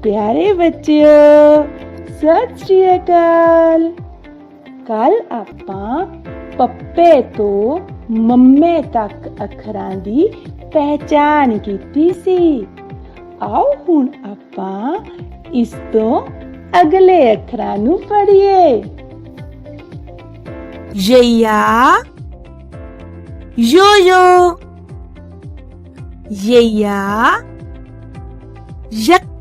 प्यारे बच्चों, सत श्री अकाल। कल आपां पप्पे तो मम्मे तक अखरां दी पहचान कीती सी। आओ हुण आपां इस तो अगले अखरां नूं पढ़िए। यैया, यो यो, यैया, यक्का,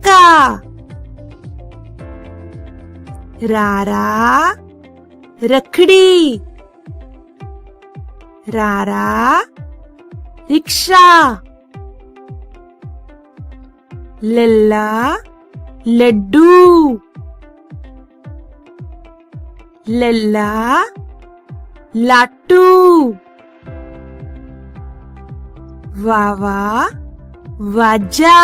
रारा, रखड़ी, रारा, रिक्शा, लल्ला, लड्डू, लल्ला, लाटू, वावा, वाजा,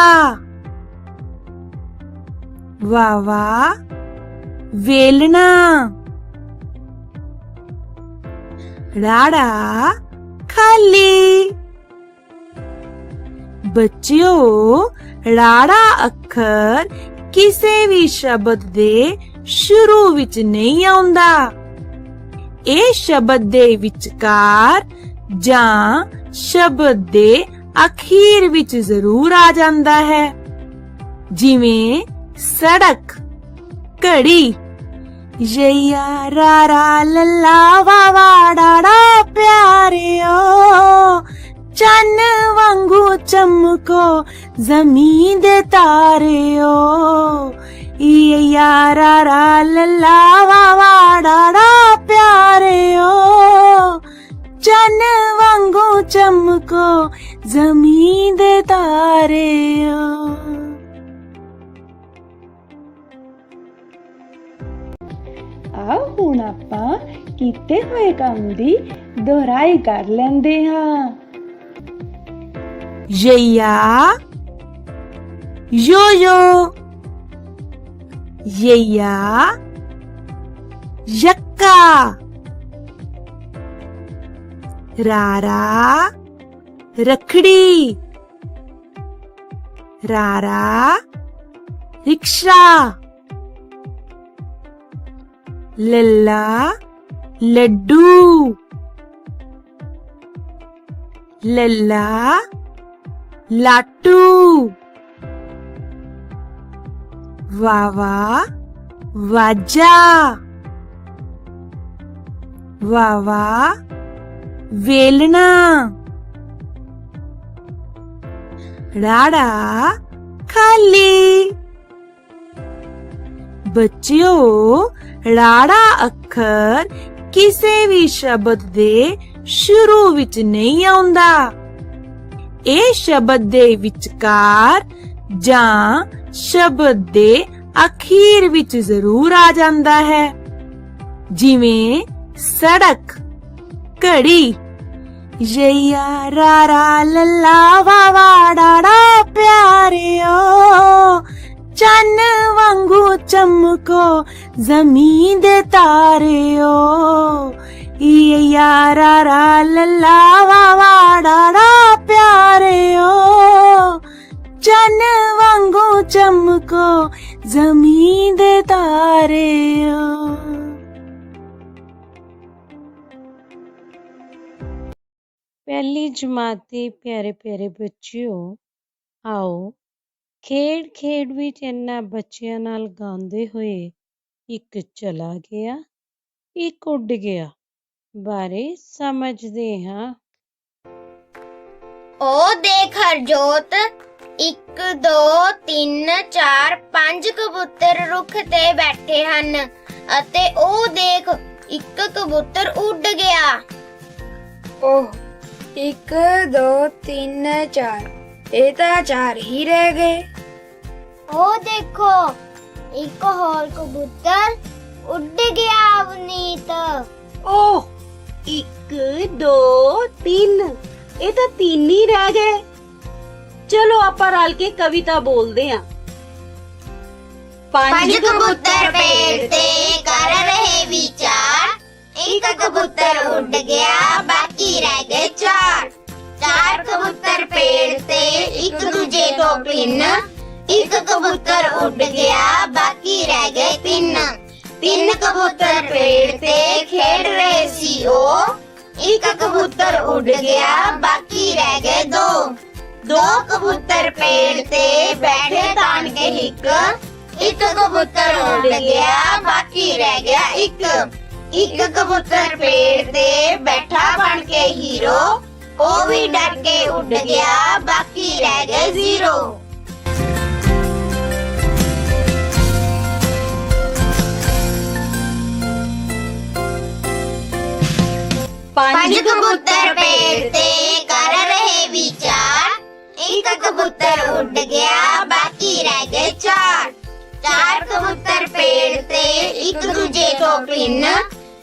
वावा, वेलना, राड़ा, खाली। बच्चों, राड़ा अखर किसी भी शब्द दे शुरू विच नहीं आउंदा। ਇਹ ਸ਼ਬਦ ਦੇ ਵਿਚਕਾਰ ਜਾਂ ਸ਼ਬਦ ਦੇ ਅਖੀਰ ਵਿੱਚ ਜ਼ਰੂਰ ਆ ਜਾਂਦਾ ਹੈ, ਜਿਵੇਂ ਸੜਕ, ਘੜੀ, ਯਈਆ, ਰਾਰਾ, ਲੱਲਾ, ਵਾਵਾ, ਡਾੜਾ, ਪਿਆਰਿਓ, ਚੰਨ ਵਾਂਗੂ ਚਮਕੋ ਜ਼ਮੀਨ ਦੇ ਤਾਰਿਓ। ਯਈਆ, ਰਾਰਾ, ਲੱਲਾ, ਵਾਵਾ, ਡਾੜਾ, प्यारियो, चन्न वांगू चमको जमीन दे तारियो। आओ हुण आपां कीते होए काम दी दोहराई कर लैंदे हां। यैया, यो यो, यैया, यक्का, रारा, रखड़ी, रारा, रिक्शा, लल्ला, लड्डू, लल्ला, लाटू, वावा, वाजा, वावा, वेलना, राड़ा, खाली। बच्चों, राड़ा अखर किसी भी शब्द दे शुरू विच नहीं आउंदा। ਇਹ ਸ਼ਬਦ ਦੇ ਵਿਚਕਾਰ ਜਾਂ ਸ਼ਬਦ ਦੇ ਅਖੀਰ ਵਿੱਚ ਜ਼ਰੂਰ ਆ ਜਾਂਦਾ ਹੈ, ਜਿਵੇਂ ਸੜਕ, ਘੜੀ, ਯਈਆ, ਰਾਰਾ, ਲੱਲਾ, ਵਾਵਾ, ਡਾੜਾ, ਪਿਆਰਿਓ, ਚੰਨ ਵਾਂਗੂ ਚਮਕੋ ਜ਼ਮੀਨ ਦੇ ਤਾਰਿਓ। ਯਈਆ, ਰਾਰਾ, ਲੱਲਾ, ਵਾਵਾ, ਡਾੜਾ, ਪਿਆਰਿਓ, ਚੰਨ ਵਾਂਗੂ ਚਮਕੋ ਜ਼ਮੀਨ ਦੇ ਤਾਰਿਓ। पहली जमात ਦੇ ਪਿਆਰੇ ਪਿਆਰੇ ਬੱਚਿਓ, ਆਓ ਖੇਡ ਖੇਡ ਵਿੱਚ ਇਹਨਾਂ ਬੱਚਿਆਂ ਨਾਲ ਗਾਉਂਦੇ ਹੋਏ ਇੱਕ ਚਲਾ ਗਿਆ ਇੱਕ ਉੱਡ ਗਿਆ ਬਾਰੇ ਸਮਝਦੇ ਹਾਂ। ਉਹ ਦੇਖ ਹਰਜੋਤ, 1 2 3 4 5 ਕਬੂਤਰ ਰੁੱਖ ਤੇ ਬੈਠੇ ਹਨ ਅਤੇ ਉਹ ਦੇਖ ਇੱਕ ਕਬੂਤਰ ਉੱਡ ਗਿਆ। ओह, 1 2 3 4, ਇਹ ਤਾਂ 4 ਹੀ ਰਹਿ ਗਏ। ਉਹ ਦੇਖੋ, ਇੱਕ ਹੋਰ ਕਬੂਤਰ ਉੱਡ ਗਿਆ ਅਵਨੀਤ। ਓਹ, 1 2 3, ਇਹ ਤਾਂ 3 ਹੀ ਰਹਿ ਗਏ। ਚਲੋ ਆਪਾਂ ਰਲ ਕੇ ਕਵਿਤਾ ਬੋਲਦੇ ਆਂ। 5 ਕਬੂਤਰ ਪੇੜ ਤੇ ਕਰ ਰਹੇ ਵਿਚਾਰ, ਇੱਕ ਕਬੂਤਰ ਉੱਡ ਗਿਆ ਬਾਕੀ ਰਹਿ ਗਏ 4। 4 ਕਬੂਤਰ ਪੇੜ ਤੇ ਇੱਕ ਦੂਜੇ ਤੋਂ ਭਿੰਨ, ਇੱਕ ਕਬੂਤਰ ਉੱਡ ਗਿਆ ਬਾਕੀ ਰਹਿ ਗਏ ਤਿੰਨ ਤਿੰਨ ਕਬੂਤਰ ਪੇੜ ਤੇ ਖੇਡ ਰਹੇ ਸੀ ਉਹ ਇੱਕ ਕਬੂਤਰ ਉੱਡ ਗਿਆ ਬਾਕੀ ਰਹਿ ਗਏ ਦੋ ਦੋ ਕਬੂਤਰ ਪੇੜ ਤੇ ਬੈਠੇ ਤਾਣ ਕੇ ਇੱਕ ਕਬੂਤਰ ਉੱਡ ਗਿਆ ਬਾਕੀ ਰਹਿ ਗਿਆ ਇੱਕ ਕਬੂਤਰ ਪੇੜ ਤੇ ਬੈਠਾ ਬਣ ਕੇ ਹੀਰੋ ਉਹ ਵੀ ਡਰ ਕੇ ਉੱਡ ਗਿਆ ਬਾਕੀ ਰਹਿ ਗਏ ਜ਼ੀਰੋ ਪੰਜ ਕਬੂਤਰ ਪੇੜ ਤੇ ਕਰ ਰਹੇ ਵਿਚਾਰ ਇੱਕ ਕਬੂਤਰ ਉੱਡ ਗਿਆ ਬਾਕੀ ਰਹਿ ਗਏ ਚਾਰ ਚਾਰ ਕਬੂਤਰ ਪੇੜ ਤੇ ਇੱਕ ਦੂਜੇ ਤੋਂ ਭਿੰਨ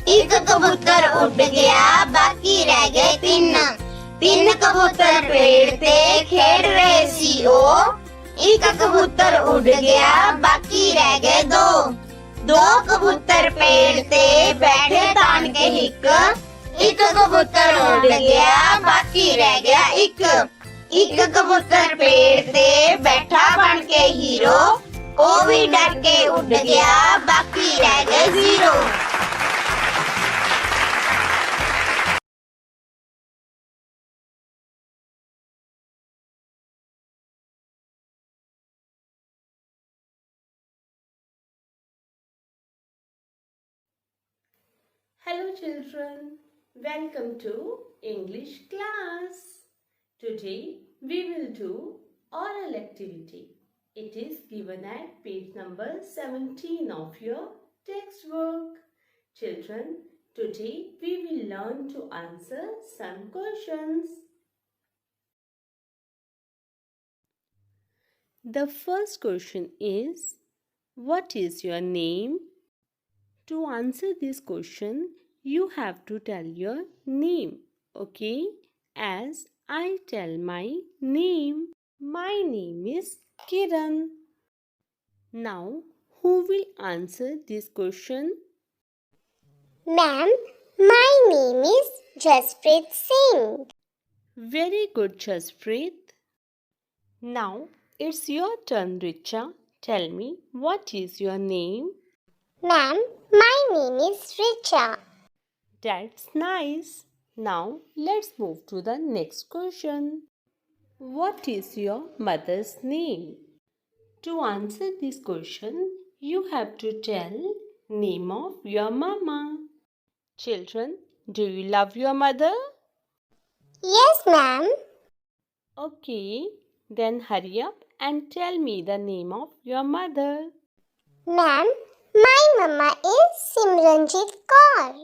ਇੱਕ ਕਬੂਤਰ ਉੱਡ ਗਿਆ ਬਾਕੀ ਰਹਿ ਗਏ ਤਿੰਨ ਤਿੰਨ ਕਬੂਤਰ ਪੇੜ ਤੇ ਖੇਡ ਰਹੇ ਸੀ ਉਹ ਇੱਕ ਕਬੂਤਰ ਉੱਡ ਗਿਆ ਬਾਕੀ ਰਹਿ ਗਏ ਦੋ ਦੋ ਕਬੂਤਰ ਪੇੜ ਤੇ ਬੈਠੇ ਤਾਣ ਕੇ ਇੱਕ ਕਬੂਤਰ ਉੱਡ ਗਿਆ ਬਾਕੀ ਰਹਿ ਗਿਆ ਇੱਕ ਕਬੂਤਰ ਪੇੜ ਤੇ ਬੈਠਾ ਬਣ ਕੇ ਹੀਰੋ ਉਹ ਵੀ ਡਰ ਕੇ ਉੱਡ ਗਿਆ ਬਾਕੀ ਰਹਿ ਗਏ zero Hello children, welcome to English class. Today we will do oral activity. It is given at page number 17 of your textbook. Children, today we will learn to answer some questions. The first question is, what is your name? To answer this question, you have to tell your name, okay? As I tell my name. My name is Kiran. Now, who will answer this question? Ma'am, my name is Jaspreet Singh. Very good, Jaspreet. Now, it's your turn, Richa. Tell me, what is your name? Ma'am, my name is Richa. That's nice. Now, let's move to the next question. What is your mother's name? To answer this question, you have to tell name of your mama. Children, do you love your mother? Yes, ma'am. Okay, then hurry up and tell me the name of your mother. Ma'am, my mama is Simranjit Kaur.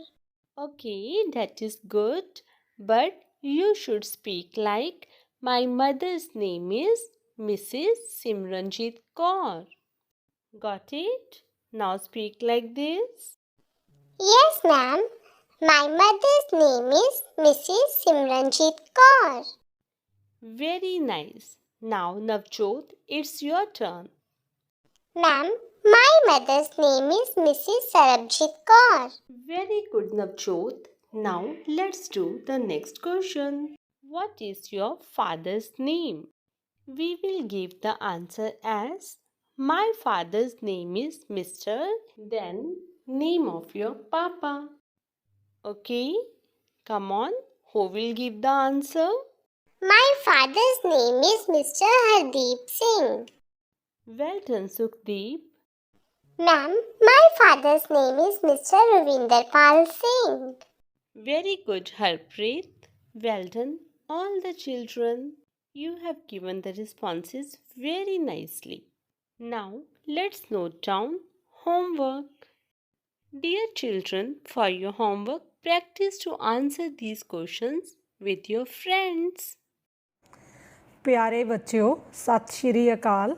Okay, that is good. But you should speak like my mother's name is Mrs. Simranjit Kaur. Got it? Now speak like this. Yes, ma'am. My mother's name is Mrs. Simranjit Kaur. Very nice. Now, Navjot, it's your turn. Ma'am, my mother's name is Mrs. Sarabjit Kaur. Very good, Navjot. Now, let's do the next question. What is your father's name? We will give the answer as my father's name is Mr. Then name of your papa. Okay, come on. Who will give the answer? My father's name is Mr. Hardeep Singh. Well done, Sukhdeep. Ma'am, my father's name is Mr. Ravinder Pal Singh. Very good, Harpreet. Well done, all the children. You have given the responses very nicely. Now, let's note down homework. Dear children, for your homework, practice to answer these questions with your friends. ਪਿਆਰੇ ਬੱਚਿਓ, ਸਤਿ ਸ਼੍ਰੀ ਅਕਾਲ।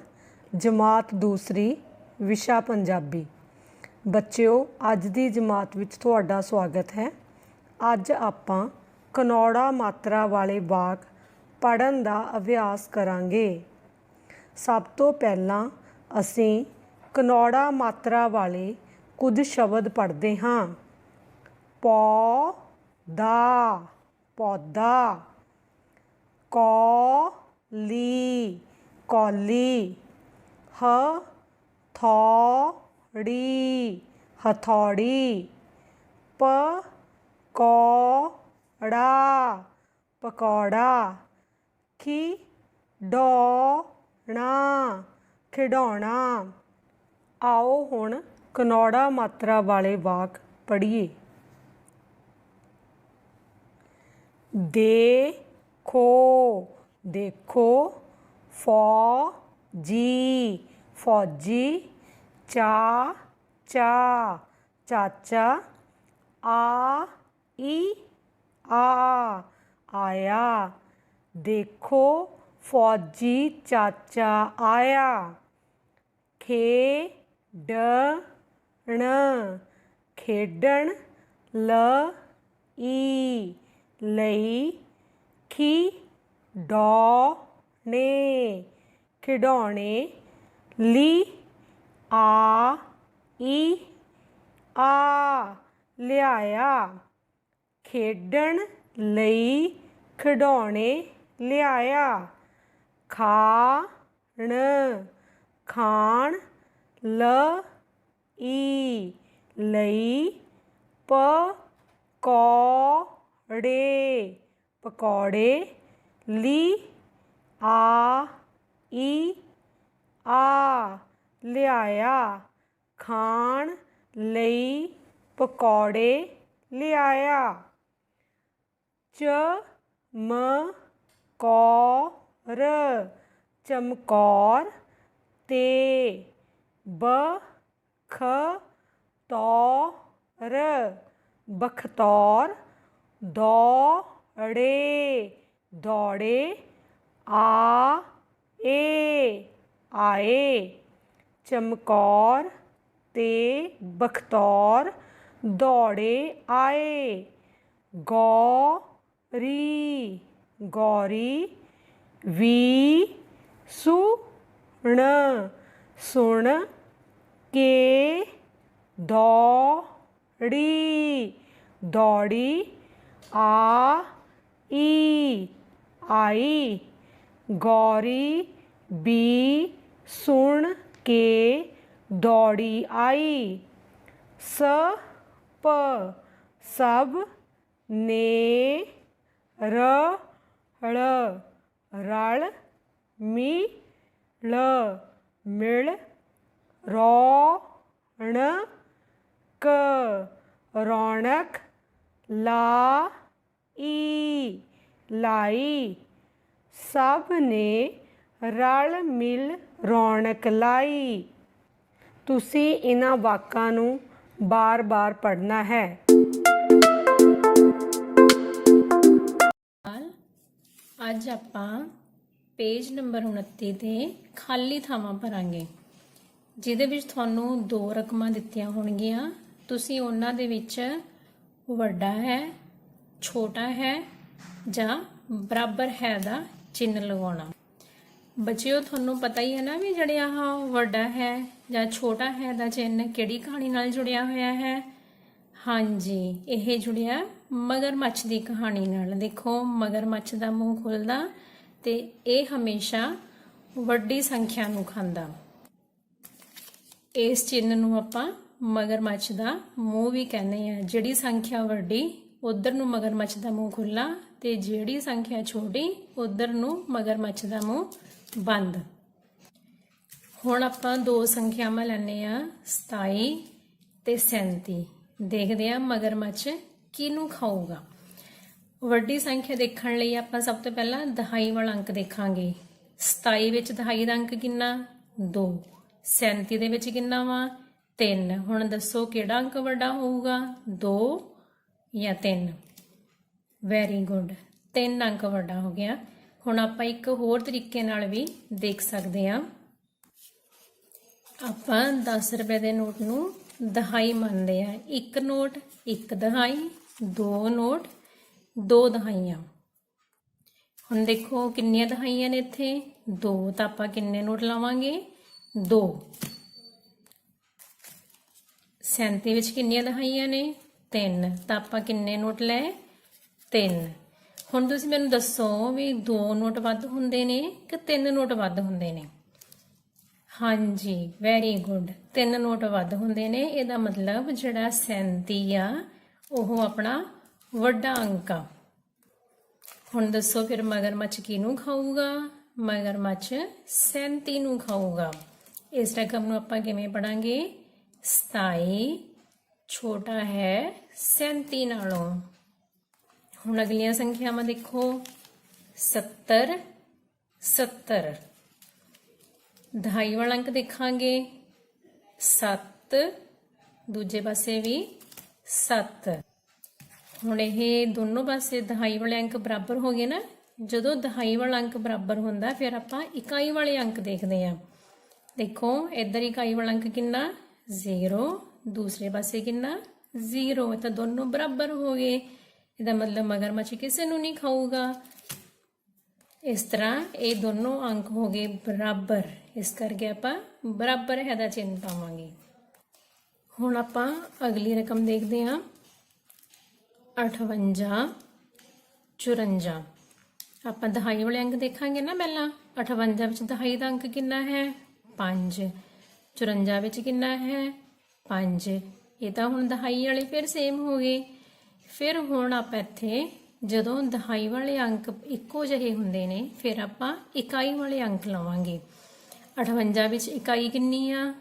ਜਮਾਤ ਦੂਸਰੀ ਵਿਸ਼ਾ ਪੰਜਾਬੀ। ਬੱਚਿਓ, ਅੱਜ ਦੀ ਜਮਾਤ ਵਿੱਚ ਤੁਹਾਡਾ ਸਵਾਗਤ ਹੈ। ਅੱਜ ਆਪਾਂ ਕਨੌੜਾ ਮਾਤਰਾ ਵਾਲੇ ਵਾਕ ਪੜ੍ਹਨ ਦਾ ਅਭਿਆਸ ਕਰਾਂਗੇ। ਸਭ ਤੋਂ ਪਹਿਲਾਂ ਅਸੀਂ ਕਨੌੜਾ ਮਾਤਰਾ ਵਾਲੇ ਕੁਝ ਸ਼ਬਦ ਪੜ੍ਹਦੇ ਹਾਂ। ਪੌਦਾ, ਪੌਦਾ। ਕੌਲੀ, ਕੌਲੀ। ਹਥੌੜੀ ਹਥੌੜੀ ਪਕੌੜਾ ਪਕੌੜਾ ਖਿਡੌਣਾ ਖਿਡੌਣਾ। ਆਓ ਹੁਣ ਕਨੌੜਾ ਮਾਤਰਾ ਵਾਲੇ ਵਾਕ ਪੜ੍ਹੀਏ। ਦੇਖੋ ਦੇਖੋ ਫੌਜੀ ਫੌਜੀ ਚਾਚਾ ਚਾਚਾ ਆਈ ਆਇਆ ਦੇਖੋ ਫੌਜੀ ਚਾਚਾ ਆਇਆ। ਖੇਡਣ ਖੇਡਣ ਲਈ ਖਿਡੌਣੇ ਖਿਡੌਣੇ ਲਿਆਇਆ ਖੇਡਣ ਲਈ ਖਿਡੌਣੇ ਲਿਆਇਆ। ਖਾਣ ਲਈ ਪਕੌੜੇ ਲਿਆਇਆ ਖਾਣ ਲਈ ਪਕੌੜੇ ਲਿਆਇਆ। ਚਮਕੌਰ ਚਮਕੌਰ ਤੇ ਬਖਤੌਰ ਦੌੜੇ ਆਏ ਚਮਕੌਰ ਤੇ ਬਖਤੌਰ ਦੌੜੇ ਆਏ। ਗੌਰੀ ਵੀ ਸੁਣ ਕੇ ਦੌੜੀ ਆਈ ਗੌਰੀ ਵੀ ਸੁਣ ਕੇ ਦੌੜੀ ਆਈ। ਸਭ ਨੇ ਰਲ ਮਿਲ ਰੌਣਕ ਲਾਈ ਸਭ ਨੇ ਰਲ ਮਿਲ ਰੌਣਕ ਲਾਈ। ਤੁਸੀਂ ਇਹਨਾਂ ਵਾਕਾਂ ਨੂੰ ਬਾਰ-ਬਾਰ ਪੜ੍ਹਨਾ ਹੈ। ਅੱਜ ਆਪਾਂ ਪੇਜ ਨੰਬਰ 29 ਤੇ ਖਾਲੀ ਥਾਵਾਂ ਭਰਾਂਗੇ, ਜਿਹਦੇ ਵਿੱਚ ਤੁਹਾਨੂੰ 2 ਰਕਮਾਂ ਦਿੱਤੀਆਂ ਹੋਣਗੀਆਂ। ਤੁਸੀਂ ਉਹਨਾਂ ਦੇ ਵਿੱਚ ਵੱਡਾ ਹੈ, ਛੋਟਾ ਹੈ ਜਾਂ ਬਰਾਬਰ ਹੈ ਦਾ ਚਿੰਨ੍ਹ ਲਗਾਉਣਾ। ਬੱਚਿਓ, ਤੁਹਾਨੂੰ ਪਤਾ ਹੀ ਹੈ ਨਾ ਵੀ ਜਿਹੜੇ ਆਹ ਵੱਡਾ ਹੈ ਜਾਂ ਛੋਟਾ ਹੈ ਦਾ ਚਿੰਨ੍ਹ ਕਿਹੜੀ ਕਹਾਣੀ ਨਾਲ ਜੁੜਿਆ ਹੋਇਆ ਹੈ? ਹਾਂਜੀ, ਇਹ ਜੁੜਿਆ ਮਗਰਮੱਛ ਦੀ ਕਹਾਣੀ ਨਾਲ। ਦੇਖੋ, ਮਗਰਮੱਛ ਦਾ ਮੂੰਹ ਖੁੱਲਦਾ ਤੇ ਇਹ ਹਮੇਸ਼ਾ ਵੱਡੀ ਸੰਖਿਆ ਨੂੰ ਖਾਂਦਾ। ਇਸ ਚਿੰਨ੍ਹ ਨੂੰ ਆਪਾਂ ਮਗਰਮੱਛ ਦਾ ਮੂੰਹ ਵੀ ਕਹਿੰਦੇ ਆ। ਜਿਹੜੀ ਸੰਖਿਆ ਵੱਡੀ ਉਧਰ ਨੂੰ ਮਗਰਮੱਛ ਦਾ ਮੂੰਹ ਖੁੱਲਾ ਤੇ ਜਿਹੜੀ ਸੰਖਿਆ ਛੋਟੀ ਉਧਰ ਨੂੰ ਮਗਰਮੱਛ ਦਾ ਮੂੰਹ ਬੰਦ। ਹੁਣ ਆਪਾਂ 2 ਸੰਖਿਆਵਾਂ ਲੈਣੇ ਆ, 27 ਤੇ 37। ਦੇਖਦੇ ਆ ਮਗਰਮੱਛ ਕਿਹਨੂੰ ਖਾਊਗਾ। ਵੱਡੀ ਸੰਖਿਆ ਦੇਖਣ ਲਈ ਆਪਾਂ ਸਭ ਤੋਂ ਪਹਿਲਾਂ ਦਹਾਈ ਵਾਲਾ ਅੰਕ ਦੇਖਾਂਗੇ। 27 ਵਿੱਚ ਦਹਾਈ ਦਾ ਅੰਕ ਕਿੰਨਾ? 2। 37 ਦੇ ਵਿੱਚ ਕਿੰਨਾ ਵਾ? 3। ਹੁਣ ਦੱਸੋ ਕਿਹੜਾ ਅੰਕ ਵੱਡਾ ਹੋਊਗਾ, 2 ਜਾਂ 3? ਵੈਰੀ ਗੁੱਡ, 3 ਅੰਕ ਵੱਡਾ ਹੋ ਗਿਆ। ਹੁਣ ਆਪਾਂ ਇੱਕ ਹੋਰ ਤਰੀਕੇ ਨਾਲ ਵੀ ਦੇਖ ਸਕਦੇ ਹਾਂ। ਆਪਾਂ 10 ਰੁਪਏ ਦੇ ਨੋਟ ਨੂੰ ਦਹਾਈ ਮੰਨਦੇ ਆ। 1 ਨੋਟ 1 ਦਹਾਈ, 2 ਨੋਟ 2 ਦਹਾਈਆਂ। ਹੁਣ ਦੇਖੋ ਕਿੰਨੀਆਂ ਦਹਾਈਆਂ ਨੇ ਇੱਥੇ? 2। ਤਾਂ ਆਪਾਂ ਕਿੰਨੇ ਨੋਟ ਲਾਵਾਂਗੇ? 2। 37 ਵਿੱਚ ਕਿੰਨੀਆਂ ਦਹਾਈਆਂ ਨੇ? 3। ਤਾਂ ਆਪਾਂ ਕਿੰਨੇ ਨੋਟ ਲਏ? 3। ਹੁਣ ਤੁਸੀਂ ਮੈਨੂੰ ਦੱਸੋ ਵੀ 2 ਨੋਟ ਵੱਧ ਹੁੰਦੇ ਨੇ ਕਿ 3 ਨੋਟ ਵੱਧ ਹੁੰਦੇ ਨੇ? ਹਾਂਜੀ, ਵੈਰੀ ਗੁੱਡ। 3 ਨੋਟ ਵੱਧ ਹੁੰਦੇ ਨੇ, ਇਹਦਾ ਮਤਲਬ ਜਿਹੜਾ 37 ਆ ਉਹ ਆਪਣਾ ਵੱਡਾ ਅੰਕ ਆ। ਹੁਣ ਦੱਸੋ ਫਿਰ ਮਗਰਮੱਛ ਕਿਹਨੂੰ ਖਾਊਗਾ? ਮਗਰਮੱਛ 37 ਨੂੰ ਖਾਊਗਾ। ਇਸ ਰਕਮ ਨੂੰ ਆਪਾਂ ਕਿਵੇਂ ਪੜਾਂਗੇ? 27 ਛੋਟਾ ਹੈ 37 ਨਾਲੋਂ। ਹੁਣ ਅਗਲੀਆਂ ਸੰਖਿਆਵਾਂ ਦੇਖੋ। 70 70 ਦਹਾਈ ਵਾਲਾ ਅੰਕ ਦੇਖਾਂਗੇ। 7 ਦੂਜੇ ਪਾਸੇ ਵੀ 7। ਹੁਣ ਇਹ ਦੋਨੋਂ ਪਾਸੇ ਦਹਾਈ ਵਾਲੇ ਅੰਕ ਬਰਾਬਰ ਹੋ ਗਏ ਨਾ। ਜਦੋਂ ਦਹਾਈ ਵਾਲਾ ਅੰਕ ਬਰਾਬਰ ਹੁੰਦਾ ਫਿਰ ਆਪਾਂ ਇਕਾਈ ਵਾਲੇ ਅੰਕ ਦੇਖਦੇ ਹਾਂ। ਦੇਖੋ ਇੱਧਰ ਇਕਾਈ ਵਾਲਾ ਅੰਕ ਕਿੰਨਾ? 0। ਦੂਸਰੇ ਪਾਸੇ ਕਿੰਨਾ? 0। ਤਾਂ ਦੋਨੋਂ ਬਰਾਬਰ ਹੋ ਗਏ। ਇਹਦਾ ਮਤਲਬ ਮਗਰਮੱਛ ਕਿਸੇ ਨੂੰ ਨਹੀਂ ਖਾਊਗਾ। ਇਸ ਤਰ੍ਹਾਂ ਇਹ ਦੋਨੋਂ ਅੰਕ ਹੋ ਗਏ ਬਰਾਬਰ, ਇਸ ਕਰਕੇ ਆਪਾਂ ਬਰਾਬਰ ਹੈ ਦਾ ਚਿੰਨ੍ਹ ਪਾਵਾਂਗੇ। ਹੁਣ ਆਪਾਂ ਅਗਲੀ ਰਕਮ ਦੇਖਦੇ ਹਾਂ। 58 54 ਆਪਾਂ ਦਹਾਈ ਵਾਲੇ ਅੰਕ ਦੇਖਾਂਗੇ ਨਾ ਪਹਿਲਾਂ। 58 ਵਿੱਚ ਦਹਾਈ ਦਾ ਅੰਕ ਕਿੰਨਾ ਹੈ? 5। 54 ਵਿੱਚ ਕਿੰਨਾ ਹੈ? 5। ਇਹ ਤਾਂ ਹੁਣ ਦਹਾਈ ਵਾਲੇ ਫਿਰ ਸੇਮ ਹੋ ਗਏ। ਫਿਰ ਹੁਣ ਆਪਾਂ ਇੱਥੇ ਜਦੋਂ ਦਹਾਈ ਵਾਲੇ ਅੰਕ ਇੱਕੋ ਜਿਹੇ ਹੁੰਦੇ ਨੇ ਫਿਰ ਆਪਾਂ ਇਕਾਈ ਵਾਲੇ ਅੰਕ ਲਵਾਂਗੇ। 58 ਵਿੱਚ ਇਕਾਈ ਕਿੰਨੀ ਆ?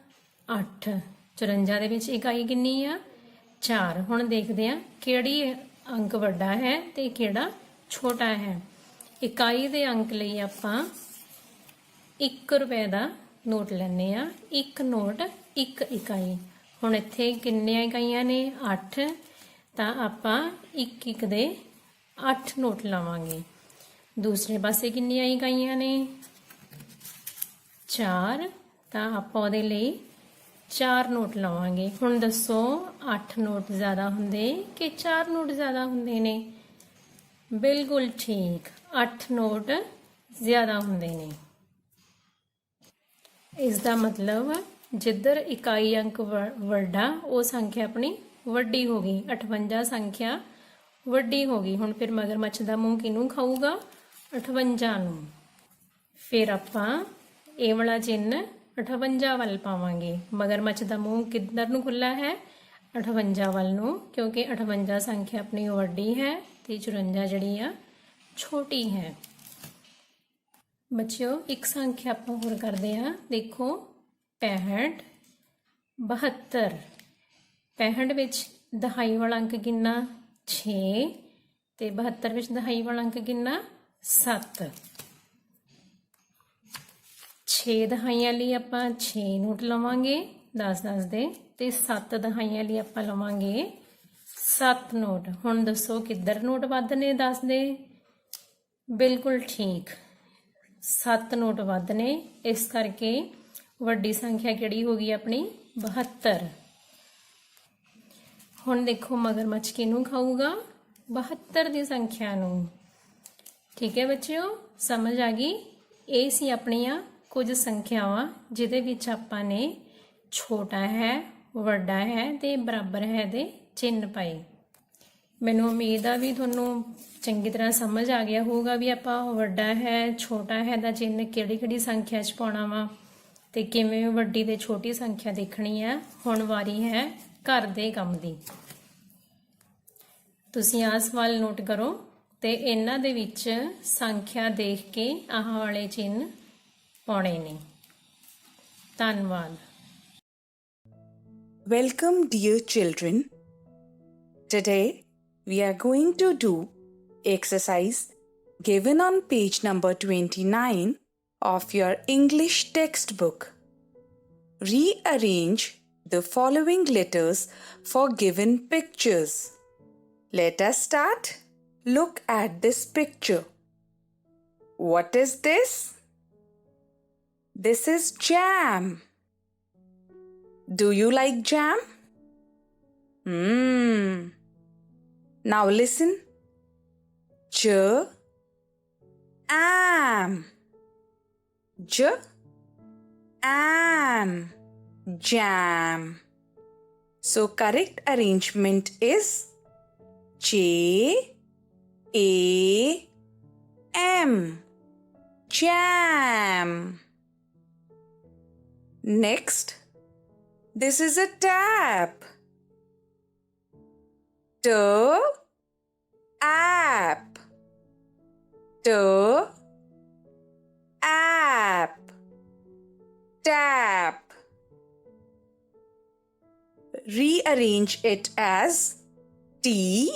8। 54 ਦੇ ਵਿੱਚ ਇਕਾਈ ਕਿੰਨੀ ਆ? 4। ਹੁਣ ਦੇਖਦੇ ਹਾਂ ਕਿਹੜੀ ਅੰਕ ਵੱਡਾ ਹੈ ਤੇ ਕਿਹੜਾ ਛੋਟਾ ਹੈ। ਇਕਾਈ ਦੇ ਅੰਕ ਲਈ ਆਪਾਂ 1 ਰੁਪਏ ਦਾ ਨੋਟ ਲੈਂਦੇ ਆ। 1 ਨੋਟ 1 ਇਕਾਈ। ਹੁਣ ਇੱਥੇ ਕਿੰਨੀਆਂ ਇਕਾਈਆਂ ਨੇ? 8। ਤਾਂ ਆਪਾਂ 1 ਦੇ 8 ਨੋਟ ਲਾਵਾਂਗੇ। ਦੂਸਰੇ ਪਾਸੇ ਕਿੰਨੀਆਂ ਇਕਾਈਆਂ ਨੇ? 4। ਤਾਂ ਆਪਾਂ ਉਹਦੇ ਲਈ 4 ਨੋਟ ਲਾਵਾਂਗੇ। ਹੁਣ ਦੱਸੋ 8 ਨੋਟ ਜ਼ਿਆਦਾ ਹੁੰਦੇ ਕਿ 4 ਨੋਟ ਜ਼ਿਆਦਾ ਹੁੰਦੇ ਨੇ? ਬਿਲਕੁਲ ਠੀਕ, 8 ਨੋਟ ਜ਼ਿਆਦਾ ਹੁੰਦੇ ਨੇ। ਇਸ ਦਾ ਮਤਲਬ ਜਿੱਧਰ ਇਕਾਈ ਅੰਕ ਵੱਡਾ ਉਹ ਸੰਖਿਆ ਆਪਣੀ ਵੱਡੀ ਹੋ ਗਈ। 58 ਸੰਖਿਆ ਵੱਡੀ ਹੋ ਗਈ। ਹੁਣ ਫਿਰ ਮਗਰਮੱਛ ਦਾ ਮੂੰਹ ਕਿਹਨੂੰ ਖਾਊਗਾ? 58 ਨੂੰ। ਫਿਰ ਆਪਾਂ ਇਹ ਵਾਲਾ ਚਿੰਨ੍ਹ 58 ਵੱਲ ਪਾਵਾਂਗੇ। ਮਗਰਮੱਛ ਦਾ ਮੂੰਹ ਕਿੱਧਰ ਨੂੰ ਖੁੱਲਾ ਹੈ? 58 ਵੱਲ ਨੂੰ, ਕਿਉਂਕਿ 58 ਸੰਖਿਆ ਆਪਣੀ ਵੱਡੀ ਹੈ ਤੇ 54 ਜਿਹੜੀ ਆ ਛੋਟੀ ਹੈ। ਬੱਚਿਓ ਇੱਕ ਸੰਖਿਆ ਆਪਾਂ ਹੋਰ ਕਰਦੇ ਹਾਂ। ਦੇਖੋ 65 72। 65 ਵਿੱਚ ਦਹਾਈ ਵਾਲਾ ਅੰਕ ਕਿੰਨਾ? 6 ਤੇ 72 ਵਿੱਚ ਦਹਾਈ ਵਾਲਾ ਅੰਕ ਕਿੰਨਾ? 7। 6 ਦਹਾਈਆਂ ਲਈ ਆਪਾਂ 6 ਨੋਟ ਲਵਾਂਗੇ 10-10 ਦੇ ਤੇ 7 ਦਹਾਈਆਂ ਲਈ ਆਪਾਂ ਲਵਾਂਗੇ 7 ਨੋਟ। ਹੁਣ ਦੱਸੋ ਕਿੱਧਰ ਨੋਟ ਵੱਧ ਨੇ 10 ਦੇ? ਬਿਲਕੁਲ ਠੀਕ, 7 ਨੋਟ ਵੱਧ ਨੇ। ਇਸ ਕਰਕੇ ਵੱਡੀ ਸੰਖਿਆ ਕਿਹੜੀ ਹੋ ਗਈ ਆਪਣੀ? 72। ਹੁਣ ਦੇਖੋ ਮਗਰਮੱਛ ਕਿਹਨੂੰ ਖਾਊਗਾ? 72 ਦੀ ਸੰਖਿਆ ਨੂੰ। ਠੀਕ ਹੈ ਬੱਚਿਓ, ਸਮਝ ਆ ਗਈ? ਇਹ ਸੀ ਆਪਣੀਆਂ ਕੁਝ ਸੰਖਿਆਵਾਂ ਜਿਹਦੇ ਵਿੱਚ ਆਪਾਂ ਨੇ ਛੋਟਾ ਹੈ, ਵੱਡਾ ਹੈ ਤੇ ਬਰਾਬਰ ਹੈ ਦੇ ਚਿੰਨ੍ਹ ਪਾਏ। ਮੈਨੂੰ ਉਮੀਦ ਆ ਵੀ ਤੁਹਾਨੂੰ ਚੰਗੀ ਤਰ੍ਹਾਂ ਸਮਝ ਆ ਗਿਆ ਹੋਊਗਾ ਵੀ ਆਪਾਂ ਵੱਡਾ ਹੈ, ਛੋਟਾ ਹੈ ਦਾ ਚਿੰਨ੍ਹ ਕਿਹੜੀ ਸੰਖਿਆ 'ਚ ਪਾਉਣਾ ਵਾ ਤੇ ਕਿਵੇਂ ਵੱਡੀ ਤੇ ਛੋਟੀ ਸੰਖਿਆ ਦੇਖਣੀ ਆ। ਹੁਣ ਵਾਰੀ ਹੈ ਘਰ ਦੇ ਕੰਮ ਦੀ। ਤੁਸੀਂ ਆਹ ਸਵਾਲ ਨੋਟ ਕਰੋ ਤੇ ਇਹਨਾਂ ਦੇ ਵਿੱਚ ਸੰਖਿਆ ਦੇਖ ਕੇ ਆਹ ਵਾਲੇ ਚਿੰਨ੍ਹ ਪਾਉਣੇ ਨੇ। ਧੰਨਵਾਦ। Welcome, dear children. Today we are going to do exercise given on page number 29 of your English textbook. Rearrange the following letters for given pictures. Let us start. Look at this picture. What is this? This is jam. Do you like jam? Now listen. J-am. J-am. Jam. So correct arrangement is J-A-M. Jam. Next, this is a tap. T app. T app. Tap. Rearrange it as T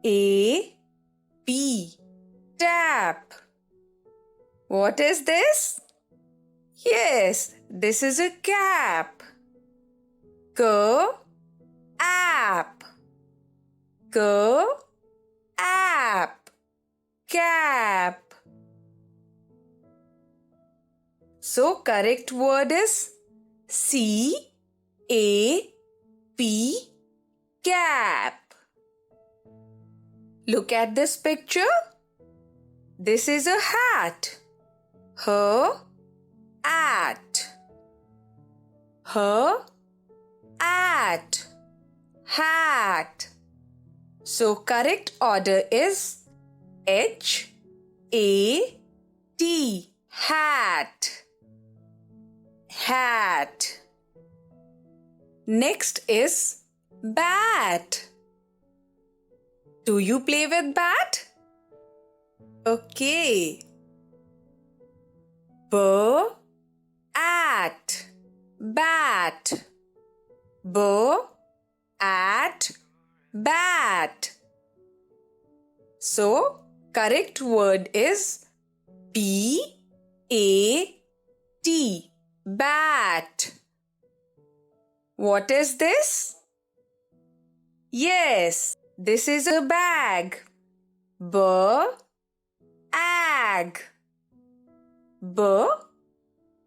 A P. Tap. What is this? Yes, this is a cap. K app. K app. Cap. So correct word is C A P. Cap. Look at this picture. This is a hat. Her at. Her at. Hat. So correct order is H A T. Hat. Hat. Next is bat. Do you play with bat? Okay. B at bat. B at bat. So correct word is B A T. Bat. What is this? Yes, this is a bag. B ag. B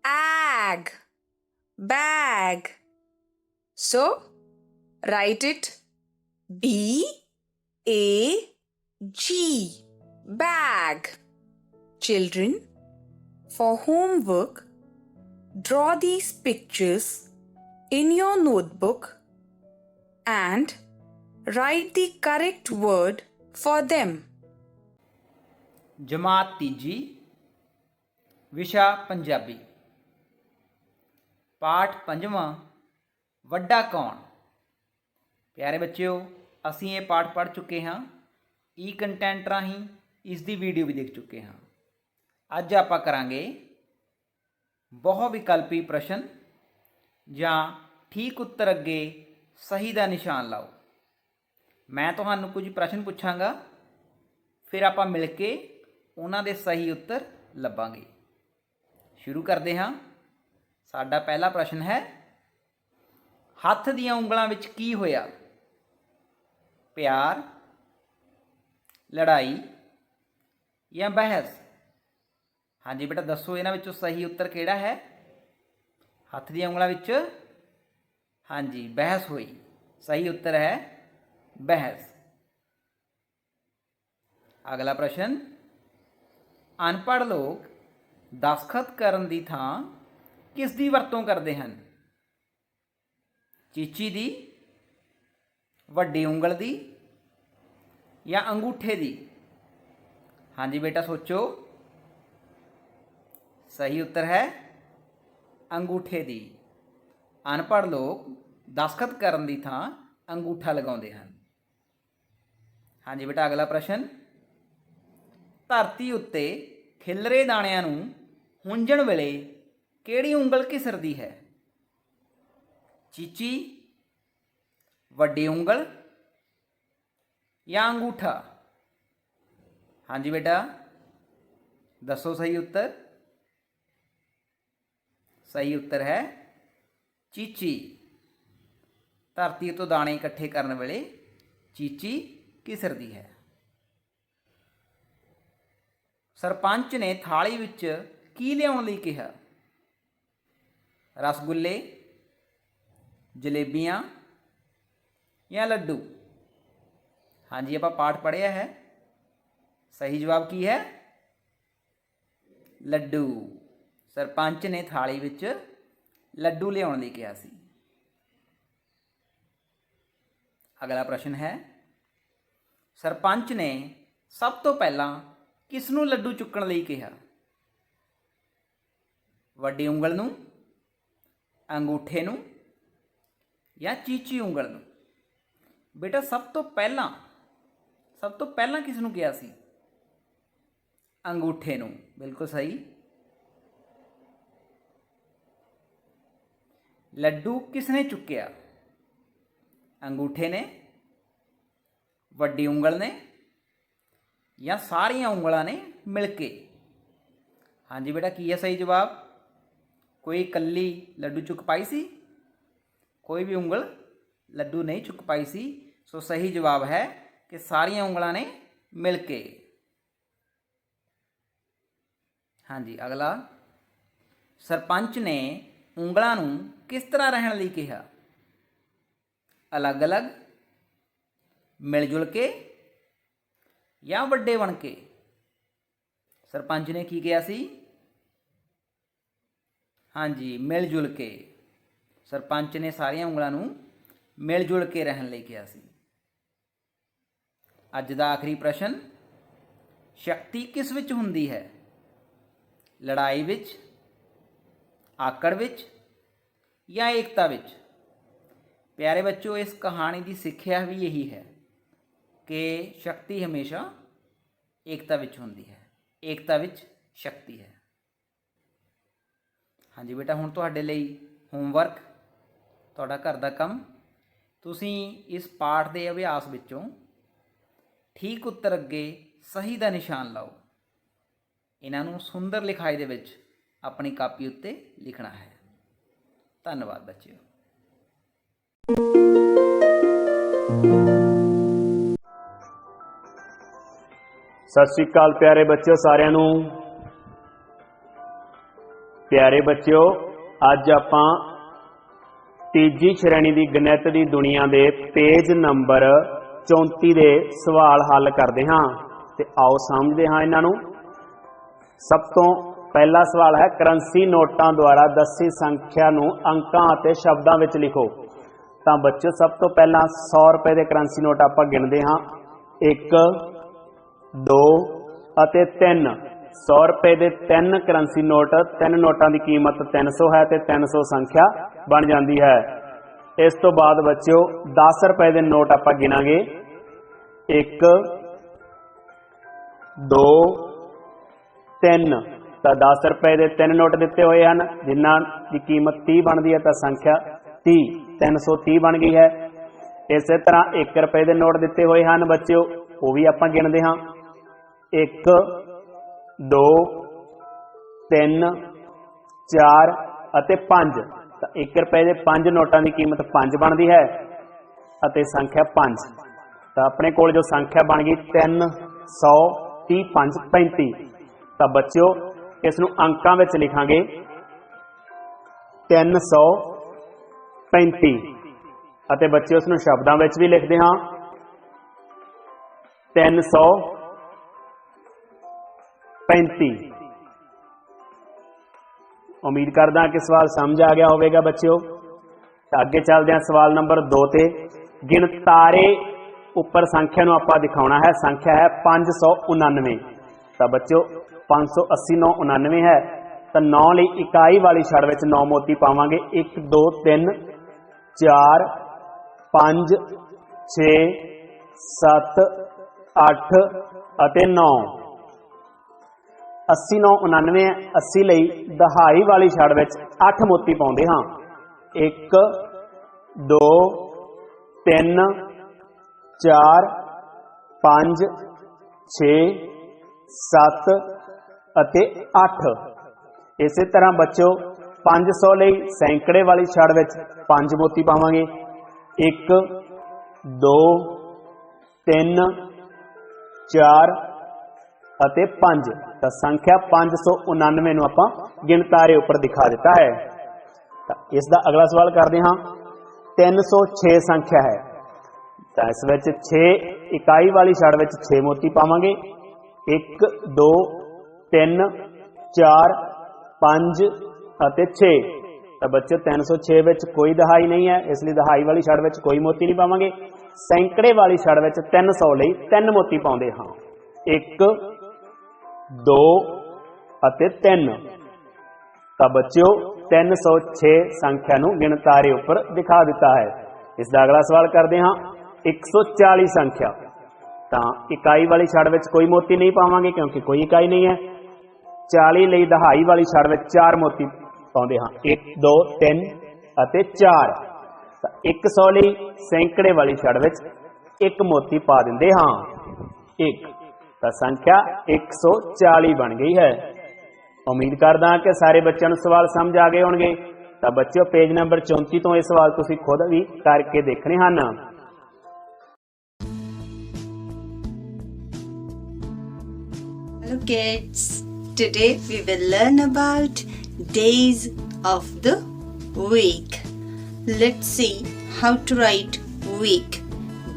ag. Bag. So write it B A G. Bag. Children, for homework, draw these pictures in your notebook and write the correct word for them. ਜਮਾਤ ਤੀਜੀ ਵਿਸ਼ਾ ਪੰਜਾਬੀ ਪਾਠ ਪੰਜਵਾਂ ਵੱਡਾ ਕੌਣ। ਪਿਆਰੇ ਬੱਚਿਓ, ਅਸੀਂ ਇਹ ਪਾਠ ਪੜ੍ਹ ਚੁੱਕੇ ਹਾਂ। ਈ ਕੰਟੈਂਟ ਰਾਹੀਂ ਇਸ ਦੀ ਵੀਡੀਓ ਵੀ ਦੇਖ ਚੁੱਕੇ ਹਾਂ। ਅੱਜ ਆਪਾਂ ਕਰਾਂਗੇ ਬਹੁ ਵਿਕਲਪੀ ਪ੍ਰਸ਼ਨ ਜਾਂ ਠੀਕ ਉੱਤਰ ਅੱਗੇ ਸਹੀ ਦਾ ਨਿਸ਼ਾਨ ਲਾਓ। ਮੈਂ ਤੁਹਾਨੂੰ ਕੁਝ ਪ੍ਰਸ਼ਨ ਪੁੱਛਾਂਗਾ, ਫਿਰ ਆਪਾਂ ਮਿਲ ਕੇ ਉਹਨਾਂ ਦੇ ਸਹੀ ਉੱਤਰ ਲੱਭਾਂਗੇ। ਸ਼ੁਰੂ ਕਰਦੇ ਹਾਂ। ਸਾਡਾ ਪਹਿਲਾ ਪ੍ਰਸ਼ਨ ਹੈ, ਹੱਥ ਦੀਆਂ ਉਂਗਲਾਂ ਵਿੱਚ ਕੀ ਹੋਇਆ? ਪਿਆਰ, ਲੜਾਈ ਜਾਂ ਬਹਿਸ? ਹਾਂਜੀ ਬੇਟਾ, ਦੱਸੋ ਇਹਨਾਂ ਵਿੱਚੋਂ ਸਹੀ ਉੱਤਰ ਕਿਹੜਾ ਹੈ? ਹੱਥ ਦੀਆਂ ਉਂਗਲਾਂ ਵਿੱਚ ਹਾਂਜੀ ਬਹਿਸ ਹੋਈ। ਸਹੀ ਉੱਤਰ ਹੈ ਬਹਿਸ। ਅਗਲਾ ਪ੍ਰਸ਼ਨ, ਅਨਪੜ੍ਹ ਲੋਕ ਦਸਖਤ ਕਰਨ ਦੀ ਥਾਂ ਕਿਸ ਦੀ ਵਰਤੋਂ ਕਰਦੇ ਹਨ? ਚੀਚੀ ਦੀ, ਵੱਡੀ ਉਂਗਲ ਦੀ ਜਾਂ ਅੰਗੂਠੇ ਦੀ? ਹਾਂਜੀ ਬੇਟਾ ਸੋਚੋ। ਸਹੀ ਉੱਤਰ ਹੈ ਅੰਗੂਠੇ ਦੀ। ਅਨਪੜ੍ਹ ਲੋਕ ਦਸਖਤ ਕਰਨ ਦੀ ਥਾਂ ਅੰਗੂਠਾ ਲਗਾਉਂਦੇ ਹਨ। ਹਾਂਜੀ ਬੇਟਾ ਅਗਲਾ ਪ੍ਰਸ਼ਨ, ਧਰਤੀ ਉੱਤੇ ਖਿਲਰੇ ਦਾਣਿਆਂ ਨੂੰ ਹੁੰਜਣ ਵੇਲੇ ਕਿਹੜੀ ਉਂਗਲ ਘਿਸਰਦੀ ਹੈ? ਚੀਚੀ, ਵੱਡੀ ਉਂਗਲ ਜਾਂ ਅੰਗੂਠਾ? ਹਾਂਜੀ ਬੇਟਾ ਦੱਸੋ ਸਹੀ ਉੱਤਰ। ਸਹੀ ਉੱਤਰ ਹੈ ਚੀਚੀ। ਧਰਤੀ ਤੋਂ ਦਾਣੇ ਇਕੱਠੇ ਕਰਨ ਵੇਲੇ ਚੀਚੀ ਘਿਸਰਦੀ ਹੈ। ਸਰਪੰਚ ਨੇ ਥਾਲੀ ਵਿੱਚ ਕੀ ਲਿਆਉਣ ਲਈ ਕਿਹਾ? ਰਸਗੁੱਲੇ, ਜਲੇਬੀਆਂ ਜਾਂ ਲੱਡੂ? ਹਾਂਜੀ ਆਪਾਂ ਪਾਠ ਪੜ੍ਹਿਆ ਹੈ। ਸਹੀ ਜਵਾਬ ਕੀ ਹੈ? ਲੱਡੂ। ਸਰਪੰਚ ਨੇ ਥਾਲੀ ਵਿੱਚ ਲੱਡੂ ਲਿਆਉਣ ਲਈ ਕਿਹਾ ਸੀ। ਅਗਲਾ ਪ੍ਰਸ਼ਨ ਹੈ, ਸਰਪੰਚ ਨੇ ਸਭ ਤੋਂ ਪਹਿਲਾਂ ਕਿਸ ਨੂੰ ਲੱਡੂ ਚੁੱਕਣ ਲਈ ਕਿਹਾ? ਵੱਡੀ ਉਂਗਲ ਨੂੰ, अंगूठे नूं या चीची ਉਂਗਲ ਨੂੰ? बेटा सब तो पहला किस नूं किया सी? अंगूठे नूं। बिल्कुल सही। लड्डू किसने चुक्या? अंगूठे ने, वड्डी ਉਂਗਲ ने या सारियां ਉਂਗਲਾਂ ने मिल के? हाँ जी बेटा, की है सही जवाब? कोई इकल्ली लड्डू चुक पाई सी? कोई भी ਉਂਗਲ लड्डू नहीं चुक पाई सी। सो सही जवाब है कि सारियां ਉਂਗਲਾਂ ने मिल के। हाँ जी, अगला। सरपंच ने ਉਂਗਲਾਂ ਨੂੰ किस तरह रहने ਲਈ कहा? अलग अलग, मिलजुल के या वड्डे बन के? सरपंच ने की किया सी? हाँ जी, मिलजुल के। सरपंच ने सारियां ਉਂਗਲਾਂ ਨੂੰ मिलजुल के रहने ਲਈ किया सी। ਅੱਜ ਦਾ आखिरी प्रश्न, शक्ति किस विच हुंदी है? लड़ाई विच, आकड़ विच या एकता विच? प्यारे बच्चों, इस कहानी की सिक्ख्या भी यही है कि शक्ति हमेशा एकता विच हुंदी है, एकता विच शक्ति है। हाँ जी बेटा, हुण तुहाडे लई होमवर्क, तुहाडा घर दा काम। तुसीं इस पाठ के अभ्यास विचों ठीक उत्तर अगे सही का निशान लाओ। इन्हां नूं सुंदर लिखाई दे विच अपनी कापी उत्ते लिखना है। धन्यवाद बच्चों। सत श्री अकाल प्यारे बच्चों सारिਆਂ ਨੂੰ। प्यारे बच्चों, अज आपां तीजी श्रेणी की गणित की दुनिया के पेज नंबर 34 के सवाल हल करते हाँ। तो आओ समझते हाँ इन्हों। सब तो पहला सवाल है, करंसी नोटां द्वारा दसी संख्या नूं अंकां अते शब्दां विच लिखो। तो बच्चों, सब तो पहला 100 रुपए के करंसी नोट आपां गिणदे हाँ। 1 2 अते 3। 100 रुपए के 3 करंसी नोट, 3 नोटां की कीमत 300 है तो 300 संख्या बन जाती है। इस तो बाद बच्चों 10 रुपए के नोट आप गिनांगे। 1 2 3। तो 10 रुपए के 3 नोट दिते हुए हैं जिन्हां की कीमत 30 बनती है, तो संख्या 30 330 बन गई है। इस तरह 1 रुपए के नोट दिते हुए हैं बच्चों, वो भी आप गिनते हाँ। 1 2 3 4 अते 5। तो 1 रुपए के 5 नोटां की कीमत 5 बनती है अते संख्या 5। तो अपने कोल जो संख्या बन गई 3 100 30 5 35। तो बच्चों, इसनूं अंकां विच लिखांगे 335 अते बच्चों इसनूं शब्दां विच भी लिखदे हां 335। उम्मीद करदा कि सवाल समझ आ गया होगा बच्चों। तो अगे चलते हैं सवाल नंबर 2 ते। गिणतारे उपर संख्या नूं आपां दिखाउणा है। संख्या है 599। तो बच्चों 580 9 99 है। तो 9 लई इकाई वाली छड़ विच 9 मोती पावांगे। 1 2 3 4 5 6 7 8 अते 9। 80 9 99 80 लई दहाई वाली छड़ विच 8 मोती पाउंदे हां। 1 2 3 4 5 6 7 अते 8। इस तरह बच्चों 500 लई सैकड़े वाली छड़ विच 5 मोती पावांगे। 1 2 3 4 अते 5। तो संख्या 599 नूं आपां गिणतारे उपर दिखा दिता है। तो इसका अगला सवाल करते हाँ। 306 संख्या है। तो इस विच 6 इकाई वाली छड़ विच 6 मोती पावांगे। 1 2 3 4 5 अते 6। तो बच्चों 306 विच कोई दहाई नहीं है, इसलिए दहाई वाली छड़ विच कोई मोती नहीं पावांगे। सैकड़े वाली छड़ विच 300 लई 3 मोती पाउंदे हां। 1 2 अते 3। तो बच्चों 306 ਸੰਖਿਆ ਨੂੰ ਗਿਣਤਾਰੇ ਉੱਪਰ ਦਿਖਾ ਦਿੱਤਾ ਹੈ। ਇਸ ਦਾ ਅਗਲਾ ਸਵਾਲ ਕਰਦੇ ਹਾਂ 140 ਸੰਖਿਆ। ਤਾਂ ਇਕਾਈ ਵਾਲੀ ਛੜ ਵਿੱਚ ਕੋਈ ਮੋਤੀ ਨਹੀਂ ਪਾਵਾਂਗੇ ਕਿਉਂਕਿ ਕੋਈ ਇਕਾਈ ਨਹੀਂ ਹੈ। 40 ਲਈ ਦਹਾਈ ਵਾਲੀ ਛੜ ਵਿੱਚ 4 ਮੋਤੀ ਪਾਉਂਦੇ ਹਾਂ, 1 2 3 ਅਤੇ 4। ਤਾਂ 100 ਲਈ ਸੈਂਕੜੇ ਵਾਲੀ ਛੜ ਵਿੱਚ 1 ਮੋਤੀ ਪਾ ਦਿੰਦੇ ਹਾਂ, 1। ਤਾਂ ਸੰਖਿਆ 140 ਬਣ ਗਈ ਹੈ। ਉਮੀਦ ਕਰਦਾ ਹਾਂ ਕਿ ਸਾਰੇ ਬੱਚਿਆਂ ਨੂੰ ਸਵਾਲ ਸਮਝ ਆ ਗਏ ਹੋਣਗੇ। ਤਾਂ ਬੱਚਿਓ ਪੇਜ ਨੰਬਰ 34 ਤੋਂ ਇਹ ਸਵਾਲ ਤੁਸੀਂ ਖੁਦ ਵੀ ਕਰਕੇ ਦੇਖਣੇ ਹਨ। Hello kids, today we will learn about days of the week. Let's see how to write week.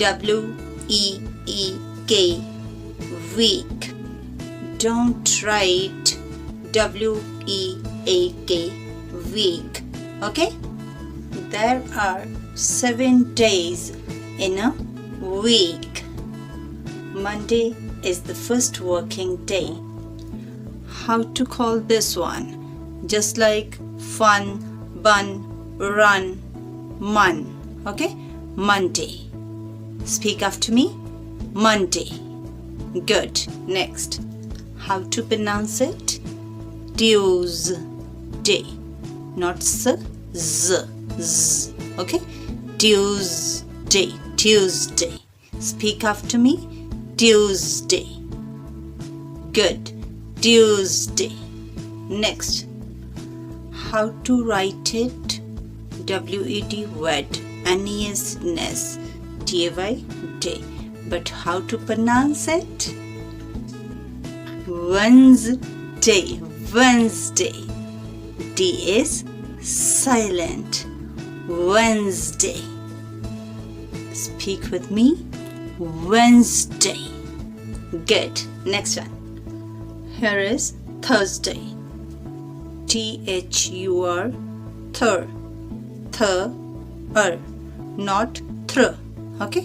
W-E-E-K, week. Don't write W-E-A-K, week. Okay? There are 7 days in a week. Monday is the first working day. How to call this one? Just like fun, bun, run, mun. Okay? Monday. Speak after me. Monday. Good. Next. How to pronounce it? Tuesday. Not s, z, z. Okay? Tuesday. Tuesday. Speak after me. Tuesday. Good. Tuesday. Next. How to write it? W-E-D, wed. N-E-S, ness. T-A-Y, day. But how to pronounce it? Wednesday. Wednesday. D is silent. Wednesday. Speak with me. Wednesday. Good. Next one. Here is Thursday. T-H-U-R, thur. Thur. Not thr. Okay?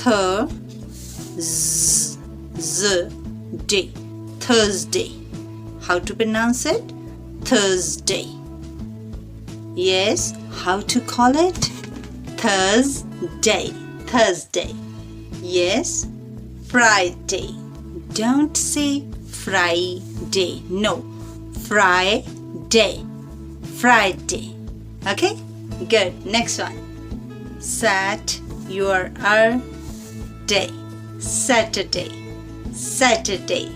Thur. Z-day. Thursday. How to pronounce it? Thursday. Yes, how to call it? Thursday. Thursday. Yes, Friday. Don't say Friday. No, Friday. Friday. Okay? Good. Next one. Day. Saturday. Saturday.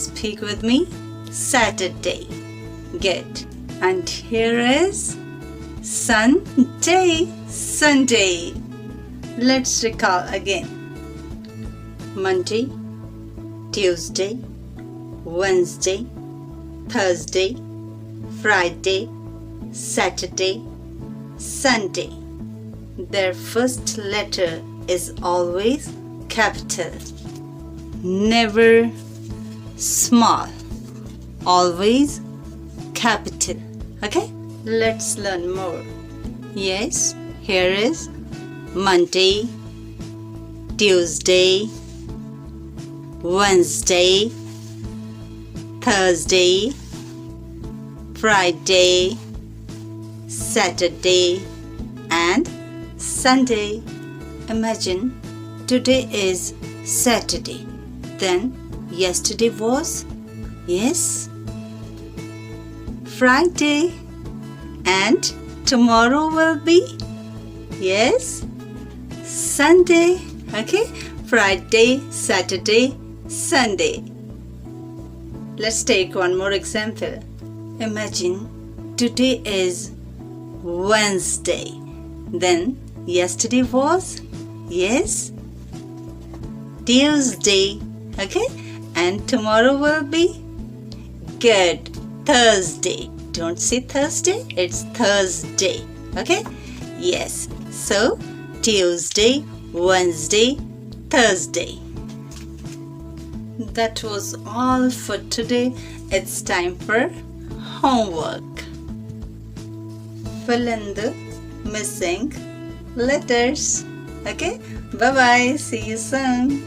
Speak with me. Saturday. Good. And here is Sunday. Sunday. Let's recall again. Monday, Tuesday, Wednesday, Thursday, Friday, Saturday, Sunday. Their first letter is always capital, never small, always capital. Okay? Let's learn more. Yes, here is Monday, Tuesday, Wednesday, Thursday, Friday, Saturday, and Sunday. Imagine today is Saturday. Then yesterday was, yes, Friday. And tomorrow will be, yes, Sunday. Okay? Friday, Saturday, Sunday. Let's take one more example. Imagine today is Wednesday. Then yesterday was, yes, Tuesday. Okay? And tomorrow will be, good, Thursday. Don't say Thursday, it's Thursday. Okay? Yes. So, Tuesday, Wednesday, Thursday. That was all for today. It's time for homework. Fill in the missing letters. Okay? Bye-bye. See you soon.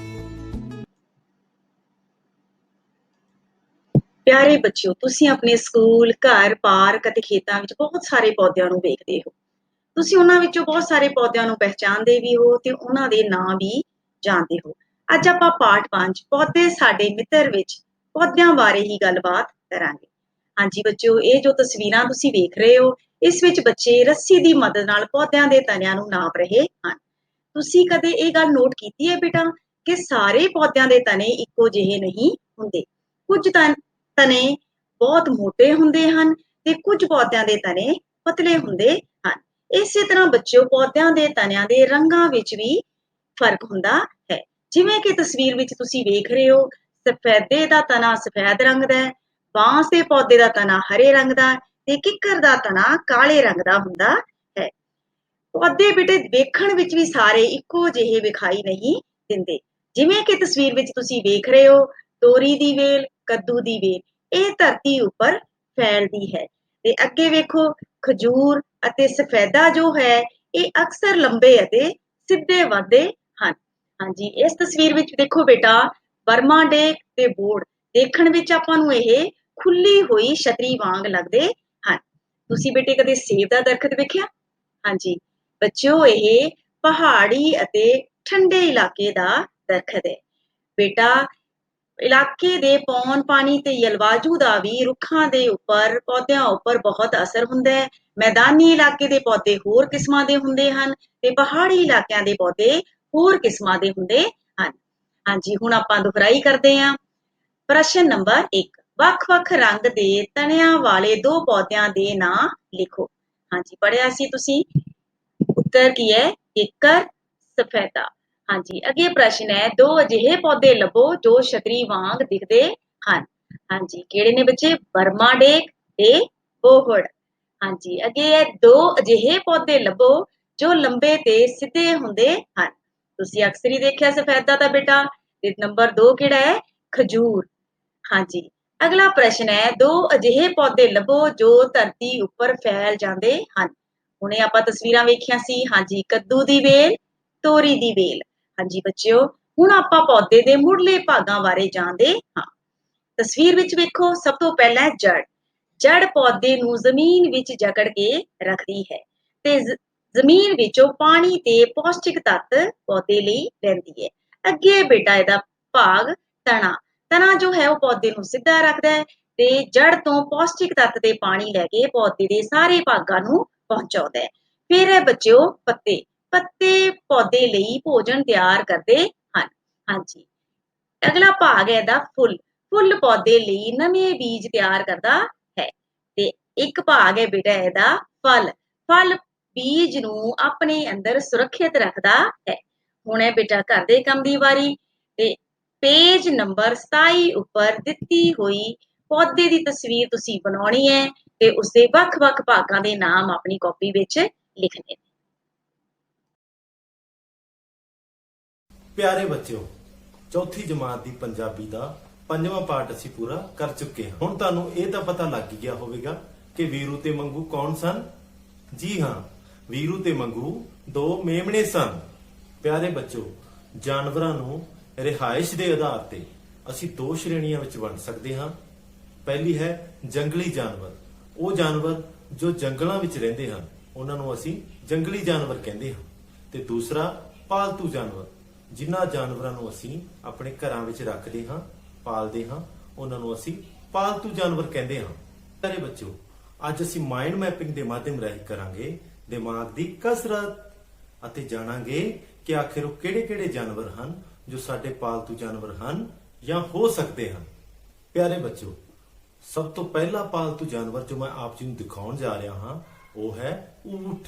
ਪਿਆਰੇ ਬੱਚਿਓ, ਤੁਸੀਂ ਆਪਣੇ school, ਘਰ, park ਅਤੇ ਖੇਤਾਂ ਵਿੱਚ ਬਹੁਤ ਸਾਰੇ ਪੌਦਿਆਂ ਨੂੰ ਵੇਖਦੇ ਹੋ। ਤੁਸੀਂ ਉਹਨਾਂ ਵਿੱਚੋਂ ਬਹੁਤ ਸਾਰੇ ਪੌਦਿਆਂ ਨੂੰ ਪਹਿਚਾਣਦੇ ਵੀ ਹੋ ਤੇ ਉਹਨਾਂ ਦੇ ਨਾਂ ਵੀ ਜਾਣਦੇ ਹੋ। ਅੱਜ ਆਪਾਂ ਪਾਠ 5 ਪੌਦੇ ਸਾਡੇ ਮਿੱਤਰ ਵਿੱਚ ਪੌਦਿਆਂ ਬਾਰੇ ਹੀ ਗੱਲਬਾਤ ਕਰਾਂਗੇ। ਹਾਂਜੀ ਬੱਚਿਓ, ਇਹ ਜੋ ਤਸਵੀਰਾਂ ਤੁਸੀਂ ਵੇਖ ਰਹੇ ਹੋ, ਇਸ ਵਿੱਚ ਬੱਚੇ ਰੱਸੀ ਦੀ ਮਦਦ ਨਾਲ ਪੌਦਿਆਂ ਦੇ ਤਣਿਆਂ ਨੂੰ ਨਾਪ ਰਹੇ ਹਨ। ਤੁਸੀਂ ਕਦੇ ਇਹ ਗੱਲ ਨੋਟ ਕੀਤੀ ਹੈ ਬੇਟਾ ਕਿ ਸਾਰੇ ਪੌਦਿਆਂ ਦੇ ਤਣੇ ਇੱਕੋ ਜਿਹੇ ਨਹੀਂ ਹੁੰਦੇ। ਕੁਝ ਤਣੇ ਬਹੁਤ ਮੋਟੇ ਹੁੰਦੇ ਹਨ ਤੇ ਕੁਝ ਪੌਦਿਆਂ ਦੇ ਤਣੇ ਪਤਲੇ ਹੁੰਦੇ ਹਨ। ਇਸੇ ਤਰ੍ਹਾਂ ਬੱਚਿਓ, ਪੌਦਿਆਂ ਦੇ ਤਣਿਆਂ ਦੇ ਰੰਗਾਂ ਵਿੱਚ ਵੀ ਫਰਕ ਹੁੰਦਾ ਹੈ। ਜਿਵੇਂ ਕਿ ਤਸਵੀਰ ਵਿੱਚ ਤੁਸੀਂ ਵੇਖ ਰਹੇ ਹੋ, ਸਫੈਦੇ ਦਾ ਤਣਾ ਸਫੈਦ ਰੰਗ ਦਾ ਹੈ, ਬਾਂਸ ਦੇ ਪੌਦੇ ਦਾ ਤਣਾ ਹਰੇ ਰੰਗ ਦਾ ਤੇ ਕਿੱਕਰ ਦਾ ਤਣਾ ਕਾਲੇ ਰੰਗ ਦਾ ਹੁੰਦਾ ਹੈ। ਪੌਦੇ ਬੇਟੇ ਵੇਖਣ ਵਿੱਚ ਵੀ ਸਾਰੇ ਇੱਕੋ ਜਿਹੇ ਵਿਖਾਈ ਨਹੀਂ ਦਿੰਦੇ। ਜਿਵੇਂ ਕਿ ਤਸਵੀਰ ਵਿੱਚ ਤੁਸੀਂ ਵੇਖ ਰਹੇ ਹੋ, ਤੋਰੀ ਦੀ ਵੇਲ, ਕੱਦੂ ਦੀ ਵੇਲ, ਇਹ ਧਰਤੀ ਉੱਪਰ ਫੈਲਦੀ ਹੈ। ਤੇ ਅੱਗੇ ਵੇਖੋ, ਖਜੂਰ ਅਤੇ ਸਫੈਦਾ ਜੋ ਹੈ, ਇਹ ਅਕਸਰ ਲੰਬੇ ਅਤੇ ਸਿੱਧੇ ਵੱਧਦੇ ਹਨ। ਹਾਂਜੀ, ਇਸ ਤਸਵੀਰ ਵਿੱਚ ਦੇਖੋ ਬੇਟਾ, ਬਰਮਾ ਡੇਕ ਤੇ ਬੋਰਡ ਦੇਖਣ ਵਿੱਚ ਆਪਾਂ ਨੂੰ ਇਹ ਖੁੱਲੀ ਹੋਈ ਛਤਰੀ ਵਾਂਗ ਲੱਗਦੇ ਹਨ। ਤੁਸੀਂ ਬੇਟੇ ਕਦੇ ਸੇਬ ਦਾ ਦਰਖਤ ਵੇਖਿਆ? ਹਾਂਜੀ ਬੱਚਿਓ, ਇਹ ਪਹਾੜੀ ਅਤੇ ਠੰਡੇ ਇਲਾਕੇ ਦਾ ਦਰਖਤ ਹੈ। ਬੇਟਾ, ਇਲਾਕੇ ਦੇ ਪੌਣ ਪਾਣੀ ਤੇ ਜਲਵਾਯੂ ਦਾ ਵੀ ਰੁੱਖਾਂ ਦੇ ਉੱਪਰ, ਪੌਦਿਆਂ ਉੱਪਰ ਬਹੁਤ ਅਸਰ ਹੁੰਦਾ ਹੈ। ਮੈਦਾਨੀ ਇਲਾਕੇ ਦੇ ਪੌਦੇ ਹੋਰ ਕਿਸਮਾਂ ਦੇ ਹੁੰਦੇ ਹਨ ਤੇ ਪਹਾੜੀ ਇਲਾਕਿਆਂ ਦੇ ਪੌਦੇ ਹੋਰ ਕਿਸਮਾਂ ਦੇ ਹੁੰਦੇ ਹਨ। ਹਾਂਜੀ, ਹੁਣ ਆਪਾਂ ਦੁਹਰਾਈ ਕਰਦੇ ਹਾਂ। ਪ੍ਰਸ਼ਨ ਨੰਬਰ 1, ਵੱਖ-ਵੱਖ ਰੰਗ ਦੇ ਤਣਿਆਂ ਵਾਲੇ ਦੋ ਪੌਦਿਆਂ ਦੇ ਨਾਂ ਲਿਖੋ। ਹਾਂਜੀ, ਪੜ੍ਹਿਆ ਸੀ ਤੁਸੀਂ। ਉੱਤਰ ਕੀ ਹੈ? ਕਿੱਕਰ, ਸਫੈਦਾ। ਹਾਂਜੀ, ਅੱਗੇ ਪ੍ਰਸ਼ਨ ਹੈ, ਦੋ ਅਜਿਹੇ ਪੌਦੇ ਲੱਭੋ ਜੋ ਛਤਰੀ ਵਾਂਗ ਦਿਖਦੇ ਹਨ। ਹਾਂਜੀ, ਕਿਹੜੇ ਨੇ ਬੱਚੇ? ਬਰਮਾ ਡੇਕ ਤੇ ਬੋਹੜ। ਹਾਂਜੀ, ਅੱਗੇ ਹੈ, ਦੋ ਅਜਿਹੇ ਪੌਦੇ ਲੱਭੋ ਜੋ ਲੰਬੇ ਤੇ ਸਿੱਧੇ ਹੁੰਦੇ ਹਨ। ਤੁਸੀਂ ਅਕਸਰ ਹੀ ਦੇਖਿਆ ਸਫੈਦਾ ਦਾ ਬੇਟਾ। ਤੇ ਨੰਬਰ 2 ਕਿਹੜਾ ਹੈ? ਖਜੂਰ। ਹਾਂਜੀ, ਅਗਲਾ ਪ੍ਰਸ਼ਨ ਹੈ, ਦੋ ਅਜਿਹੇ ਪੌਦੇ ਲੱਭੋ ਜੋ ਧਰਤੀ ਉੱਪਰ ਫੈਲ ਜਾਂਦੇ ਹਨ। ਹੁਣੇ ਆਪਾਂ ਤਸਵੀਰਾਂ ਵੇਖੀਆਂ ਸੀ। ਹਾਂਜੀ, ਕੱਦੂ ਦੀ ਵੇਲ, ਤੋਰੀ ਦੀ ਵੇਲ। ਹਾਂਜੀ ਬੱਚਿਓ, ਹੁਣ ਆਪਾਂ ਪੌਦੇ ਦੇ ਮੁੱਢਲੇ ਭਾਗਾਂ ਬਾਰੇ ਜਾਣਦੇ ਹਾਂ। ਤਸਵੀਰ ਵਿੱਚ ਵੇਖੋ, ਸਭ ਤੋਂ ਪਹਿਲਾਂ ਜੜ। ਜੜ ਪੌਦੇ ਨੂੰ ਜ਼ਮੀਨ ਵਿੱਚ ਜਕੜ ਕੇ ਰੱਖਦੀ ਹੈ ਤੇ ਜ਼ਮੀਨ ਵਿੱਚੋਂ ਪਾਣੀ ਤੇ ਪੌਸ਼ਟਿਕ ਤੱਤ ਪੌਦੇ ਲਈ ਲੈਂਦੀ ਹੈ। ਅੱਗੇ ਬੇਟਾ ਇਹਦਾ ਭਾਗ ਤਣਾ। ਤਣਾ ਜੋ ਹੈ ਉਹ ਪੌਦੇ ਨੂੰ ਸਿੱਧਾ ਰੱਖਦਾ ਹੈ ਤੇ ਜੜ ਤੋਂ ਪੌਸ਼ਟਿਕ ਤੱਤ ਤੇ ਪਾਣੀ ਲੈ ਕੇ ਪੌਦੇ ਦੇ ਸਾਰੇ ਭਾਗਾਂ ਨੂੰ ਪਹੁੰਚਾਉਂਦਾ ਹੈ। ਫਿਰ ਹੈ ਬੱਚਿਓ ਪੱਤੇ। ਪੱਤੇ ਪੌਦੇ ਲਈ ਭੋਜਨ ਤਿਆਰ ਕਰਦੇ ਹਨ। ਹਾਂਜੀ, ਅਗਲਾ ਭਾਗ ਹੈ ਇਹਦਾ ਫੁੱਲ। ਫੁੱਲ ਪੌਦੇ ਲਈ ਨਵੇਂ ਬੀਜ ਤਿਆਰ ਕਰਦਾ ਹੈ। ਤੇ ਇੱਕ ਭਾਗ ਹੈ ਬੇਟਾ ਇਹਦਾ ਫਲ। ਫਲ ਬੀਜ ਨੂੰ ਆਪਣੇ ਅੰਦਰ ਸੁਰੱਖਿਅਤ ਰੱਖਦਾ ਹੈ। ਹੁਣ ਹੈ ਬੇਟਾ ਘਰ ਦੇ ਕੰਮ ਦੀ ਵਾਰੀ। ਤੇ ਪੇਜ ਨੰਬਰ 27 ਉੱਪਰ ਦਿੱਤੀ ਹੋਈ ਪੌਦੇ ਦੀ ਤਸਵੀਰ ਤੁਸੀਂ ਬਣਾਉਣੀ ਹੈ ਤੇ ਉਸਦੇ ਵੱਖ-ਵੱਖ ਭਾਗਾਂ ਦੇ ਨਾਮ ਆਪਣੀ ਕਾਪੀ ਵਿੱਚ ਲਿਖਣੇ ਨੇ। ਪਿਆਰੇ ਬੱਚਿਓ, ਚੌਥੀ ਜਮਾਤ ਦੀ ਪੰਜਾਬੀ ਦਾ 5ਵਾਂ ਪਾਠ ਅਸੀਂ ਪੂਰਾ ਕਰ ਚੁੱਕੇ ਹਾਂ। ਹੁਣ ਤੁਹਾਨੂੰ ਇਹ ਤਾਂ ਪਤਾ ਲੱਗ ਗਿਆ ਹੋਵੇਗਾ ਕਿ ਵੀਰੂ ਤੇ ਮੰਗੂ ਕੌਣ ਸਨ। ਜੀ ਹਾਂ, ਵੀਰੂ ਤੇ ਮੰਗੂ ਦੋ ਮੇਮਣੇ ਸਨ। ਪਿਆਰੇ ਬੱਚਿਓ, ਜਾਨਵਰਾਂ ਨੂੰ ਰਿਹਾਇਸ਼ ਦੇ ਆਧਾਰ ਤੇ ਅਸੀਂ ਦੋ ਸ਼੍ਰੇਣੀਆਂ ਵਿੱਚ ਵੰਡ ਸਕਦੇ ਹਾਂ। ਪਹਿਲੀ ਹੈ ਜੰਗਲੀ ਜਾਨਵਰ। ਉਹ ਜਾਨਵਰ ਜੋ ਜੰਗਲਾਂ ਵਿੱਚ ਰਹਿੰਦੇ ਹਨ, ਉਹਨਾਂ ਨੂੰ ਅਸੀਂ ਜੰਗਲੀ ਜਾਨਵਰ ਕਹਿੰਦੇ ਹਾਂ। ਤੇ ਦੂਸਰਾ ਪਾਲਤੂ ਜਾਨਵਰ, ਜਿਨ੍ਹਾਂ ਜਾਨਵਰਾਂ ਨੂੰ ਅਸੀਂ ਆਪਣੇ ਘਰਾਂ ਵਿੱਚ ਰੱਖਦੇ ਹਾਂ, ਪਾਲਦੇ ਹਾਂ, ਉਹਨਾਂ ਨੂੰ ਅਸੀਂ ਪਾਲਤੂ ਜਾਨਵਰ ਕਹਿੰਦੇ ਹਾਂ। ਪਿਆਰੇ ਬੱਚਿਓ, ਅੱਜ ਅਸੀਂ ਮਾਈਂਡ ਮੈਪਿੰਗ ਦੇ ਮਾਧਿਅਮ ਰਾਹੀਂ ਕਰਾਂਗੇ ਦਿਮਾਗ ਦੀ ਕਸਰਤ ਅਤੇ ਜਾਣਾਂਗੇ ਕਿ ਆਖਿਰ ਉਹ ਕਿਹੜੇ-ਕਿਹੜੇ ਜਾਨਵਰ ਹਨ ਜੋ ਸਾਡੇ ਪਾਲਤੂ ਜਾਨਵਰ ਹਨ ਜਾਂ ਹੋ ਸਕਦੇ ਹਨ। ਪਿਆਰੇ ਬੱਚਿਓ, ਸਭ ਤੋਂ ਪਹਿਲਾ ਪਾਲਤੂ ਜਾਨਵਰ ਜੋ ਮੈਂ ਆਪ ਜੀ ਨੂੰ ਦਿਖਾਉਣ ਜਾ ਰਿਹਾ ਹਾਂ ਉਹ ਹੈ ਊਠ।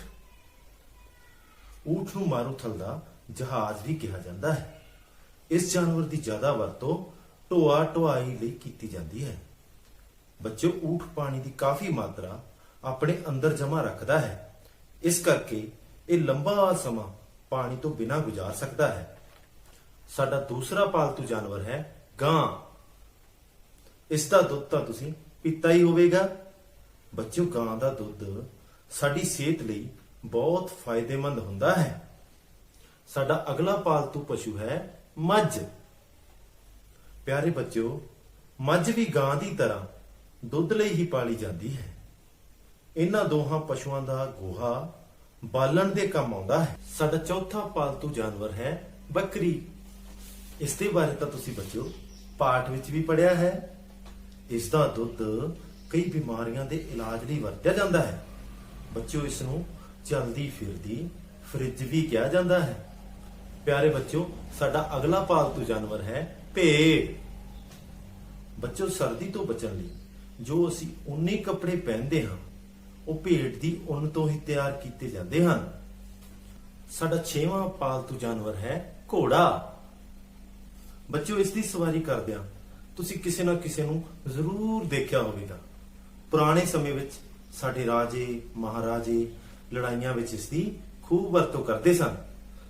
ਊਠ ਨੂੰ ਮਾਰੂਥਲ ਦਾ ਜਹਾਜ਼ ਵੀ ਕਿਹਾ ਜਾਂਦਾ ਹੈ। ਇਸ ਜਾਨਵਰ ਦੀ ਜ਼ਿਆਦਾ ਵਰਤੋਂ ਢੋਆ ਢੁਆਈ ਲਈ ਕੀਤੀ ਜਾਂਦੀ ਹੈ। ਬੱਚਿਓ, ਊਠ ਪਾਣੀ ਦੀ ਕਾਫੀ ਮਾਤਰਾ ਆਪਣੇ ਅੰਦਰ ਜਮਾ ਰੱਖਦਾ ਹੈ। ਇਸ ਕਰਕੇ ਇਹ ਲੰਬਾ ਸਮਾਂ ਪਾਣੀ ਤੋਂ ਬਿਨਾਂ ਗੁਜ਼ਾਰ ਸਕਦਾ ਹੈ। ਸਾਡਾ ਦੂਸਰਾ ਪਾਲਤੂ ਜਾਨਵਰ ਹੈ ਗਾਂ। ਇਸ ਦਾ ਦੁੱਧ ਤਾਂ ਤੁਸੀਂ ਪੀਤਾ ਹੀ ਹੋਵੇਗਾ। ਬੱਚਿਓ, ਗਾਂ ਦਾ ਦੁੱਧ ਸਾਡੀ ਸਿਹਤ ਲਈ ਬਹੁਤ ਫਾਇਦੇਮੰਦ ਹੁੰਦਾ ਹੈ। ਸਾਡਾ ਅਗਲਾ ਪਾਲਤੂ ਪਸ਼ੂ ਹੈ ਮੱਝ। ਪਿਆਰੇ ਬੱਚਿਓ, ਮੱਝ ਵੀ ਗਾਂ ਦੀ ਤਰ੍ਹਾਂ ਦੁੱਧ ਲਈ ਹੀ ਪਾਲੀ ਜਾਂਦੀ ਹੈ। ਇਹਨਾਂ ਦੋਹਾਂ ਪਸ਼ੂਆਂ ਦਾ ਗੋਹਾ ਬਾਲਣ ਦੇ ਕੰਮ ਆਉਂਦਾ ਹੈ। ਸਾਡਾ ਚੌਥਾ ਪਾਲਤੂ ਜਾਨਵਰ ਹੈ ਬੱਕਰੀ। ਇਸ ਦੇ ਬਾਰੇ ਤਾਂ ਤੁਸੀਂ ਬੱਚਿਓ ਪਾਠ ਵਿੱਚ ਵੀ ਪੜ੍ਹਿਆ ਹੈ। ਇਸ ਦਾ ਦੁੱਧ ਕਈ ਬਿਮਾਰੀਆਂ ਦੇ ਇਲਾਜ ਲਈ ਵਰਤਿਆ ਜਾਂਦਾ ਹੈ। ਬੱਚਿਓ ਇਸ ਨੂੰ ਚਲਦੀ ਫਿਰਦੀ ਫ੍ਰਿਜ ਵੀ ਕਿਹਾ ਜਾਂਦਾ ਹੈ। ਪਿਆਰੇ ਬੱਚਿਓ ਸਾਡਾ ਅਗਲਾ ਪਾਲਤੂ ਜਾਨਵਰ ਹੈ ਭੇਡ। ਬੱਚਿਓ ਸਰਦੀ ਤੋਂ ਬਚਣ ਲਈ ਜੋ ਅਸੀਂ ਉੱਨੀ ਕੱਪੜੇ ਪਹਿਨਦੇ ਹਾਂ ਉਹ ਭੇਡ ਦੀ ਉੱਨ ਤੋਂ ਹੀ ਤਿਆਰ ਕੀਤੇ ਜਾਂਦੇ ਹਨ। ਸਾਡਾ 6ਵਾਂ ਪਾਲਤੂ ਜਾਨਵਰ ਹੈ ਘੋੜਾ। ਬੱਚਿਓ ਇਸ ਦੀ ਸਵਾਰੀ ਕਰਦਿਆਂ ਤੁਸੀਂ ਕਿਸੇ ਨਾ ਕਿਸੇ ਨੂੰ ਜ਼ਰੂਰ ਦੇਖਿਆ ਹੋਵੇਗਾ। ਪੁਰਾਣੇ ਸਮੇਂ ਵਿੱਚ ਸਾਡੇ ਰਾਜੇ ਮਹਾਰਾਜੇ ਲੜਾਈਆਂ ਵਿੱਚ ਇਸ ਦੀ ਖੂਬ ਵਰਤੋਂ ਕਰਦੇ ਸਨ।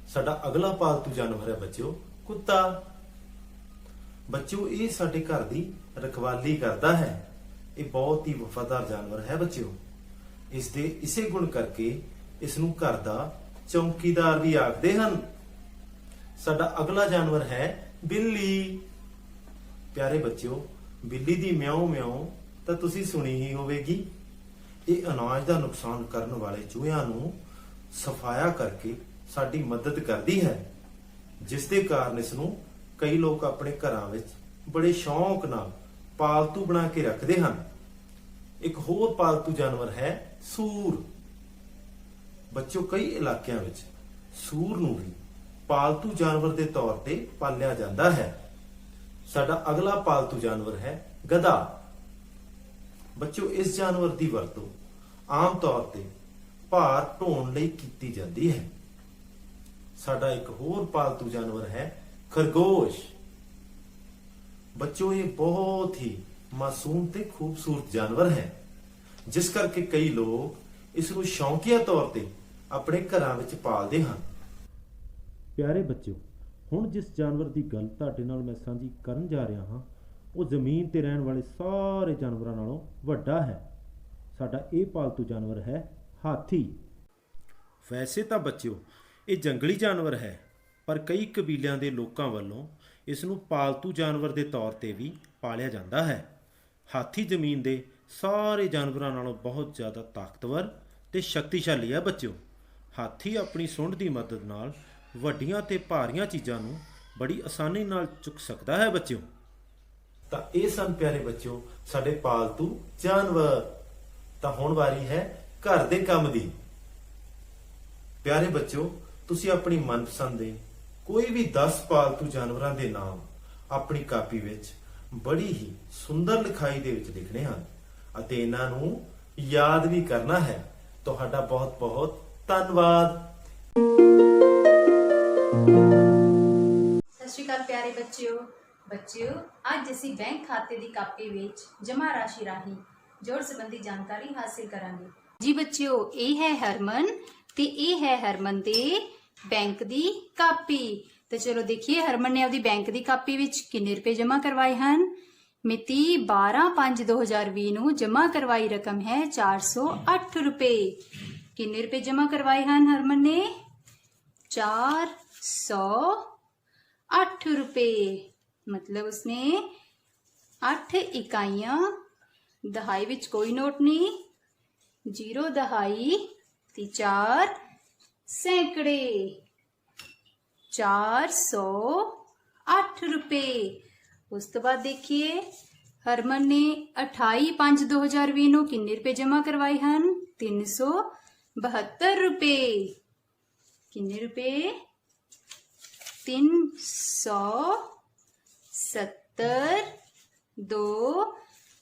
ਸਾਡਾ ਅਗਲਾ ਪਾਲਤੂ ਜਾਨਵਰ ਹੈ ਬੱਚਿਓ ਕੁੱਤਾ। ਬੱਚਿਓ ਇਹ ਸਾਡੇ ਘਰ ਦੀ ਰਖਵਾਲੀ ਕਰਦਾ ਹੈ। ਇਹ ਬਹੁਤ ਹੀ ਵਫਾਦਾਰ ਜਾਨਵਰ ਹੈ ਬੱਚਿਓ। ਇਸ ਦੇ ਇਸੇ ਗੁਣ ਕਰਕੇ ਇਸ ਨੂੰ ਘਰ ਦਾ ਚੌਕੀਦਾਰ ਵੀ ਆਖਦੇ ਹਨ। ਸਾਡਾ ਅਗਲਾ ਜਾਨਵਰ ਹੈ ਬਿੱਲੀ। ਪਿਆਰੇ ਬੱਚਿਓ ਬਿੱਲੀ ਦੀ ਮਿਆਉ ਮਿਆਉ ਤਾਂ ਤੁਸੀਂ ਸੁਣੀ ਹੀ ਹੋਵੇਗੀ। ਇਹ ਅਨਾਜ ਦਾ ਨੁਕਸਾਨ ਕਰਨ ਵਾਲੇ ਚੂਹਿਆਂ ਨੂੰ ਸਫਾਇਆ ਕਰਕੇ ਸਾਡੀ ਮਦਦ ਕਰਦੀ ਹੈ, ਜਿਸ ਦੇ ਕਾਰਨ ਇਸ ਨੂੰ ਕਈ ਲੋਕ ਆਪਣੇ ਘਰਾਂ ਵਿੱਚ ਬੜੇ ਸ਼ੌਂਕ ਨਾਲ ਪਾਲਤੂ ਬਣਾ ਕੇ ਰੱਖਦੇ ਹਨ। ਇੱਕ ਹੋਰ ਪਾਲਤੂ ਜਾਨਵਰ ਹੈ ਸੂਰ। ਬੱਚਿਓ ਕਈ ਇਲਾਕਿਆਂ ਵਿੱਚ ਸੂਰ ਨੂੰ ਵੀ ਪਾਲਤੂ ਜਾਨਵਰ ਦੇ ਤੌਰ ਤੇ ਪਾਲਿਆ ਜਾਂਦਾ ਹੈ। ਸਾਡਾ ਅਗਲਾ ਪਾਲਤੂ ਜਾਨਵਰ ਹੈ ਗਧਾ। ਬੱਚਿਓ ਇਸ ਜਾਨਵਰ ਦੀ ਵਰਤੋਂ ਆਮ ਤੌਰ ਤੇ ਭਾਰ ਢੋਣ ਲਈ ਕੀਤੀ ਜਾਂਦੀ ਹੈ। ਸਾਡਾ ਇੱਕ ਹੋਰ ਪਾਲਤੂ ਜਾਨਵਰ ਹੈ ਖਰਗੋਸ਼। ਬੱਚਿਓ ਇਹ ਬਹੁਤ ਹੀ ਮਾਸੂਮ ਤੇ ਖੂਬਸੂਰਤ ਜਾਨਵਰ ਹੈ, ਜਿਸ ਕਰਕੇ ਕਈ ਲੋਕ ਇਸ ਨੂੰ ਸ਼ੌਂਕੀਆ ਤੌਰ ਤੇ ਆਪਣੇ ਘਰਾਂ ਵਿੱਚ ਪਾਲਦੇ ਹਨ। ਪਿਆਰੇ ਬੱਚਿਓ ਹੁਣ ਜਿਸ ਜਾਨਵਰ ਦੀ ਗੱਲ ਤੁਹਾਡੇ ਨਾਲ ਮੈਂ ਸਾਂਝੀ ਕਰਨ ਜਾ ਰਿਹਾ ਹਾਂ ਉਹ ਜ਼ਮੀਨ ਤੇ ਰਹਿਣ ਵਾਲੇ ਸਾਰੇ ਜਾਨਵਰਾਂ ਨਾਲੋਂ ਵੱਡਾ ਹੈ। ਸਾਡਾ ਇਹ ਪਾਲਤੂ ਜਾਨਵਰ ਹੈ ਹਾਥੀ। ਵੈਸੇ ਤਾਂ ਬੱਚਿਓ ਇਹ ਜੰਗਲੀ ਜਾਨਵਰ ਹੈ, ਪਰ ਕਈ ਕਬੀਲਿਆਂ ਦੇ ਲੋਕਾਂ ਵੱਲੋਂ ਇਸ ਨੂੰ ਪਾਲਤੂ ਜਾਨਵਰ ਦੇ ਤੌਰ ਤੇ ਵੀ ਪਾਲਿਆ ਜਾਂਦਾ ਹੈ। ਹਾਥੀ ਜ਼ਮੀਨ ਦੇ ਸਾਰੇ ਜਾਨਵਰਾਂ ਨਾਲੋਂ ਬਹੁਤ ਜ਼ਿਆਦਾ ਤਾਕਤਵਰ ਤੇ ਸ਼ਕਤੀਸ਼ਾਲੀ ਹੈ ਬੱਚਿਓ। ਹਾਥੀ ਆਪਣੀ ਸੁੰਡ ਦੀ ਮਦਦ ਨਾਲ ਵੱਡੀਆਂ ਤੇ ਭਾਰੀਆਂ ਚੀਜ਼ਾਂ ਨੂੰ ਬੜੀ ਆਸਾਨੀ ਨਾਲ ਚੁੱਕ ਸਕਦਾ ਹੈ ਬੱਚਿਓ। ਤਾਂ ਇਹ ਸਨ ਪਿਆਰੇ ਬੱਚਿਓ ਸਾਡੇ ਪਾਲਤੂ ਜਾਨਵਰ। ਤਾਂ ਹੁਣ ਵਾਰੀ ਹੈ ਘਰ ਦੇ ਕੰਮ ਦੀ। ਪਿਆਰੇ ਬੱਚਿਓ ਤੁਸੀਂ ਆਪਣੀ ਮਨਪਸੰਦ ਦੇ ਕੋਈ ਵੀ 10 ਪਾਲਤੂ ਜਾਨਵਰਾਂ ਦੇ ਨਾਮ ਆਪਣੀ ਕਾਪੀ ਵਿੱਚ ਬੜੀ ਹੀ ਸੁੰਦਰ ਲਿਖਾਈ ਦੇ ਵਿੱਚ ਲਿਖਣੇ ਹਨ ਅਤੇ ਇਹਨਾਂ ਨੂੰ ਯਾਦ ਵੀ ਕਰਨਾ ਹੈ। ਤੁਹਾਡਾ ਬਹੁਤ ਬਹੁਤ ਧੰਨਵਾਦ। ਸਤਿ ਸ਼੍ਰੀ ਅਕਾਲ ਪਿਆਰੇ ਬੱਚਿਓ ਅੱਜ ਅਸੀਂ ਬੈਂਕ ਖਾਤੇ ਦੀ ਕਾਪੀ ਵਿੱਚ ਜਮ੍ਹਾਂ ਰਾਸ਼ੀ ਰਾਹੀਂ ਜੋੜ ਸੰਬੰਧੀ ਜਾਣਕਾਰੀ ਹਾਸਿਲ ਕਰਾਂਗੇ। ਜੀ ਬੱਚਿਓ ਇਹ ਹੈ ਹਰਮਨ ਤੇ ਇਹ ਹੈ ਹਰਮਨ ਦੇ ਬੈਂਕ ਦੀ ਕਾਪੀ। ਤੇ ਚਲੋ ਦੇਖੀਏ ਹਰਮਨ ਨੇ ਆਪਦੀ ਬੈਂਕ ਦੀ ਕਾਪੀ ਵਿੱਚ ਕਿੰਨੇ ਰੁਪਏ ਜਮ੍ਹਾਂ ਕਰਵਾਏ ਹਨ। ਮਿਤੀ 12/5/2020 ਨੂੰ ਜਮ੍ਹਾਂ ਕਰਵਾਈ ਰਕਮ ਹੈ 408 ਰੁਪਏ। ਕਿੰਨੇ ਰੁਪਏ ਜਮ੍ਹਾਂ ਕਰਵਾਏ ਹਨ ਹਰਮਨ ਨੇ? 408 रुपए। मतलब उसने 8 इकाइयां, दहाई विच कोई नोट नहीं, 0 दहाई ते 4 सैकड़े, 408 रुपए। उस तो बाद देखिए हरमन ने 28/5/2020 ਨੂੰ किन्ने रुपए जमा करवाए हैं? 372 रुपए। किन्ने रुपए? 370 2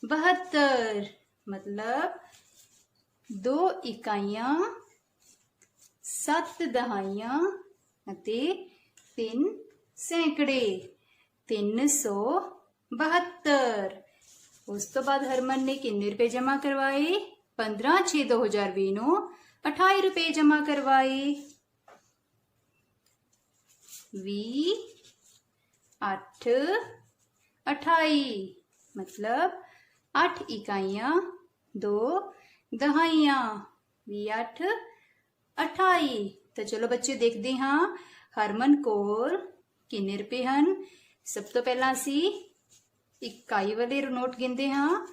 72। मतलब 2 इकाइयां 7 दहाइयां ਅਤੇ 3 सैकड़े 372। उस तो बाद हरमन ने किन्ने रुपए जमा करवाए? 15/6/2020 ਨੂੰ 28 रुपए जमा करवाए। 20 8 28। मतलब 8 इकाइयां 2 दहाइयां 20 8 28। तो चलो बच्चे देखते हाँ हरमन कोल किन्ने रुपए हैं। सब तो पहला असी इकाई वाले नोट गिनते हाँ।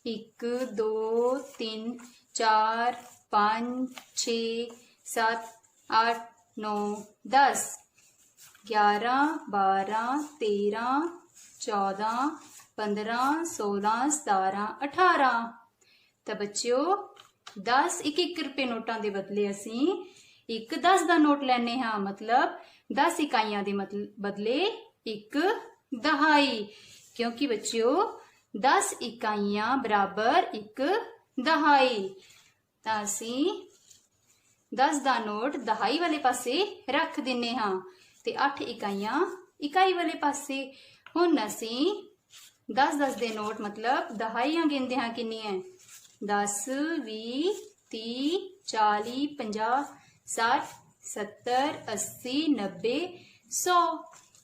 1 2 3 4 5 6 7 8 9 10 11 12 13 14 15 16 17 18। ਤਾਂ ਬੱਚਿਓ 10 1 ਰੁਪਏ ਨੋਟਾਂ ਦੇ ਬਦਲੇ ਅਸੀਂ ਇੱਕ 10 ਦਾ ਨੋਟ ਲੈਨੇ ਹਾਂ, ਮਤਲਬ 10 ਇਕਾਈਆਂ ਦੇ ਬਦਲੇ ਇੱਕ ਦਹਾਈ, ਕਿਉਂਕਿ ਬੱਚਿਓ 10 ਇਕਾਈਆਂ ਬਰਾਬਰ ਇੱਕ ਦਹਾਈ। ਤਾਂ ਅਸੀਂ 10 ਦਾ ਨੋਟ ਦਹਾਈ ਵਾਲੇ ਪਾਸੇ ਰੱਖ ਦਿੰਨੇ ਹਾਂ ਤੇ 8 ਇਕਾਈਆਂ ਇਕਾਈ ਵਾਲੇ ਪਾਸੇ। ਹੁਣ ਅਸੀਂ 10 ਦੇ ਨੋਟ ਮਤਲਬ ਦਹਾਈਆਂ ਗਿਣਦੇ ਹਾਂ ਕਿੰਨੀਆਂ 10 20 30 40 50 60 70 80 90 100।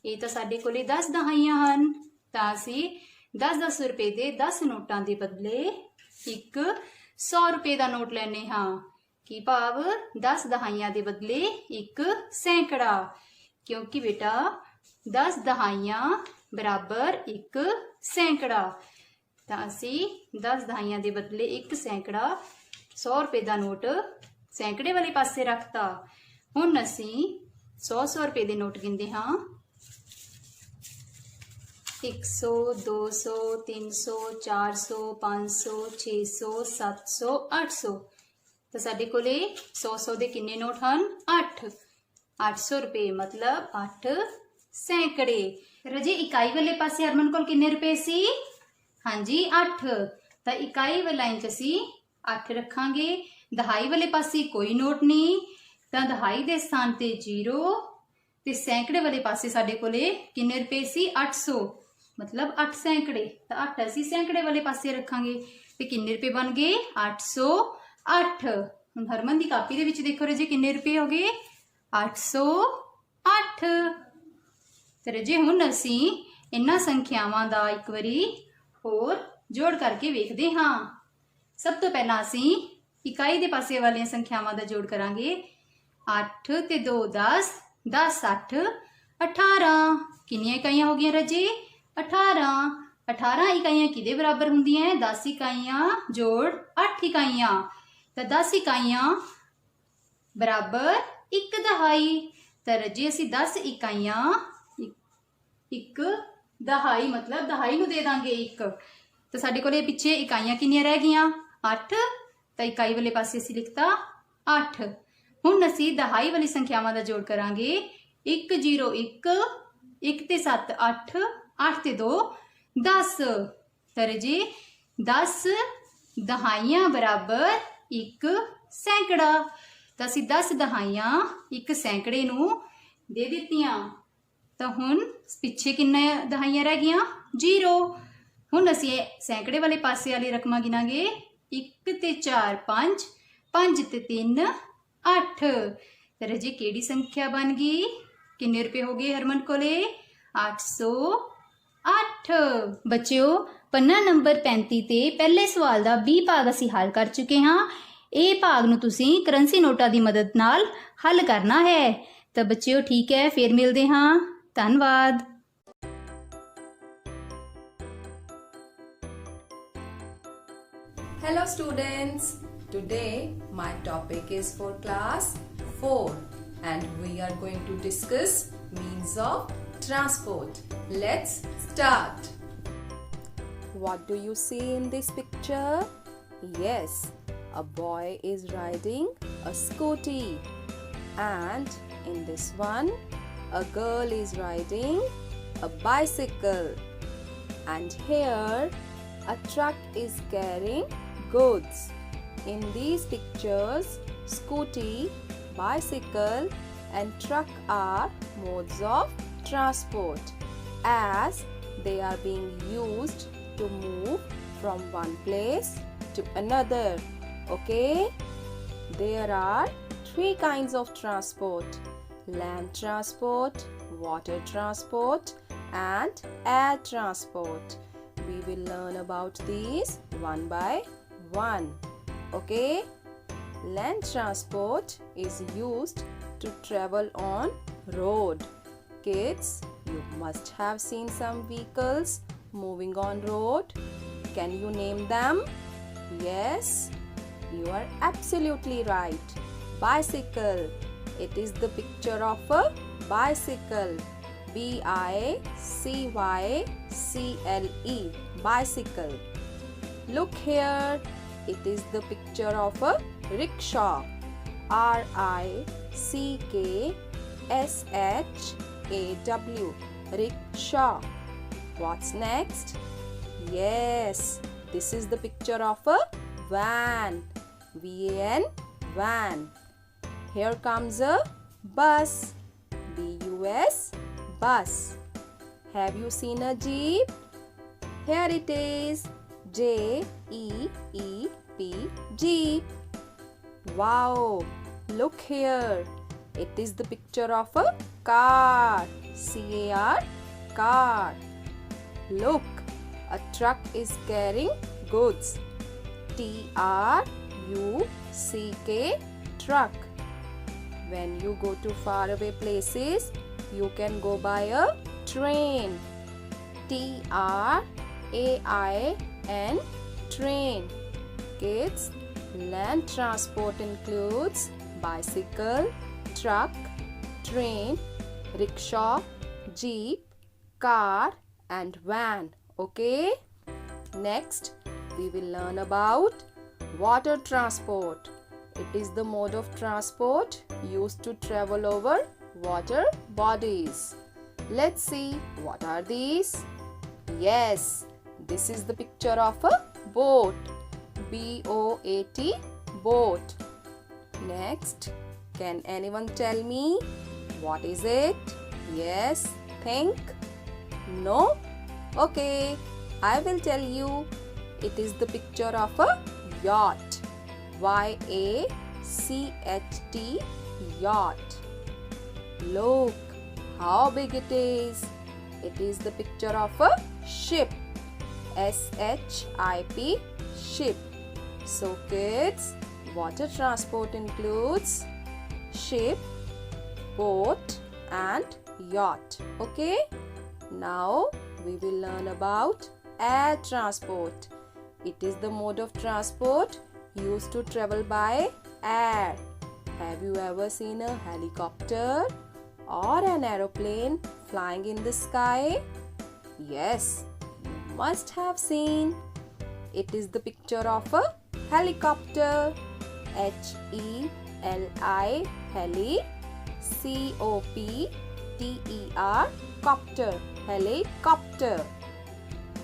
ਇਹ ਤਾਂ ਸਾਡੇ ਕੋਲੇ 10 ਦਹਾਈਆਂ ਹਨ। ਤਾਂ ਅਸੀਂ 10 ਰੁਪਏ ਦੇ 10 ਨੋਟਾਂ ਦੇ ਬਦਲੇ ਇੱਕ 100 ਰੁਪਏ ਦਾ ਨੋਟ ਲੈਨੇ ਹਾਂ, ਕੀ ਭਾਵ 10 ਦਹਾਈਆਂ ਦੇ ਬਦਲੇ ਇੱਕ ਸੈਂਕੜਾ, ਕਿਉਂਕਿ ਬੇਟਾ 10 ਦਹਾਈਆਂ ਬਰਾਬਰ ਇੱਕ ਸੈਂਕੜਾ। ਤਾਂ ਅਸੀਂ 10 ਦਹਾਈਆਂ ਦੇ ਬਦਲੇ ਇੱਕ ਸੈਂਕੜਾ 100 ਰੁਪਏ ਦਾ ਨੋਟ ਸੈਂਕੜੇ ਵਾਲੇ ਪਾਸੇ ਰੱਖਤਾ। ਹੁਣ ਅਸੀਂ 100 ਰੁਪਏ ਦੇ ਨੋਟ ਗਿਣਦੇ ਹਾਂ 100 200 300 400 500 600 700 800। ਤਾਂ ਸਾਡੇ ਕੋਲੇ 100 ਦੇ ਕਿੰਨੇ ਨੋਟ ਹਨ 8 800 ਰੁਪਏ ਮਤਲਬ 8 ਸੈਂਕੜੇ। ਰਜੇ ਇਕਾਈ ਵਾਲੇ ਪਾਸੇ ਹਰਮਨ ਕੋਲ ਕਿੰਨੇ ਰੁਪਏ ਸੀ? ਹਾਂਜੀ 8। ਤਾਂ ਇਕਾਈ ਵਾਲੇ ਲਾਈਨ 'ਚ ਅਸੀਂ 8 ਰੱਖਾਂਗੇ। ਦਹਾਈ ਵਾਲੇ ਪਾਸੇ ਕੋਈ ਨੋਟ ਨਹੀਂ, ਤਾਂ ਦਹਾਈ ਦੇ ਸਥਾਨ ਤੇ 0 ਤੇ ਸੈਂਕੜੇ ਵਾਲੇ ਪਾਸੇ ਸਾਡੇ ਕੋਲੇ ਕਿੰਨੇ ਰੁਪਏ ਸੀ 800 ਮਤਲਬ 8 ਸੈਂਕੜੇ। ਤਾਂ 8 ਅਸੀਂ ਸੈਂਕੜੇ ਵਾਲੇ ਪਾਸੇ ਰੱਖਾਂਗੇ ਤੇ ਕਿੰਨੇ ਰੁਪਏ ਬਣ ਗਏ 808। ਹੁਣ ਹਰਮਨ ਦੀ ਕਾਪੀ ਦੇ ਵਿੱਚ ਦੇਖੋ ਰਜੇ ਕਿੰਨੇ ਰੁਪਏ ਹੋ ਗਏ 808। ਤੇ ਰਜੇ ਹੁਣ ਅਸੀਂ ਇਹਨਾਂ ਸੰਖਿਆਵਾਂ ਦਾ ਇੱਕ ਵਾਰੀ ਹੋਰ ਜੋੜ ਕਰਕੇ ਵੇਖਦੇ ਹਾਂ। ਸਭ ਤੋਂ ਪਹਿਲਾਂ ਅਸੀਂ ਇਕਾਈ ਦੇ ਪਾਸੇ ਵਾਲੀਆਂ ਸੰਖਿਆਵਾਂ ਦਾ ਜੋੜ ਕਰਾਂਗੇ। 8 ਤੇ 2 10 10 8 18। ਕਿੰਨੀਆਂ ਇਕਾਈਆਂ ਹੋ ਗਈਆਂ ਰਜੇ 18। 18 ਇਕਾਈਆਂ ਕਿਹਦੇ ਬਰਾਬਰ ਹੁੰਦੀਆਂ 10 ਇਕਾਈਆਂ ਜੋੜ 8 ਇਕਾਈਆਂ। ਤਾਂ 10 ਇਕਾਈਆਂ ਬਰਾਬਰ ਇੱਕ ਦਹਾਈ। ਤਾਂ ਰਜੇ ਅਸੀਂ 10 ਇਕਾਈਆਂ ਇੱਕ ਦਹਾਈ ਮਤਲਬ ਦਹਾਈ ਨੂੰ ਦੇ ਦਾਂਗੇ 1। ਤਾਂ ਸਾਡੇ ਕੋਲੇ ਪਿੱਛੇ ਇਕਾਈਆਂ ਕਿੰਨੀਆਂ ਰਹਿ ਗਈਆਂ 8। ਤਾਂ ਇਕਾਈ ਵਾਲੇ ਪਾਸੇ ਅਸੀਂ ਲਿਖਤਾ 8। ਹੁਣ ਅਸੀਂ ਦਹਾਈ ਵਾਲੀ ਸੰਖਿਆਵਾਂ ਦਾ ਜੋੜ ਕਰਾਂਗੇ। 1 0 1 1 ਤੇ 7 8 8 ਤੇ 2 10। ਤਾਂ ਜੀ 10 ਦਹਾਈਆਂ ਬਰਾਬਰ ਇੱਕ ਸੈਂਕੜਾ। ਤਾਂ ਅਸੀਂ 10 ਦਹਾਈਆਂ ਇੱਕ ਸੈਂਕੜੇ ਨੂੰ ਦੇ ਦਿੱਤੀਆਂ। ਤਾਂ ਹੁਣ ਪਿੱਛੇ ਕਿੰਨੇ ਦਹਾਈਆਂ ਰਹਿ ਗਈਆਂ 0। ਹੁਣ ਅਸੀਂ ਸੈਂਕੜੇ ਵਾਲੇ ਪਾਸੇ ਵਾਲੀ ਰਕਮਾਂ ਗਿਣਾਂਗੇ। 1 ਤੇ 4 5 5 ਤੇ 3 8। ਤਾਂ ਜੀ ਕਿਹੜੀ ਸੰਖਿਆ ਬਣ ਗਈ? ਕਿੰਨੇ ਰੁਪਏ ਹੋ ਗਏ ਹਰਮਨ ਕੋਲੇ 808। ਬੱਚਿਓ ਪੰਨਾ ਨੰਬਰ 35 ਤੇ ਪਹਿਲੇ ਸਵਾਲ ਦਾ B ਭਾਗ ਅਸੀਂ ਹੱਲ ਕਰ ਚੁੱਕੇ ਹਾਂ। ਇਹ ਭਾਗ ਨੂੰ ਤੁਸੀਂ ਕਰੰਸੀ ਨੋਟਾਂ ਦੀ ਮਦਦ ਨਾਲ ਹੱਲ ਕਰਨਾ ਹੈ। ਤਾਂ ਬੱਚਿਓ ਠੀਕ ਹੈ, ਫਿਰ ਮਿਲਦੇ ਹਾਂ। ਧੰਨਵਾਦ। Hello students, today my topic is for class 4 and we are going to discuss means of transport. Let's start. What do you see in this picture? Yes, a boy is riding a scooty and in this one a girl is riding a bicycle and here a truck is carrying goods. In these pictures, scooty, bicycle and truck are modes of transport as they are being used to move from one place to another. Okay? There are 3 kinds of transport: land transport, water transport and air transport. We will learn about these one by one. Okay? Land transport is used to travel on road. Kids, you must have seen some vehicles moving on road. Can you name them? Yes, you are absolutely right. Bicycle. It is the picture of a bicycle. B-I-C-Y-C-L-E. Bicycle. Look here. It is the picture of a rickshaw. R-I-C-K-S-H-A-W. Rickshaw. What's next? Yes, this is the picture of a van. V-A-N. Van. Here comes a bus. B-U-S. Bus. Have you seen a jeep? Here it is. J-E-E-P. Jeep. Wow, look here. It is the picture of a car. C-A-R. Car. Look, a truck is carrying goods. T-R-U-C-K. Truck. When you go to faraway places, you can go by a train. T-R-A-I-N. Train. Kids, land transport includes bicycle, truck, train, rickshaw, jeep, car and van. Okay? Next, we will learn about water transport. It is the mode of transport used to travel over water bodies. Let's see, what are these? Yes, this is the picture of a boat. B-O-A-T. Boat. Next, can anyone tell me what is it? Yes, think? No? Okay, I will tell you. It is the picture of a yacht. Y-A-C-H-T. Yacht. Look how big it is. It is the picture of a ship. S-H-I-P. Ship. So kids, water transport includes ship, boat and yacht. Okay? Now we will learn about air transport. It is the mode of transport used to travel by air. Have you ever seen a helicopter or an aeroplane flying in the sky? Yes, you must have seen. It is the picture of a helicopter. H-E-L-I. Heli. C-O-P-T-E-R. Copter. Helicopter.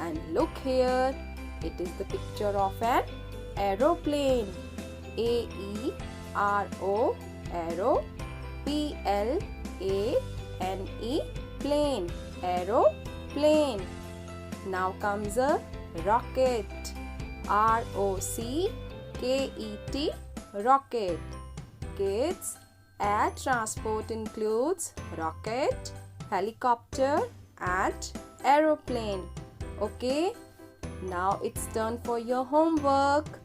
And look here. It is the picture of an aeroplane. A-E-R-O. Aero. P-L-A-N-E. Plane. Aeroplane. Now comes a rocket. R-O-C-K-E-T. Rocket. Kids, air transport includes rocket, helicopter and aeroplane. Okay? Now it's turn for your homework.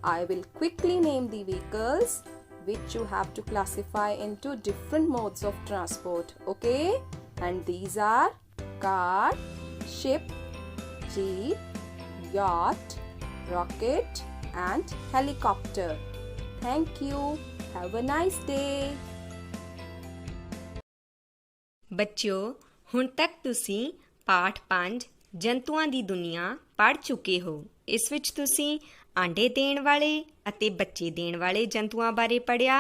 I will quickly name the vehicles which you have to classify into different modes of transport. Okay? And these are car, ship, jeep, yacht, rocket and helicopter. Thank you. Have a nice day. ਬੱਚਿਓ, ਹੁਣ ਤੱਕ ਤੁਸੀਂ ਪਾਠ 5 ਜੰਤੂਆਂ ਦੀ ਦੁਨੀਆ ਪੜ੍ਹ ਚੁੱਕੇ ਹੋ। ਇਸ ਵਿੱਚ ਤੁਸੀਂ ਆਂਡੇ ਦੇਣ ਵਾਲੇ ਅਤੇ ਬੱਚੇ ਦੇਣ ਵਾਲੇ ਜੰਤੂਆਂ ਬਾਰੇ ਪੜ੍ਹਿਆ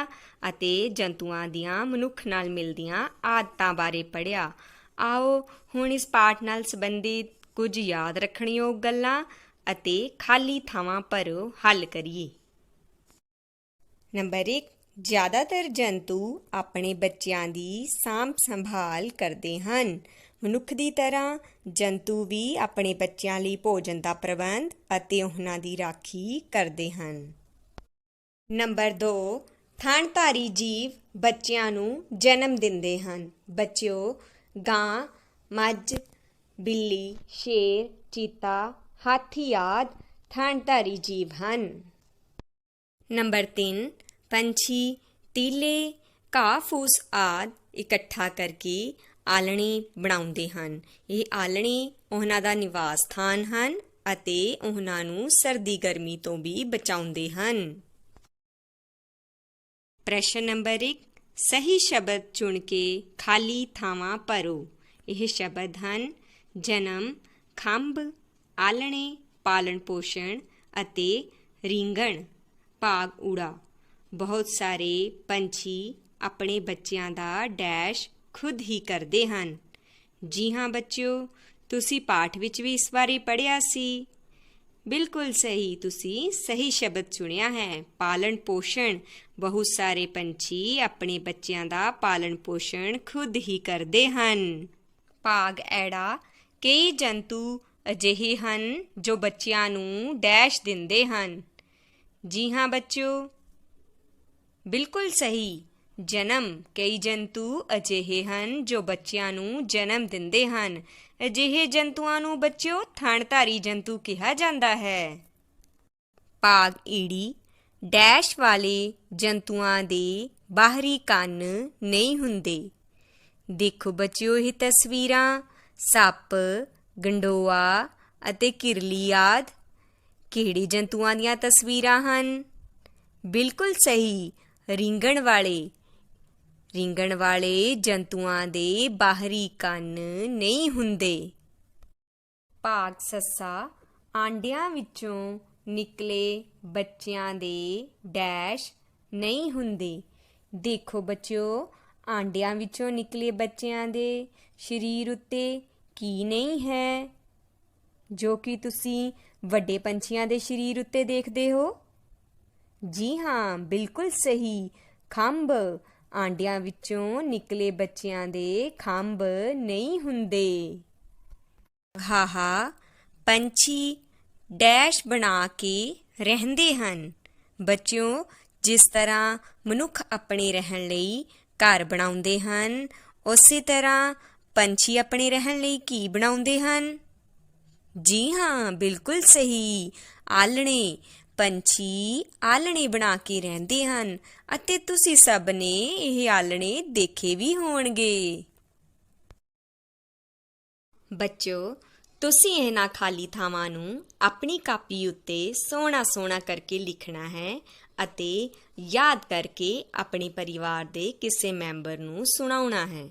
ਅਤੇ ਜੰਤੂਆਂ ਦੀਆਂ ਮਨੁੱਖ ਨਾਲ ਮਿਲਦੀਆਂ ਆਦਤਾਂ ਬਾਰੇ ਪੜ੍ਹਿਆ। ਆਓ ਹੁਣ ਇਸ ਪਾਠ ਨਾਲ ਸੰਬੰਧਿਤ ਕੁਝ ਯਾਦ ਰੱਖਣਯੋਗ ਗੱਲਾਂ ਅਤੇ ਖਾਲੀ ਥਾਵਾਂ ਭਰੋ ਹੱਲ ਕਰੀਏ। ਨੰਬਰ 1, ਜ਼ਿਆਦਾਤਰ ਜੰਤੂ ਆਪਣੇ ਬੱਚਿਆਂ ਦੀ ਸਾਂਭ ਸੰਭਾਲ ਕਰਦੇ ਹਨ। ਮਨੁੱਖ ਦੀ ਤਰ੍ਹਾਂ ਜੰਤੂ ਵੀ ਆਪਣੇ ਬੱਚਿਆਂ ਲਈ ਭੋਜਨ ਦਾ ਪ੍ਰਬੰਧ ਅਤੇ ਉਹਨਾਂ ਦੀ ਰਾਖੀ ਕਰਦੇ ਹਨ। ਨੰਬਰ 2, ਥਣਧਾਰੀ ਜੀਵ ਬੱਚਿਆਂ ਨੂੰ ਜਨਮ ਦਿੰਦੇ ਹਨ। ਬੱਚਿਓ, ਗਾਂ, ਮੱਝ, ਬਿੱਲੀ, ਸ਼ੇਰ, ਚੀਤਾ, ਹਾਥੀ ਆਦਿ ਥਣਧਾਰੀ ਜੀਵ ਹਨ। ਨੰਬਰ 3, ਪੰਛੀ, ਤੀਲੇ, ਘਾਹ ਫੂਸ ਆਦਿ ਇਕੱਠਾ ਕਰਕੇ ਆਲ੍ਹਣੇ ਬਣਾਉਂਦੇ ਹਨ। ਇਹ ਆਲ੍ਹਣੇ ਉਹਨਾਂ ਦਾ ਨਿਵਾਸ ਸਥਾਨ ਹਨ ਅਤੇ ਉਹਨਾਂ ਨੂੰ ਸਰਦੀ ਗਰਮੀ ਤੋਂ ਵੀ ਬਚਾਉਂਦੇ ਹਨ। ਪ੍ਰਸ਼ਨ ਨੰਬਰ 1, ਸਹੀ ਸ਼ਬਦ ਚੁਣ ਕੇ ਖਾਲੀ ਥਾਵਾਂ ਭਰੋ। ਇਹ ਸ਼ਬਦ ਹਨ ਜਨਮ, ਖੰਭ, ਆਲਣੇ, ਪਾਲਣ ਪੋਸ਼ਣ ਅਤੇ ਰੀਂਗਣ ਭਾਗ ਊੜਾ। ਬਹੁਤ ਸਾਰੇ ਪੰਛੀ ਆਪਣੇ ਬੱਚਿਆਂ ਦਾ ਡੈਸ਼ ਖੁਦ ਹੀ ਕਰਦੇ ਹਨ। ਜੀ ਹਾਂ ਬੱਚਿਓ, ਤੁਸੀਂ ਪਾਠ ਵਿੱਚ ਵੀ ਇਸ ਬਾਰੇ ਪੜ੍ਹਿਆ ਸੀ। ਬਿਲਕੁਲ ਸਹੀ, ਤੁਸੀਂ ਸਹੀ ਸ਼ਬਦ ਚੁਣਿਆ ਹੈ। ਪਾਲਣ ਪੋਸ਼ਣ, ਬਹੁਤ ਸਾਰੇ ਪੰਛੀ ਆਪਣੇ ਬੱਚਿਆਂ ਦਾ ਪਾਲਣ ਪੋਸ਼ਣ ਖੁਦ ਹੀ ਕਰਦੇ ਹਨ। ਭਾਗ ਐੜਾ, ਕਈ ਜੰਤੂ ਅਜਿਹੇ ਹਨ ਜੋ ਬੱਚਿਆਂ ਨੂੰ ਡੈਸ਼ ਦਿੰਦੇ ਹਨ। ਜੀ ਹਾਂ ਬੱਚਿਓ, ਬਿਲਕੁਲ ਸਹੀ। ਜਨਮ, ਕਈ ਜੰਤੂ ਅਜਿਹੇ ਹਨ ਜੋ ਬੱਚਿਆਂ ਨੂੰ ਜਨਮ ਦਿੰਦੇ ਹਨ। ਅਜਿਹੇ ਜੰਤੂਆਂ ਨੂੰ ਬੱਚਿਓ ਥਣਧਾਰੀ ਜੰਤੂ ਕਿਹਾ ਜਾਂਦਾ ਹੈ। ਭਾਗ ਈੜੀ, ਡੈਸ਼ ਵਾਲੇ ਜੰਤੂਆਂ ਦੇ ਬਾਹਰੀ ਕੰਨ ਨਹੀਂ ਹੁੰਦੇ। ਦੇਖੋ ਬੱਚਿਓ ਇਹ ਤਸਵੀਰਾਂ, ਸੱਪ, ਗੰਡੋਆ ਅਤੇ ਕਿਰਲੀ ਆਦਿ ਕਿਹੜੇ ਜੰਤੂਆਂ ਦੀਆਂ ਤਸਵੀਰਾਂ ਹਨ? ਬਿਲਕੁਲ ਸਹੀ, ਰੀਂਗਣ ਵਾਲੇ। ਰੀਂਗਣ ਵਾਲੇ ਜੰਤੂਆਂ ਦੇ ਬਾਹਰੀ ਕੰਨ ਨਹੀਂ ਹੁੰਦੇ। ਭਾਗ ਸੱਸਾ, ਆਂਡਿਆਂ ਵਿੱਚੋਂ ਨਿਕਲੇ ਬੱਚਿਆਂ ਦੇ ਡੈਸ਼ ਨਹੀਂ ਹੁੰਦੇ। ਦੇਖੋ ਬੱਚਿਓ, ਆਂਡਿਆਂ ਵਿੱਚੋਂ ਨਿਕਲੇ ਬੱਚਿਆਂ ਦੇ ਸਰੀਰ ਉੱਤੇ ਕੀ ਨਹੀਂ ਹੈ ਜੋ ਕਿ ਤੁਸੀਂ ਵੱਡੇ ਪੰਛੀਆਂ ਦੇ ਸਰੀਰ ਉੱਤੇ ਦੇਖਦੇ ਹੋ? ਜੀ ਹਾਂ, ਬਿਲਕੁਲ ਸਹੀ, ਖੰਭ। ਆਂਡਿਆਂ ਵਿੱਚੋਂ ਨਿਕਲੇ ਬੱਚਿਆਂ ਦੇ ਖੰਭ ਨਹੀਂ ਹੁੰਦੇ। ਹਾਹਾ, ਪੰਛੀ ਡੈਸ਼ ਬਣਾ ਕੇ ਰਹਿੰਦੇ ਹਨ। ਬੱਚਿਓ, ਜਿਸ ਤਰ੍ਹਾਂ ਮਨੁੱਖ ਆਪਣੇ ਰਹਿਣ ਲਈ ਘਰ ਬਣਾਉਂਦੇ ਹਨ, ਉਸੇ ਤਰ੍ਹਾਂ ਪੰਛੀ ਆਪਣੇ ਰਹਿਣ ਲਈ ਕੀ ਬਣਾਉਂਦੇ ਹਨ? ਜੀ ਹਾਂ, ਬਿਲਕੁਲ ਸਹੀ, ਆਲਣੇ। ਪੰਛੀ ਆਲਣੇ ਬਣਾ ਕੇ ਰਹਿੰਦੇ ਹਨ ਅਤੇ ਤੁਸੀਂ ਸਭ ਨੇ ਇਹ ਆਲਣੇ ਦੇਖੇ ਵੀ ਹੋਣਗੇ। ਬੱਚਿਓ, ਤੁਸੀਂ ਇਹਨਾਂ ਖਾਲੀ ਥਾਵਾਂ ਨੂੰ ਆਪਣੀ ਕਾਪੀ ਉੱਤੇ ਸੋਹਣਾ ਕਰਕੇ ਲਿਖਣਾ ਹੈ ਅਤੇ ਯਾਦ ਕਰਕੇ ਆਪਣੇ ਪਰਿਵਾਰ ਦੇ ਕਿਸੇ ਮੈਂਬਰ ਨੂੰ ਸੁਣਾਉਣਾ ਹੈ।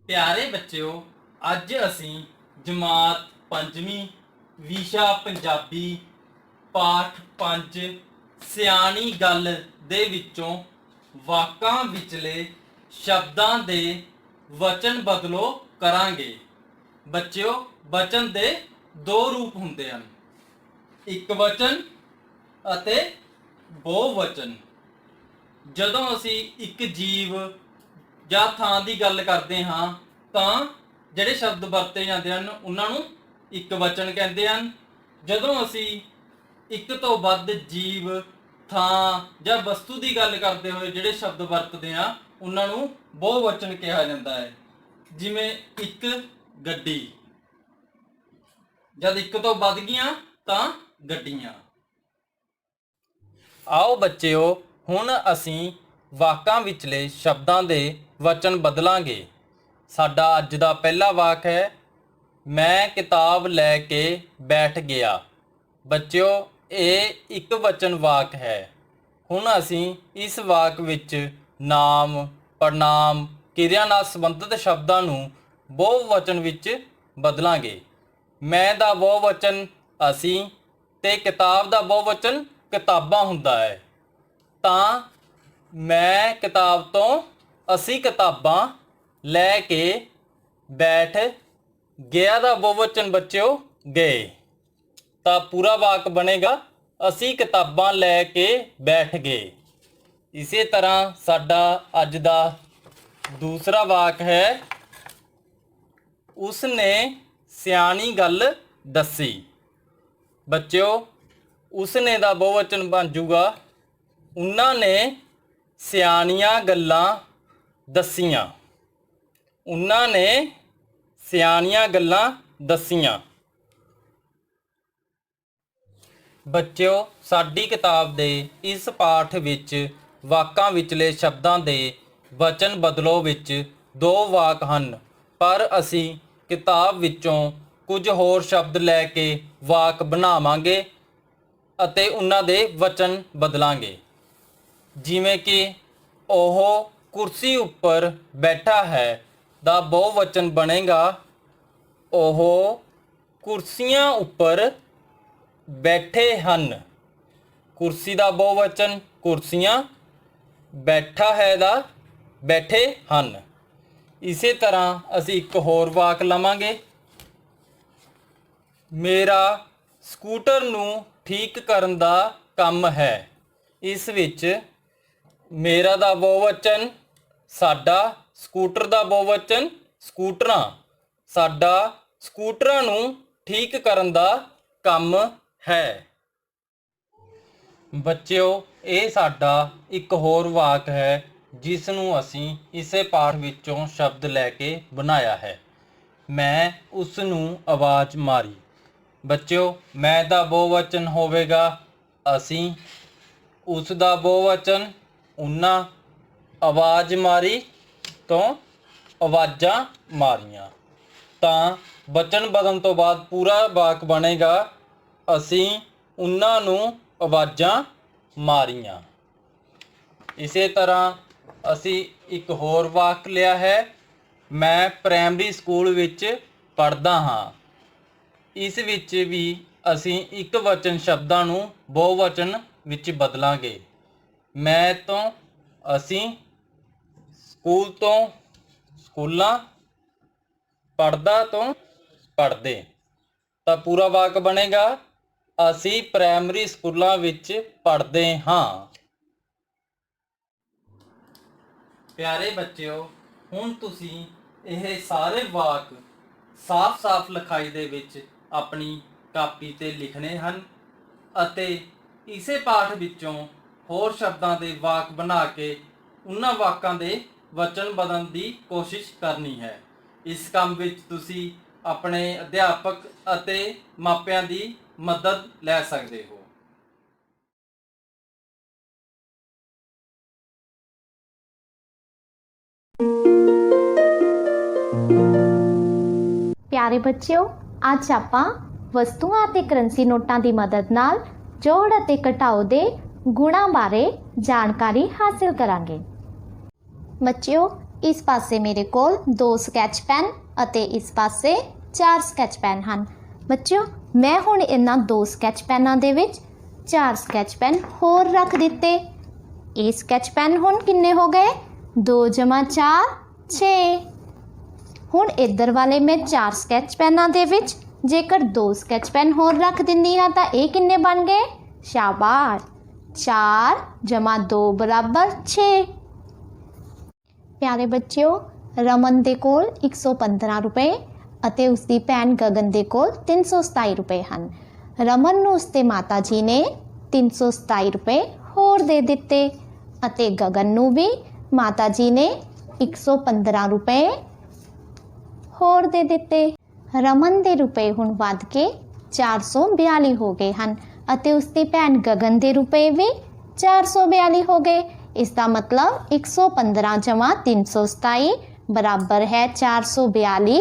ਪਿਆਰੇ ਬੱਚਿਓ, ਅੱਜ ਅਸੀਂ ਜਮਾਤ 5ਵੀਂ ਵਿਸ਼ਾ ਪੰਜਾਬੀ ਪਾਠ 5 ਸਿਆਣੀ ਗੱਲ ਦੇ ਵਿੱਚੋਂ ਵਾਕਾਂ ਵਿਚਲੇ ਸ਼ਬਦਾਂ ਦੇ ਵਚਨ ਬਦਲੋ ਕਰਾਂਗੇ। ਬੱਚਿਓ, ਵਚਨ ਦੇ 2 ਰੂਪ ਹੁੰਦੇ ਹਨ, ਇੱਕ ਵਚਨ ਅਤੇ ਬਹੁਵਚਨ। ਜਦੋਂ ਅਸੀਂ ਇੱਕ ਜੀਵ ਜਾਂ ਥਾਂ ਦੀ ਗੱਲ ਕਰਦੇ ਹਾਂ ਤਾਂ ਜਿਹੜੇ ਸ਼ਬਦ ਵਰਤੇ ਜਾਂਦੇ ਹਨ ਉਹਨਾਂ ਨੂੰ ਇੱਕ ਵਚਨ ਕਹਿੰਦੇ ਹਨ। ਜਦੋਂ ਅਸੀਂ ਇੱਕ ਤੋਂ ਵੱਧ ਜੀਵ, ਥਾਂ ਜਾਂ ਵਸਤੂ ਦੀ ਗੱਲ ਕਰਦੇ ਹੋਏ ਜਿਹੜੇ ਸ਼ਬਦ ਵਰਤਦੇ ਹਾਂ ਉਹਨਾਂ ਨੂੰ ਬਹੁਵਚਨ ਕਿਹਾ ਜਾਂਦਾ ਹੈ। ਜਿਵੇਂ ਇੱਕ ਗੱਡੀ, ਜਦ ਇੱਕ ਤੋਂ ਵੱਧ ਗਈਆਂ ਤਾਂ ਗੱਡੀਆਂ। ਆਓ ਬੱਚਿਓ, ਹੁਣ ਅਸੀਂ ਵਾਕਾਂ ਵਿਚਲੇ ਸ਼ਬਦਾਂ ਦੇ ਵਚਨ ਬਦਲਾਂਗੇ। ਸਾਡਾ ਅੱਜ ਦਾ ਪਹਿਲਾ ਵਾਕ ਹੈ, ਮੈਂ ਕਿਤਾਬ ਲੈ ਕੇ ਬੈਠ ਗਿਆ। ਬੱਚਿਓ, ਇਹ ਇੱਕ ਵਚਨ ਵਾਕ ਹੈ। ਹੁਣ ਅਸੀਂ ਇਸ ਵਾਕ ਵਿੱਚ ਨਾਮ, ਪੜਨਾਮ, ਕਿਰਿਆ ਨਾਲ ਸੰਬੰਧਿਤ ਸ਼ਬਦਾਂ ਨੂੰ ਬਹੁਵਚਨ ਵਿੱਚ ਬਦਲਾਂਗੇ। ਮੈਂ ਦਾ ਬਹੁਵਚਨ ਅਸੀਂ ਤੇ ਕਿਤਾਬ ਦਾ ਬਹੁਵਚਨ ਕਿਤਾਬਾਂ ਹੁੰਦਾ ਹੈ। ਤਾਂ ਮੈਂ ਕਿਤਾਬ ਤੋਂ ਅਸੀਂ ਕਿਤਾਬਾਂ ਲੈ ਕੇ ਬੈਠ ਗਿਆ ਦਾ ਬਹੁਵਚਨ ਬੱਚਿਓ ਗਏ। ਤਾਂ ਪੂਰਾ ਵਾਕ ਬਣੇਗਾ, ਅਸੀਂ ਕਿਤਾਬਾਂ ਲੈ ਕੇ ਬੈਠ ਗਏ। ਇਸੇ ਤਰ੍ਹਾਂ ਸਾਡਾ ਅੱਜ ਦਾ ਦੂਸਰਾ ਵਾਕ ਹੈ, ਉਸਨੇ ਸਿਆਣੀ ਗੱਲ ਦੱਸੀ। ਬੱਚਿਓ, ਉਸਨੇ ਦਾ ਬਹੁਵਚਨ ਬਣ ਜਾਊਗਾ, ਉਹਨਾਂ ਨੇ ਸਿਆਣੀਆਂ ਗੱਲਾਂ ਦੱਸੀਆਂ। ਉਹਨਾਂ ਨੇ ਸਿਆਣੀਆਂ ਗੱਲਾਂ ਦੱਸੀਆਂ। ਬੱਚਿਓ, ਸਾਡੀ ਕਿਤਾਬ ਦੇ ਇਸ ਪਾਠ ਵਿੱਚ ਵਾਕਾਂ ਵਿਚਲੇ ਸ਼ਬਦਾਂ ਦੇ ਵਚਨ ਬਦਲੋ ਵਿੱਚ 2 ਵਾਕ ਹਨ, ਪਰ ਅਸੀਂ ਕਿਤਾਬ ਵਿੱਚੋਂ ਕੁਝ ਹੋਰ ਸ਼ਬਦ ਲੈ ਕੇ ਵਾਕ ਬਣਾਵਾਂਗੇ ਅਤੇ ਉਹਨਾਂ ਦੇ ਵਚਨ ਬਦਲਾਂਗੇ। ਜਿਵੇਂ ਕਿ ਉਹ ਕੁਰਸੀ ਉੱਪਰ ਬੈਠਾ ਹੈ ਦਾ ਬਹੁਵਚਨ ਬਣੇਗਾ ਉਹ ਕੁਰਸੀਆਂ ਉੱਪਰ ਬੈਠੇ ਹਨ। ਕੁਰਸੀ ਦਾ ਬਹੁਵਚਨ ਕੁਰਸੀਆਂ, ਬੈਠਾ ਹੈ ਦਾ ਬੈਠੇ ਹਨ। ਇਸੇ ਤਰ੍ਹਾਂ ਅਸੀਂ ਇੱਕ ਹੋਰ ਵਾਕ ਲਵਾਂਗੇ। ਮੇਰਾ ਸਕੂਟਰ ਨੂੰ ਠੀਕ ਕਰਨ ਦਾ ਕੰਮ ਹੈ। ਇਸ ਵਿੱਚ ਮੇਰਾ ਦਾ ਬਹੁਵਚਨ ਸਾਡਾ, ਸਕੂਟਰ ਦਾ ਬਹੁਵਚਨ ਸਕੂਟਰਾਂ, ਸਾਡਾ ਸਕੂਟਰਾਂ ਨੂੰ ਠੀਕ ਕਰਨ ਦਾ ਕੰਮ ਹੈ। ਬੱਚਿਓ, ਇਹ ਸਾਡਾ ਇੱਕ ਹੋਰ ਵਾਕ ਹੈ ਜਿਸ ਨੂੰ ਅਸੀਂ ਇਸੇ ਪਾਠ ਵਿੱਚੋਂ ਸ਼ਬਦ ਲੈ ਕੇ ਬਣਾਇਆ ਹੈ। ਮੈਂ ਉਸ ਨੂੰ ਆਵਾਜ਼ ਮਾਰੀ। ਬੱਚਿਓ, ਮੈਂ ਦਾ ਬਹੁਵਚਨ ਹੋਵੇਗਾ ਅਸੀਂ, ਉਸ ਦਾ ਬਹੁਵਚਨ ਉਹਨਾਂ, ਆਵਾਜ਼ ਮਾਰੀ ਤੋਂ ਆਵਾਜ਼ਾਂ ਮਾਰੀਆਂ। ਤਾਂ ਵਚਨ ਬਦਲਣ ਤੋਂ ਬਾਅਦ ਪੂਰਾ ਵਾਕ ਬਣੇਗਾ ਅਸੀਂ ਉਹਨਾਂ ਨੂੰ ਆਵਾਜ਼ਾਂ ਮਾਰੀਆਂ। ਇਸੇ ਤਰ੍ਹਾਂ ਅਸੀਂ ਇੱਕ ਹੋਰ ਵਾਕ ਲਿਆ ਹੈ, ਮੈਂ ਪ੍ਰਾਇਮਰੀ ਸਕੂਲ ਵਿੱਚ ਪੜ੍ਹਦਾ ਹਾਂ। ਇਸ ਵਿੱਚ ਵੀ ਅਸੀਂ ਇੱਕ ਵਚਨ ਸ਼ਬਦਾਂ ਨੂੰ ਬਹੁਵਚਨ ਵਿੱਚ ਬਦਲਾਂਗੇ। ਮੈਂ ਤੋਂ ਅਸੀਂ, ਸਕੂਲ ਤੋਂ ਸਕੂਲਾਂ, ਪੜ੍ਹਦਾ ਤੋਂ ਪੜ੍ਹਦੇ। ਤਾਂ ਪੂਰਾ ਵਾਕ ਬਣੇਗਾ ਅਸੀਂ ਪ੍ਰਾਇਮਰੀ ਸਕੂਲਾਂ ਵਿੱਚ ਪੜ੍ਹਦੇ ਹਾਂ। ਪਿਆਰੇ ਬੱਚਿਓ, ਹੁਣ ਤੁਸੀਂ ਇਹ ਸਾਰੇ ਵਾਕ ਸਾਫ਼-ਸਾਫ਼ ਲਿਖਾਈ ਦੇ ਵਿੱਚ ਆਪਣੀ ਕਾਪੀ ਤੇ ਲਿਖਣੇ ਹਨ ਅਤੇ ਇਸੇ ਪਾਠ ਵਿੱਚੋਂ ਹੋਰ ਸ਼ਬਦਾਂ ਦੇ ਵਾਕ ਬਣਾ ਕੇ ਉਹਨਾਂ ਵਾਕਾਂ ਦੇ ਵਚਨ ਬਦਲਣ ਦੀ ਕੋਸ਼ਿਸ਼ ਕਰਨੀ ਹੈ। ਇਸ ਕੰਮ ਵਿੱਚ ਤੁਸੀਂ ਆਪਣੇ ਅਧਿਆਪਕ ਅਤੇ ਮਾਪਿਆਂ ਦੀ ਮਦਦ ਲੈ ਸਕਦੇ ਹੋ। ਪਿਆਰੇ ਬੱਚਿਓ, ਅੱਜ ਆਪਾਂ ਵਸਤੂਆਂ ਅਤੇ ਕਰੰਸੀ ਨੋਟਾਂ ਦੀ ਮਦਦ ਨਾਲ ਜੋੜ ਅਤੇ ਘਟਾਓ ਦੇ ਗੁਣਾਂ ਬਾਰੇ ਜਾਣਕਾਰੀ ਹਾਸਿਲ ਕਰਾਂਗੇ। ਬੱਚਿਓ, ਇਸ ਪਾਸੇ ਮੇਰੇ ਕੋਲ 2 ਸਕੈਚ ਪੈਨ ਅਤੇ ਇਸ ਪਾਸੇ 4 ਸਕੈਚ ਪੈਨ ਹਨ। ਬੱਚਿਓ, ਮੈਂ ਹੁਣ ਇਹਨਾਂ 2 ਸਕੈਚ ਪੈਨਾਂ ਦੇ ਵਿੱਚ 4 ਸਕੈਚ ਪੈਨ ਹੋਰ ਰੱਖ ਦਿੱਤੇ। ਇਹ ਸਕੈਚ ਪੈਨ ਹੁਣ ਕਿੰਨੇ ਹੋ ਗਏ? 2 + 4 6। ਹੁਣ ਇੱਧਰ ਵਾਲੇ ਮੈਂ 4 ਸਕੈਚ ਪੈਨਾਂ ਦੇ ਵਿੱਚ ਜੇਕਰ 2 ਸਕੈਚ ਪੈਨ ਹੋਰ ਰੱਖ ਦਿੰਦੀ ਹਾਂ ਤਾਂ ਇਹ ਕਿੰਨੇ ਬਣ ਗਏ? ਸ਼ਾਬਾਸ਼, 4 + 2 = 6। ਪਿਆਰੇ ਬੱਚਿਓ, ਰਮਨ ਦੇ ਕੋਲ 115 ਰੁਪਏ ਅਤੇ ਉਸਦੀ ਭੈਣ ਗਗਨ ਦੇ ਕੋਲ 327 ਰੁਪਏ ਹਨ। ਰਮਨ ਨੂੰ ਉਸਦੇ ਮਾਤਾ ਜੀ ਨੇ 327 ਰੁਪਏ ਹੋਰ ਦੇ ਦਿੱਤੇ ਅਤੇ ਗਗਨ ਨੂੰ ਵੀ ਮਾਤਾ ਜੀ ਨੇ 115 ਰੁਪਏ ਹੋਰ ਦੇ ਦਿੱਤੇ। ਰਮਨ ਦੇ ਰੁਪਏ ਹੁਣ ਵੱਧ ਕੇ 442 ਹੋ ਗਏ ਹਨ ਅਤੇ ਉਸਦੀ ਭੈਣ ਗਗਨ ਦੇ ਰੁਪਏ ਵੀ 442 ਹੋ ਗਏ। ਇਸ ਦਾ ਮਤਲਬ 115 + 327 ਬਰਾਬਰ ਹੈ 442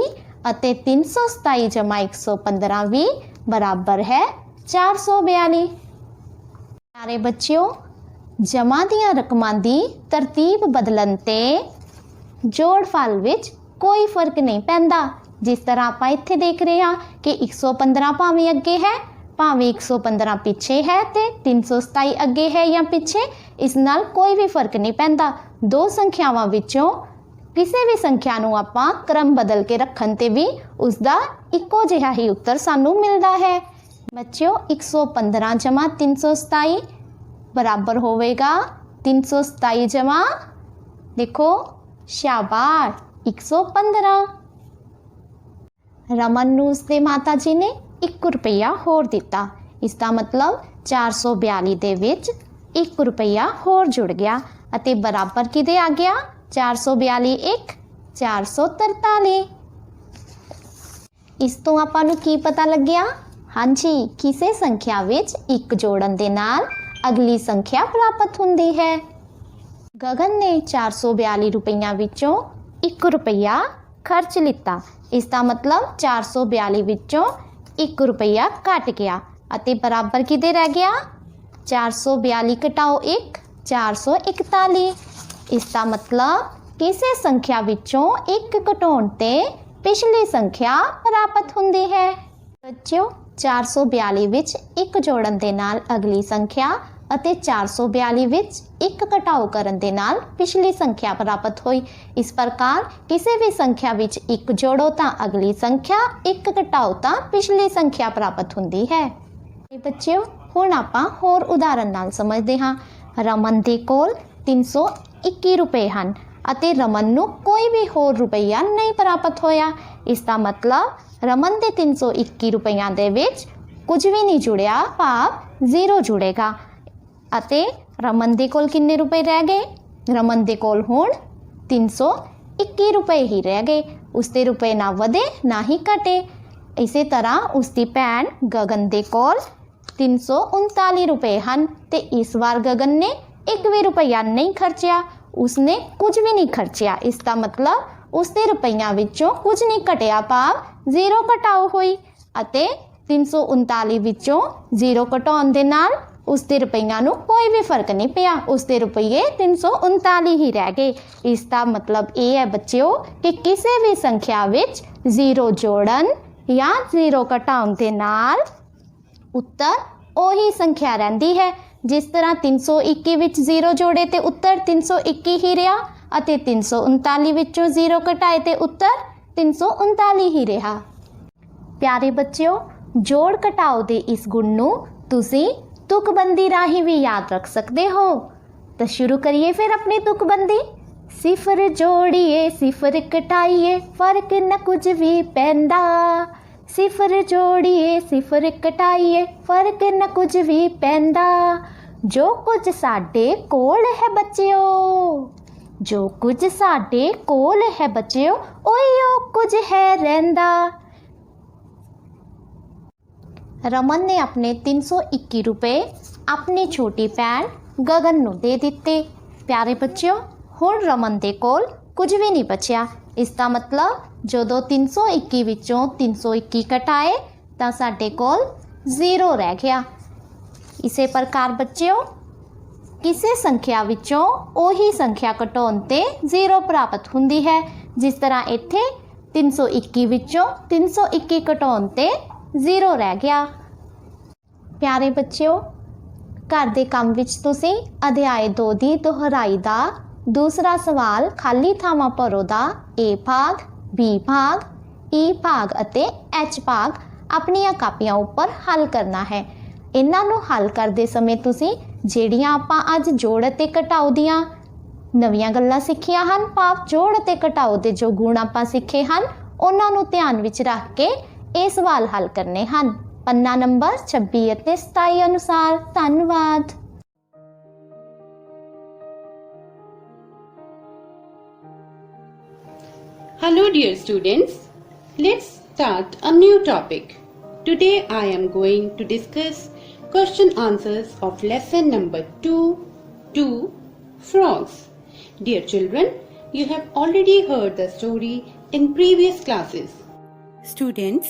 ਅਤੇ 327 + 115 ਵੀ ਬਰਾਬਰ ਹੈ 442। ਪਿਆਰੇ ਬੱਚਿਓ, ਜਮ੍ਹਾਂ ਦੀਆਂ ਰਕਮਾਂ ਦੀ ਤਰਤੀਬ ਬਦਲਣ ਤੇ ਜੋੜਫਲ ਵਿੱਚ ਕੋਈ ਫਰਕ ਨਹੀਂ ਪੈਂਦਾ। ਜਿਸ ਤਰ੍ਹਾਂ ਆਪਾਂ ਇੱਥੇ ਦੇਖ ਰਹੇ ਹਾਂ ਕਿ 115 ਭਾਵੇਂ ਅੱਗੇ ਹੈ, ਭਾਵੇਂ 115 ਪਿੱਛੇ ਹੈ ਤੇ 327 ਅੱਗੇ ਹੈ ਜਾਂ ਪਿੱਛੇ, ਇਸ ਨਾਲ ਕੋਈ ਵੀ ਫਰਕ ਨਹੀਂ ਪੈਂਦਾ। 2 ਸੰਖਿਆਵਾਂ ਵਿੱਚੋਂ ਕਿਸੇ ਵੀ ਸੰਖਿਆ ਨੂੰ ਆਪਾਂ ਕ੍ਰਮ ਬਦਲ ਕੇ ਰੱਖਣ ਤੇ ਵੀ ਉਸਦਾ ਇੱਕੋ ਜਿਹਾ ਹੀ ਉੱਤਰ ਸਾਨੂੰ ਮਿਲਦਾ ਹੈ। ਬੱਚਿਓ, 115 + 327 ਬਰਾਬਰ ਹੋਵੇਗਾ 327 ਦੇਖੋ, ਸ਼ਾਬਾਸ਼, 115। ਰਮਨ ਨੂੰ ਉਸਦੇ ਮਾਤਾ ਜੀ ਨੇ 1 ਰੁਪਇਆ ਹੋਰ ਦਿੱਤਾ। ਇਸ ਦਾ ਮਤਲਬ 442 ਦੇ ਵਿੱਚ 1 ਰੁਪਇਆ ਹੋਰ ਜੁੜ ਗਿਆ ਅਤੇ ਬਰਾਬਰ ਕਿਹਦੇ ਆ ਗਿਆ? 442 1 443। ਇਸ ਤੋਂ ਆਪਾਂ ਨੂੰ ਕੀ ਪਤਾ ਲੱਗਿਆ? ਹਾਂਜੀ, ਕਿਸੇ ਸੰਖਿਆ ਵਿੱਚ 1 ਜੋੜਨ ਦੇ ਨਾਲ ਅਗਲੀ ਸੰਖਿਆ ਪ੍ਰਾਪਤ ਹੁੰਦੀ ਹੈ। ਗਗਨ ਨੇ 442 ਰੁਪਈਆਂ ਵਿੱਚੋਂ 1 ਰੁਪਇਆ ਖਰਚ ਲਿੱਤਾ। ਇਸ ਦਾ ਮਤਲਬ 442 ਵਿੱਚੋਂ 1 ਰੁਪਈਆ ਘਟ ਗਿਆ ਅਤੇ ਬਰਾਬਰ ਕਿਹਦੇ ਰਹਿ ਗਿਆ? 442 ਘਟਾਓ 1, 441। ਇਸ ਦਾ ਮਤਲਬ ਕਿਸੇ ਸੰਖਿਆ ਵਿੱਚੋਂ 1 ਘਟਾਉਣ ਤੇ ਪਿਛਲੀ ਸੰਖਿਆ ਪ੍ਰਾਪਤ ਹੁੰਦੀ ਹੈ। ਬੱਚਿਓ 442 ਵਿੱਚ 1 ਜੋੜਨ ਦੇ ਨਾਲ ਅਗਲੀ ਸੰਖਿਆ ਅਤੇ 442 ਵਿੱਚ 1 ਘਟਾਓ ਕਰਨ ਦੇ ਨਾਲ ਪਿਛਲੀ ਸੰਖਿਆ ਪ੍ਰਾਪਤ ਹੋਈ। ਇਸ ਪ੍ਰਕਾਰ ਕਿਸੇ ਵੀ ਸੰਖਿਆ ਵਿੱਚ 1 ਜੋੜੋ ਤਾਂ ਅਗਲੀ ਸੰਖਿਆ, 1 ਘਟਾਓ ਤਾਂ ਪਿਛਲੀ ਸੰਖਿਆ ਪ੍ਰਾਪਤ ਹੁੰਦੀ ਹੈ। ਬੱਚਿਓ ਹੁਣ ਆਪਾਂ ਹੋਰ ਉਦਾਹਰਨ ਨਾਲ ਸਮਝਦੇ ਹਾਂ। ਰਮਨ ਦੇ ਕੋਲ 321 ਰੁਪਏ ਹਨ ਅਤੇ ਰਮਨ ਨੂੰ ਕੋਈ ਵੀ ਹੋਰ ਰੁਪਈਆ ਨਹੀਂ ਪ੍ਰਾਪਤ ਹੋਇਆ। ਇਸ ਦਾ ਮਤਲਬ ਰਮਨ ਦੇ 321 ਰੁਪਈਆਂ ਦੇ ਵਿੱਚ ਕੁਝ ਵੀ ਨਹੀਂ ਜੁੜਿਆ, ਭਾਵ 0 ਜੁੜੇਗਾ। ਅਤੇ ਰਮਨ ਦੇ ਕੋਲ ਕਿੰਨੇ ਰੁਪਏ ਰਹਿ ਗਏ? ਰਮਨ ਦੇ ਕੋਲ ਹੁਣ 321 ਰੁਪਏ ਹੀ ਰਹਿ ਗਏ। ਉਸਦੇ ਰੁਪਏ ਨਾ ਵਧੇ ਨਾ ਹੀ ਘਟੇ। ਇਸੇ ਤਰ੍ਹਾਂ ਉਸਦੀ ਭੈਣ ਗਗਨ ਦੇ ਕੋਲ 339 ਰੁਪਏ ਹਨ ਤੇ ਇਸ ਵਾਰ ਗਗਨ ਨੇ 1 ਵੀ ਰੁਪਈਆ ਨਹੀਂ ਖਰਚਿਆ, ਉਸਨੇ ਕੁਝ ਵੀ ਨਹੀਂ ਖਰਚਿਆ। ਇਸ ਦਾ ਮਤਲਬ ਉਸਦੇ ਰੁਪਈਆਂ ਵਿੱਚੋਂ ਕੁਝ ਨਹੀਂ ਘਟਿਆ, ਭਾਵ 0 ਘਟਾਓ ਹੋਈ ਅਤੇ 339 ਵਿੱਚੋਂ 0 ਘਟਾਉਣ ਦੇ ਨਾਲ ਉਸਦੇ ਰੁਪਈਆਂ ਨੂੰ ਕੋਈ ਵੀ ਫਰਕ ਨਹੀਂ ਪਿਆ, ਉਸਦੇ ਰੁਪਈਏ 339 ਹੀ ਰਹਿ ਗਏ। ਇਸ ਦਾ ਮਤਲਬ ਇਹ ਹੈ ਬੱਚਿਓ ਕਿ ਕਿਸੇ ਵੀ ਸੰਖਿਆ ਵਿੱਚ 0 ਜੋੜਨ ਜਾਂ 0 ਘਟਾਉਣ ਦੇ ਨਾਲ ਉੱਤਰ ਉਹੀ ਸੰਖਿਆ ਰਹਿੰਦੀ ਹੈ। ਜਿਸ ਤਰ੍ਹਾਂ 321 ਵਿੱਚ 0 ਜੋੜੇ ਤੇ ਉੱਤਰ 321 ਹੀ ਰਿਹਾ ਅਤੇ 339 ਵਿੱਚੋਂ 0 ਘਟਾਏ ਤੇ ਉੱਤਰ 339 ਹੀ ਰਿਹਾ। ਪਿਆਰੇ ਬੱਚਿਓ, ਜੋੜ ਘਟਾਓ ਦੇ ਇਸ ਗੁਣ ਨੂੰ ਤੁਸੀਂ ਤੁਕਬੰਦੀ ਰਾਹੀਂ ਵੀ ਯਾਦ ਰੱਖ ਸਕਦੇ ਹੋ। ਤਾਂ ਸ਼ੁਰੂ ਕਰੀਏ ਫਿਰ ਆਪਣੀ ਤੁਕਬੰਦੀ। ਸਿਫਰ ਜੋੜੀਏ ਸਿਫਰ ਘਟਾਈਏ ਫਰਕ ਨਾ ਕੁਝ ਵੀ ਪੈਂਦਾ। ਸਿਫਰ ਜੋੜੀਏ ਸਿਫਰ ਘਟਾਈਏ ਫਰਕ ਨਾ ਕੁਝ ਵੀ ਪੈਂਦਾ। ਜੋ ਕੁਝ ਸਾਡੇ ਕੋਲ ਹੈ ਬੱਚਿਓ, ਜੋ ਕੁਝ ਸਾਡੇ ਕੋਲ ਹੈ ਬੱਚਿਓ, ਉਹੀ ਕੁਝ ਹੈ ਰਹਿੰਦਾ। ਰਮਨ ਨੇ ਆਪਣੇ 321 ਰੁਪਏ ਆਪਣੀ ਛੋਟੀ ਭੈਣ ਗਗਨ ਨੂੰ ਦੇ ਦਿੱਤੇ। ਪਿਆਰੇ ਬੱਚਿਓ, ਹੁਣ ਰਮਨ ਦੇ ਕੋਲ ਕੁਝ ਵੀ ਨਹੀਂ ਬਚਿਆ। ਇਸ ਦਾ ਮਤਲਬ ਜਦੋਂ 321 ਵਿੱਚੋਂ 321 ਘਟਾਏ ਤਾਂ ਸਾਡੇ ਕੋਲ 0 ਰਹਿ ਗਿਆ। ਇਸੇ ਪ੍ਰਕਾਰ ਬੱਚਿਓ, ਕਿਸੇ ਸੰਖਿਆ ਵਿੱਚੋਂ ਉਹੀ ਸੰਖਿਆ ਘਟਾਉਣ ਤੇ 0 ਪ੍ਰਾਪਤ ਹੁੰਦੀ ਹੈ। ਜਿਸ ਤਰ੍ਹਾਂ ਇੱਥੇ 321 ਵਿੱਚੋਂ 321 ਘਟਾਉਣ ਤੇ 0 ਰਹਿ ਗਿਆ। ਪਿਆਰੇ ਬੱਚਿਓ, ਘਰ ਦੇ ਕੰਮ ਵਿੱਚ ਤੁਸੀਂ ਅਧਿਆਇ 2 ਦੀ ਦੁਹਰਾਈ ਦਾ ਦੂਸਰਾ ਸਵਾਲ ਖਾਲੀ ਥਾਵਾਂ ਭਰੋ ਦਾ A ਭਾਗ, B ਭਾਗ, E ਭਾਗ ਅਤੇ H ਭਾਗ ਆਪਣੀਆਂ ਕਾਪੀਆਂ ਉੱਪਰ ਹੱਲ ਕਰਨਾ ਹੈ। ਇਹਨਾਂ ਨੂੰ ਹੱਲ ਕਰਦੇ ਸਮੇਂ ਤੁਸੀਂ ਜਿਹੜੀਆਂ ਆਪਾਂ ਅੱਜ ਜੋੜ ਅਤੇ ਘਟਾਓ ਦੀਆਂ ਨਵੀਆਂ ਗੱਲਾਂ ਸਿੱਖੀਆਂ ਹਨ, ਭਾਵ ਜੋੜ ਅਤੇ ਘਟਾਓ ਦੇ ਜੋ ਗੁਣ ਆਪਾਂ ਸਿੱਖੇ ਹਨ, ਉਹਨਾਂ ਨੂੰ ਧਿਆਨ ਵਿੱਚ ਰੱਖ ਕੇ ਇਹ ਸਵਾਲ ਹੱਲ ਕਰਨੇ ਹਨ। ਪੰਨਾ ਨੰਬਰ 26 ਅਤੇ 27 ਅਨੁਸਾਰ। ਧੰਨਵਾਦ। Hello dear students, let's start a new topic. Today I am going to discuss question answers of lesson number 2, Frogs. Dear children, you have already heard the story in previous classes. Students,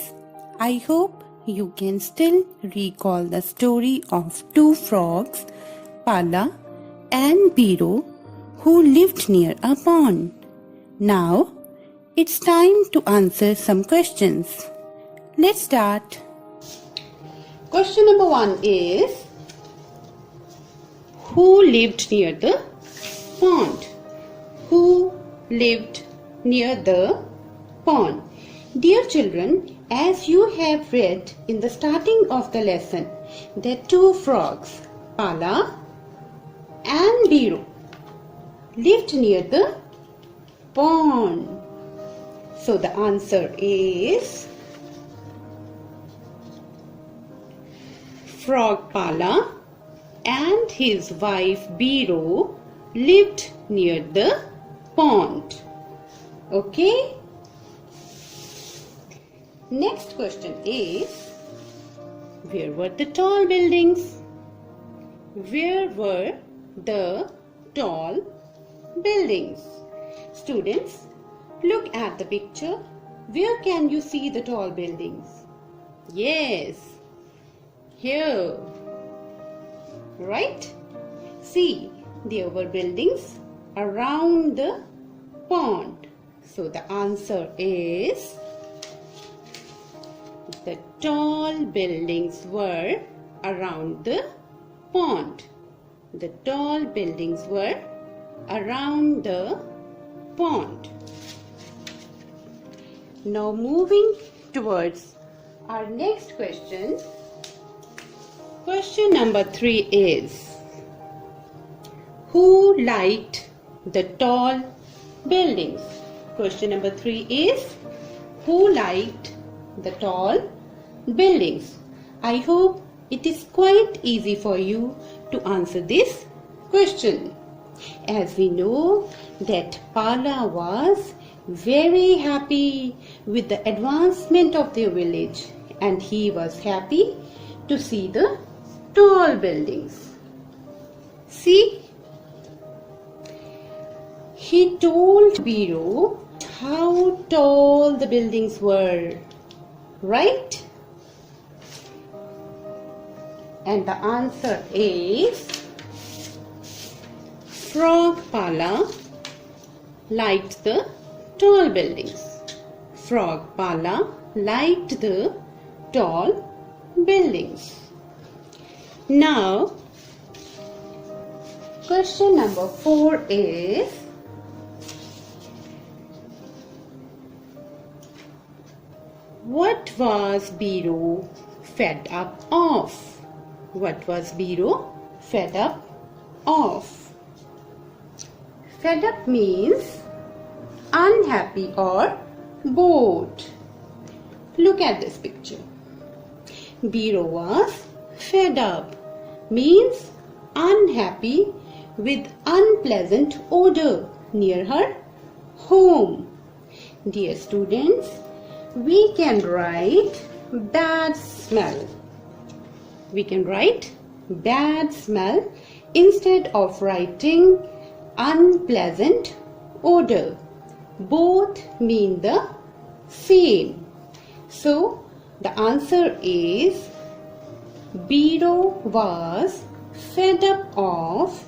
I hope you can still recall the story of 2 frogs, Pala and Biro, who lived near a pond. Now, it's time to answer some questions. Let's start. Question number 1 is, who lived near the pond? Who lived near the pond? Dear children, as you have read in the starting of the lesson that 2 frogs, Pala and Biro, lived near the pond. So the answer is Frog Pala and his wife Biro lived near the pond. Okay? Next question is, where were the tall buildings? Where were the tall buildings? Students, Look at the picture. Where can you see the tall buildings? Yes, here. Right? See, there were buildings around the pond. So the answer is the tall buildings were around the pond. The tall buildings were around the pond. Now moving towards our next question. Question number 3 is, who liked the tall buildings? Question number 3 is, who liked the tall buildings? I hope it is quite easy for you to answer this question. As we know that Pala was very happy with the advancement of their village, and he was happy to see the tall buildings. See, he told Biro how tall the buildings were, right? And the answer is Frog Pala liked the tall buildings. Frog Pala liked the tall buildings. Now, question number 4 is, what was Biro fed up of? What was Biro fed up of? Fed up means unhappy or bored. Look at this picture. Biro was fed up, means unhappy with unpleasant odor near her home. Dear students, we can write bad smell. We can write bad smell instead of writing unpleasant odor. Both mean the same. So the answer is Biro was fed up of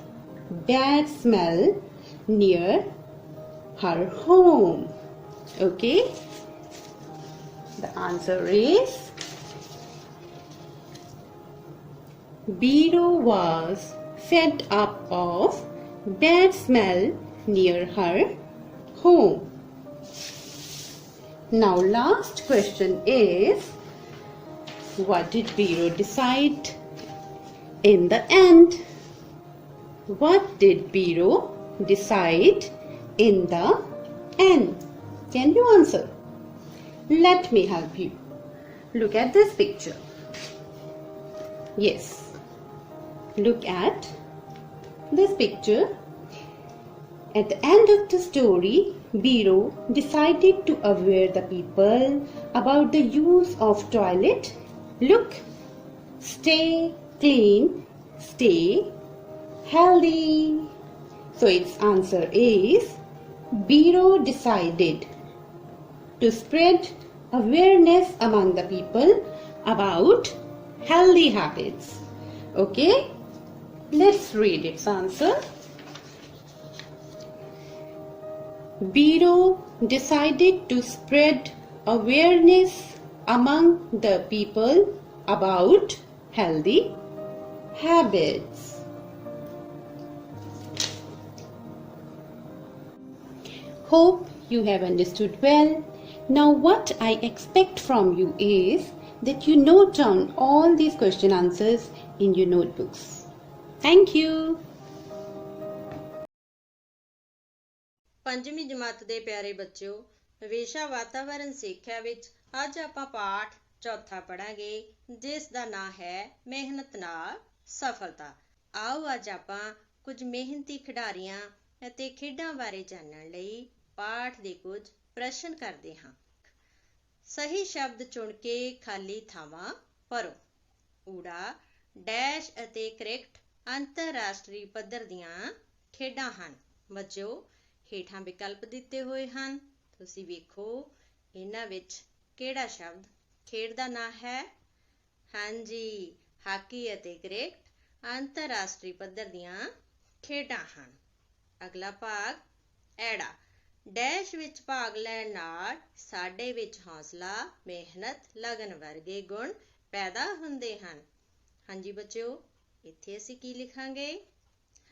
bad smell near her home. Okay? The answer is Biro was fed up of bad smell near her home. Now last question is, what did Biro decide in the end? What did Biro decide in the end? Can you answer? Let me help you. Look at this picture. Yes. Look at this picture. At the end of the story, Biro decided to aware the people about the use of toilet. Look, stay clean, stay healthy. So its answer is Biro decided to spread awareness among the people about healthy habits. Okay, let's read its answer. Biro decided to spread awareness among the people about healthy habits. Hope you have understood well. Now what I expect from you is that you note down all these question answers in your notebooks. Thank you. ਪੰਜਵੀਂ ਜਮਾਤ ਦੇ ਪਿਆਰੇ ਬੱਚਿਓ, ਵਿਸ਼ਾ ਵਾਤਾਵਰਣ ਸਿੱਖਿਆ ਵਿੱਚ ਅੱਜ ਆਪਾਂ ਪਾਠ ਚੌਥਾ ਪੜਾਂਗੇ, ਜਿਸ ਦਾ ਨਾਂ ਹੈ ਮਿਹਨਤ ਨਾਲ ਸਫਲਤਾ। ਆਓ ਅੱਜ ਆਪਾਂ ਕੁਝ ਮਿਹਨਤੀ ਖਿਡਾਰੀਆਂ ਅਤੇ ਖੇਡਾਂ ਬਾਰੇ ਜਾਣਨ ਲਈ ਪਾਠ ਦੇ ਕੁਝ ਪ੍ਰਸ਼ਨ ਕਰਦੇ ਹਾਂ। ਸਹੀ ਸ਼ਬਦ ਚੁਣ ਕੇ ਖਾਲੀ ਥਾਵਾਂ ਭਰੋ। ਊੜਾ, ਡੈਸ਼ ਅਤੇ ਕ੍ਰਿਕਟ ਅੰਤਰਰਾਸ਼ਟਰੀ ਪੱਧਰ ਦੀਆਂ ਖੇਡਾਂ ਹਨ। ਬੱਚਿਓ, ਹੇਠਾਂ ਵਿਕਲਪ ਦਿੱਤੇ ਹੋਏ ਹਨ, ਤੁਸੀਂ ਵੇਖੋ ਇਹਨਾਂ ਵਿੱਚ ਕਿਹੜਾ ਸ਼ਬਦ ਖੇਡ ਦਾ ਨਾਂ ਹੈ। ਹਾਂਜੀ, ਹਾਕੀ ਅਤੇ ਕ੍ਰਿਕਟ ਅੰਤਰਰਾਸ਼ਟਰੀ ਪੱਧਰ ਦੀਆਂ ਖੇਡਾਂ ਹਨ। ਅਗਲਾ ਭਾਗ ਐੜਾ। ਡੈਸ਼ ਵਿੱਚ ਭਾਗ ਲੈਣ ਨਾਲ ਸਾਡੇ ਵਿੱਚ ਹੌਸਲਾ, ਮਿਹਨਤ, ਲਗਨ ਵਰਗੇ ਗੁਣ ਪੈਦਾ ਹੁੰਦੇ ਹਨ। ਹਾਂਜੀ ਬੱਚਿਓ, ਇੱਥੇ ਅਸੀਂ ਕੀ ਲਿਖਾਂਗੇ?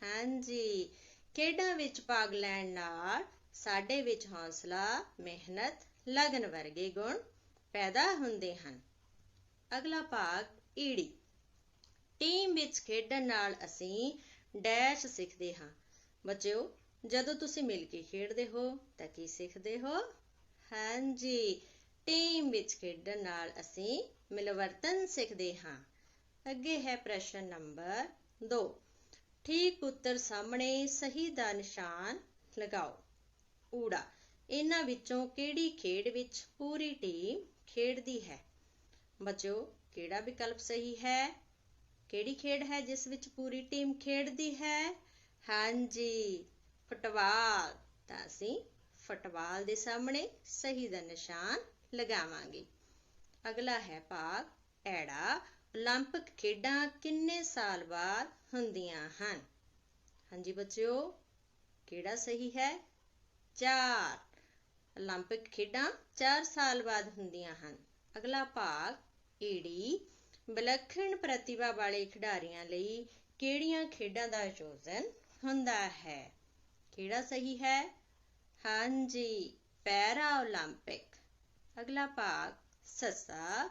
ਹਾਂਜੀ, ਖੇਡਾਂ ਵਿੱਚ ਭਾਗ ਲੈਣ ਨਾਲ ਸਾਡੇ ਵਿੱਚ ਹੌਸਲਾ, ਮਿਹਨਤ, ਲਗਨ ਵਰਗੇ ਗੁਣ ਪੈਦਾ ਹੁੰਦੇ ਹਨ। ਅਗਲਾ ਭਾਗ ਈੜੀ। ਟੀਮ ਵਿੱਚ ਖੇਡਣ ਨਾਲ ਅਸੀਂ ਡੈਸ਼ ਸਿੱਖਦੇ ਹਾਂ। ਬੱਚਿਓ, ਜਦੋਂ ਤੁਸੀਂ ਮਿਲ ਕੇ ਖੇਡਦੇ ਹੋ ਤਾਂ ਕੀ ਸਿੱਖਦੇ ਹੋ? ਹਾਂਜੀ, ਟੀਮ ਵਿੱਚ ਖੇਡਣ ਨਾਲ ਅਸੀਂ ਮਿਲਵਰਤਨ ਸਿੱਖਦੇ ਹਾਂ। ਅੱਗੇ ਹੈ ਪ੍ਰਸ਼ਨ ਨੰਬਰ 2। ਠੀਕ ਉੱਤਰ ਸਾਹਮਣੇ ਸਹੀ ਦਾ ਨਿਸ਼ਾਨ ਲਗਾਓ। ਊੜਾ। ਇਹਨਾਂ ਵਿੱਚੋਂ ਕਿਹੜੀ ਖੇਡ ਵਿੱਚ ਪੂਰੀ ਟੀਮ ਖੇਡਦੀ ਹੈ? ਬੱਚਿਓ, ਕਿਹੜਾ ਵਿਕਲਪ ਸਹੀ ਹੈ? ਕਿਹੜੀ ਖੇਡ ਹੈ ਜਿਸ ਵਿੱਚ ਪੂਰੀ ਟੀਮ ਖੇਡਦੀ ਹੈ? ਹਾਂਜੀ, ਫੁੱਟਬਾਲ। ਤਾਂ ਅਸੀਂ ਫੁੱਟਬਾਲ ਦੇ ਸਾਹਮਣੇ ਸਹੀ ਦਾ ਨਿਸ਼ਾਨ ਲਗਾਵਾਂਗੇ। ਅਗਲਾ ਹੈ ਭਾਗ ਐੜਾ। ਓਲੰਪਿਕ ਖੇਡਾਂ ਕਿੰਨੇ ਸਾਲ ਬਾਅਦ ਹੁੰਦੀਆਂ ਹਨ? ਹਾਂਜੀ ਬੱਚਿਓ, ਕਿਹੜਾ ਸਹੀ ਹੈ? 4। ਓਲੰਪਿਕ ਖੇਡਾਂ 4 ਸਾਲ ਬਾਅਦ ਹੁੰਦੀਆਂ ਹਨ। ਅਗਲਾ ਭਾਗ ਈੜੀ। ਵਿਲੱਖਣ ਪ੍ਰਤਿਭਾ ਵਾਲੇ ਖਿਡਾਰੀਆਂ ਲਈ ਕਿਹੜੀਆਂ ਖੇਡਾਂ ਦਾ ਆਯੋਜਨ ਹੁੰਦਾ ਹੈ? ਕਿਹੜਾ ਸਹੀ ਹੈ? ਹਾਂਜੀ, ਪੈਰਾ ਓਲੰਪਿਕ। ਅਗਲਾ ਭਾਗ ਸੱਸਾ।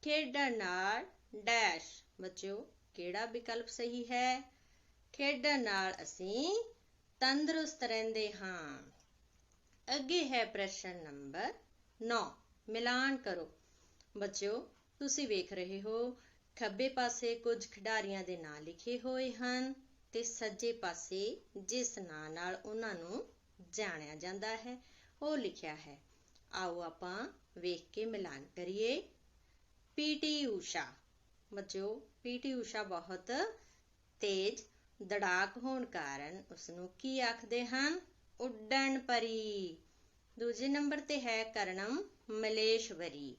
ਖੇਡਣ ਨਾਲ ਡੈਸ਼। ਬੱਚਿਓ, ਕਿਹੜਾ ਵਿਕਲਪ ਸਹੀ ਹੈ? ਖੇਡਣ ਨਾਲ ਅਸੀਂ ਤੰਦਰੁਸਤ ਰਹਿੰਦੇ ਹਾਂ। ਅੱਗੇ ਹੈ ਪ੍ਰਸ਼ਨ ਨੰਬਰ 9। ਮਿਲਾਨ ਕਰੋ। ਬੱਚਿਓ, ਤੁਸੀਂ ਵੇਖ ਰਹੇ ਹੋ ਖੱਬੇ ਪਾਸੇ ਕੁਝ ਖਿਡਾਰੀਆਂ ਦੇ ਨਾਂ ਲਿਖੇ ਹੋਏ ਹਨ ਤੇ ਸੱਜੇ ਪਾਸੇ ਜਿਸ ਨਾਂ ਨਾਲ ਉਹਨਾਂ ਨੂੰ ਜਾਣਿਆ ਜਾਂਦਾ ਹੈ ਉਹ ਲਿਖਿਆ ਹੈ। ਆਓ ਆਪਾਂ ਵੇਖ ਕੇ ਮਿਲਾਨ ਕਰੀਏ। ਪੀਟੀ ਊਸ਼ਾ। ਬੱਚਿਓ, ਪੀਟੀ ਊਸ਼ਾ ਬਹੁਤ ਤੇਜ਼ ਦੜਾਕ ਹੋਣ ਕਾਰਨ ਉਸਨੂੰ ਕੀ ਆਖਦੇ ਹਨ? ਉੱਡਣ ਪਰੀ। ਦੂਜੇ ਨੰਬਰ ਤੇ ਹੈ ਕਰਨਮ ਮਲੇਸ਼ਵਰੀ,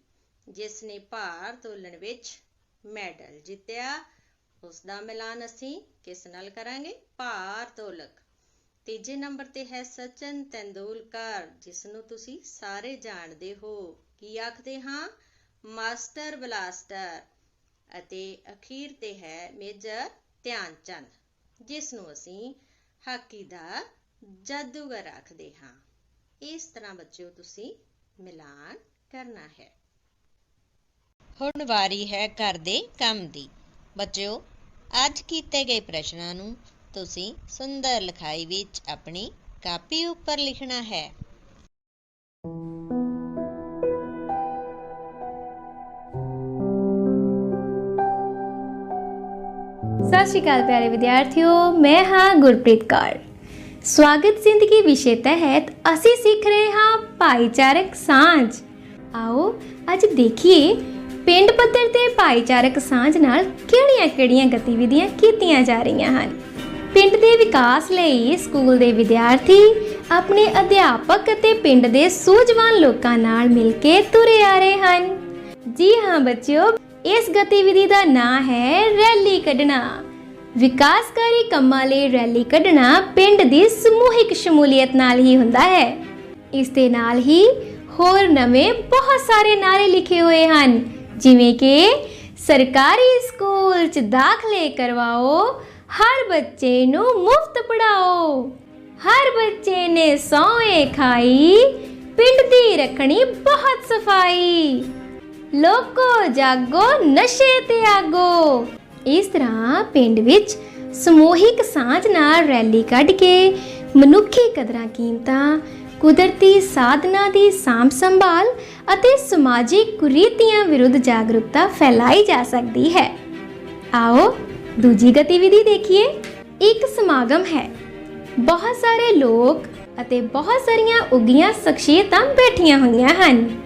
ਜਿਸ ਨੇ ਭਾਰ ਤੋਲਣ ਵਿੱਚ ਮੈਡਲ ਜਿੱਤਿਆ। ਉਸ ਦਾ ਮਿਲਾਨ ਅਸੀਂ ਕਿਸ ਨਾਲ ਕਰਾਂਗੇ? ਭਾਰ ਤੋਲਕ। ਤੀਜੇ ਨੰਬਰ ਤੇ ਹੈ ਸਚਿਨ ਤੇਂਦੁਲਕਰ, ਜਿਸ ਨੂੰ ਤੁਸੀਂ ਸਾਰੇ ਜਾਣਦੇ ਹੋ। ਕੀ ਆਖਦੇ ਹਾਂ? Master blaster. ਅਤੇ ਅਖੀਰ ਤੇ ਹੈ ਮੇਜਰ ਧਿਆਨ ਚੰਦ, ਜਿਸ ਨੂੰ ਅਸੀਂ ਹਾਕੀ ਦਾ ਜਾਦੂਗਰ ਆਖਦੇ ਹਾਂ। ਇਸ ਤਰ੍ਹਾਂ ਬੱਚਿਓ ਤੁਸੀਂ ਮਿਲਾਨ ਕਰਨਾ ਹੈ। ਹੁਣ ਵਾਰੀ ਹੈ ਘਰ ਦੇ ਕੰਮ ਦੀ। ਬੱਚਿਓ, ਅੱਜ ਕੀਤੇ ਗਏ ਪ੍ਰਸ਼ਨਾਂ ਨੂੰ ਤੁਸੀਂ ਸੁੰਦਰ ਲਿਖਾਈ ਵਿੱਚ ਆਪਣੀ ਕਾਪੀ ਉੱਪਰ ਲਿਖਣਾ ਹੈ। ਸਤਿ ਸ਼੍ਰੀ ਅਕਾਲ ਪਿਆਰੇ ਵਿਦਿਆਰਥੀਓ, ਮੈਂ ਹਾਂ ਗੁਰਪ੍ਰੀਤ ਕੌਰ। ਸਵਾਗਤ ਜ਼ਿੰਦਗੀ ਵਿਸ਼ੇ ਤਹਿਤ ਅਸੀਂ ਸਿੱਖ ਰਹੇ ਹਾਂ ਭਾਈਚਾਰਕ ਸਾਂਝ। ਆਓ ਅੱਜ ਦੇਖੀਏ ਪਿੰਡ ਪੱਧਰ ਤੇ ਭਾਈਚਾਰਕ ਸਾਂਝ ਨਾਲ ਕਿਹੜੀਆਂ-ਕਿਹੜੀਆਂ ਗਤੀਵਿਧੀਆਂ ਕੀਤੀਆਂ ਜਾ ਰਹੀਆਂ ਹਨ। ਪਿੰਡ ਦੇ ਵਿਕਾਸ ਲਈ ਸਕੂਲ ਦੇ ਵਿਦਿਆਰਥੀ ਆਪਣੇ ਅਧਿਆਪਕ ਅਤੇ ਪਿੰਡ ਦੇ ਸੂਝਵਾਨ ਲੋਕਾਂ ਨਾਲ ਮਿਲ ਕੇ ਤੁਰੇ ਆ ਰਹੇ ਹਨ। ਜੀ ਹਾਂ ਬੱਚਿਓ, ਇਸ ਗਤੀਵਿਧੀ ਦਾ ਨਾਂ ਹੈ ਰੈਲੀ ਕੱਢਣਾ। ਵਿਕਾਸਕਾਰੀ ਕੰਮਾਂ ਲਈ ਰੈਲੀ ਕੱਢਣਾ ਪਿੰਡ ਦੀ ਸਮੂਹਿਕ ਸ਼ਮੂਲੀਅਤ ਨਾਲ ਹੀ ਹੁੰਦਾ ਹੈ। ਇਸ ਦੇ ਨਾਲ ਹੀ ਹੋਰ ਨਵੇਂ ਬਹੁਤ ਸਾਰੇ ਨਾਅਰੇ ਲਿਖੇ ਹੋਏ ਹਨ, ਜਿਵੇਂ ਕਿ ਸਰਕਾਰੀ ਸਕੂਲ 'ਚ ਦਾਖਲੇ ਕਰਵਾਓ, ਹਰ ਬੱਚੇ ਨੂੰ ਮੁਫਤ ਪੜ੍ਹਾਓ, ਹਰ ਬੱਚੇ ਨੇ ਸਹੁੰ ਖਾਈ, ਪਿੰਡ ਦੀ ਰੱਖਣੀ ਬਹੁਤ ਸਫਾਈ, ਲੋਕੋ ਜਾਗੋ ਨਸ਼ੇ ਤੇ ਆਗੋ। ਇਸ ਤਰ੍ਹਾਂ ਪਿੰਡ ਵਿੱਚ ਸਮੂਹਿਕ ਸਾਂਝ ਨਾਲ ਰੈਲੀ ਕੱਢ ਕੇ ਮਨੁੱਖੀ ਕਦਰਾਂ ਕੀਮਤਾਂ, ਕੁਦਰਤੀ ਸਾਧਨਾਂ ਦੀ ਸਾਂਭ ਸੰਭਾਲ ਅਤੇ ਸਮਾਜਿਕ ਕੁਰੀਤੀਆਂ ਵਿਰੁੱਧ ਜਾਗਰੂਕਤਾ ਫੈਲਾਈ ਜਾ ਸਕਦੀ ਹੈ। ਆਓ ਦੂਜੀ ਗਤੀਵਿਧੀ ਦੇਖੀਏ। ਇੱਕ ਸਮਾਗਮ ਹੈ। ਬਹੁਤ ਸਾਰੇ ਲੋਕ ਅਤੇ ਬਹੁਤ ਸਾਰੀਆਂ ਉੱਘੀਆਂ ਸ਼ਖਸੀਅਤਾਂ ਬੈਠੀਆਂ ਹੋਈਆਂ ਹਨ।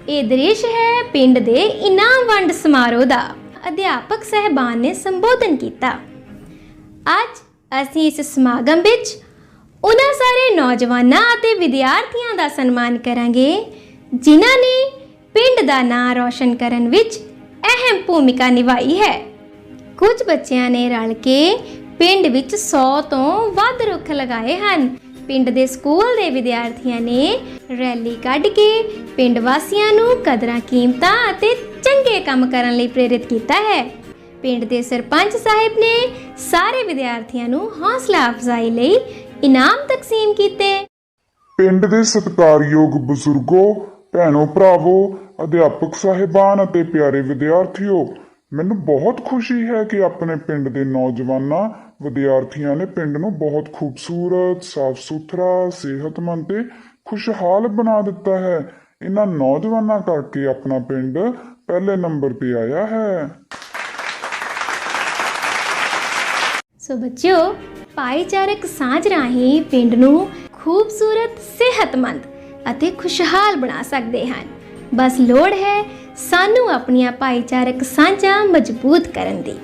ਇਹ ਦ੍ਰਿਸ਼ ਹੈ ਪਿੰਡ ਦੇ ਇਨਾਮ ਵੰਡ ਸਮਾਰੋਹ ਦਾ। ਅਧਿਆਪਕ ਸਹਿਬਾਨ ਨੇ ਸੰਬੋਧਨ ਕੀਤਾ। ਅੱਜ ਅਸੀਂ ਇਸ ਸਮਾਗਮ ਵਿੱਚ ਉਹਨਾਂ ਸਾਰੇ ਨੌਜਵਾਨਾਂ ਅਤੇ ਵਿਦਿਆਰਥੀਆਂ ਦਾ ਸਨਮਾਨ ਕਰਾਂਗੇ ਜਿਨ੍ਹਾਂ ਨੇ ਪਿੰਡ ਦਾ ਨਾਂ ਰੌਸ਼ਨ ਕਰਨ ਵਿੱਚ ਅਹਿਮ ਭੂਮਿਕਾ ਨਿਭਾਈ ਹੈ। ਕੁਝ ਬੱਚਿਆਂ ਨੇ ਰਲ ਕੇ ਪਿੰਡ ਵਿੱਚ 100 ਤੋਂ ਵੱਧ ਰੁੱਖ ਲਗਾਏ ਹਨ। ਪਿੰਡ ਦੇ ਸਕੂਲ ਦੇ ਵਿਦਿਆਰਥੀਆਂ ਨੇ ਰੈਲੀ ਕੱਢ ਕੇ ਪਿੰਡ ਵਾਸੀਆਂ ਨੂੰ ਕਦਰਾਂ ਕੀਮਤਾਂ ਅਤੇ ਚੰਗੇ ਕੰਮ ਕਰਨ ਲਈ ਪ੍ਰੇਰਿਤ ਕੀਤਾ ਹੈ। ਪਿੰਡ ਦੇ ਸਰਪੰਚ ਸਾਹਿਬ ਨੇ ਸਾਰੇ ਵਿਦਿਆਰਥੀਆਂ ਨੂੰ ਹੌਸਲਾ ਅਫਜ਼ਾਈ ਲਈ ਇਨਾਮ ਤਕਸੀਮ ਕੀਤੇ। ਪਿੰਡ ਦੇ ਸਤਿਕਾਰਯੋਗ ਬਜ਼ੁਰਗੋ, ਭੈਣੋ ਭਰਾਵੋ, ਅਧਿਆਪਕ ਸਾਹਿਬਾਨ ਅਤੇ ਪਿਆਰੇ ਵਿਦਿਆਰਥੀਓ, ਮੈਨੂੰ ਬਹੁਤ ਖੁਸ਼ੀ ਹੈ ਕਿ ਆਪਣੇ ਪਿੰਡ ਦੇ ਨੌਜਵਾਨਾਂ ਵਿਦਿਆਰਥੀਆਂ ਨੇ ਪਿੰਡ ਨੂੰ ਬਹੁਤ ਖੂਬਸੂਰਤ, ਸਾਫ਼ ਸੁਥਰਾ, ਸਿਹਤਮੰਦ ਤੇ ਖੁਸ਼ਹਾਲ ਬਣਾ ਦਿੱਤਾ ਹੈ। ਇਹਨਾਂ ਨੌਜਵਾਨਾਂ ਕਰਕੇ ਆਪਣਾ ਪਿੰਡ ਪਹਿਲੇ ਨੰਬਰ ਤੇ ਆਇਆ ਹੈ। ਸੋ ਬੱਚਿਓ, ਭਾਈਚਾਰਕ ਸਾਂਝ ਰਾਹੀਂ ਪਿੰਡ ਨੂੰ ਖੂਬਸੂਰਤ, ਸਿਹਤਮੰਦ ਅਤੇ ਖੁਸ਼ਹਾਲ ਬਣਾ ਸਕਦੇ ਹਨ। ਬਸ ਲੋੜ ਹੈ ਸਾਨੂੰ ਆਪਣੀਆਂ ਭਾਈਚਾਰਕ ਸਾਂਝਾਂ ਮਜ਼ਬੂਤ ਕਰਨ ਦੀ।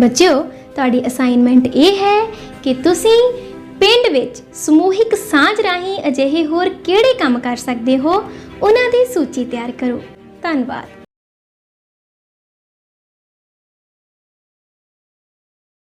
ਬੱਚਿਓ, ਤੁਹਾਡੀ ਅਸਾਈਨਮੈਂਟ ਇਹ ਹੈ ਕਿ ਤੁਸੀਂ ਪਿੰਡ ਵਿੱਚ ਸਮੂਹਿਕ ਸਾਂਝ ਰਾਹੀਂ ਅਜਿਹੇ ਹੋਰ ਕਿਹੜੇ ਕੰਮ ਕਰ ਸਕਦੇ ਹੋ, ਉਹਨਾਂ ਦੀ ਸੂਚੀ ਤਿਆਰ ਕਰੋ। ਧੰਨਵਾਦ।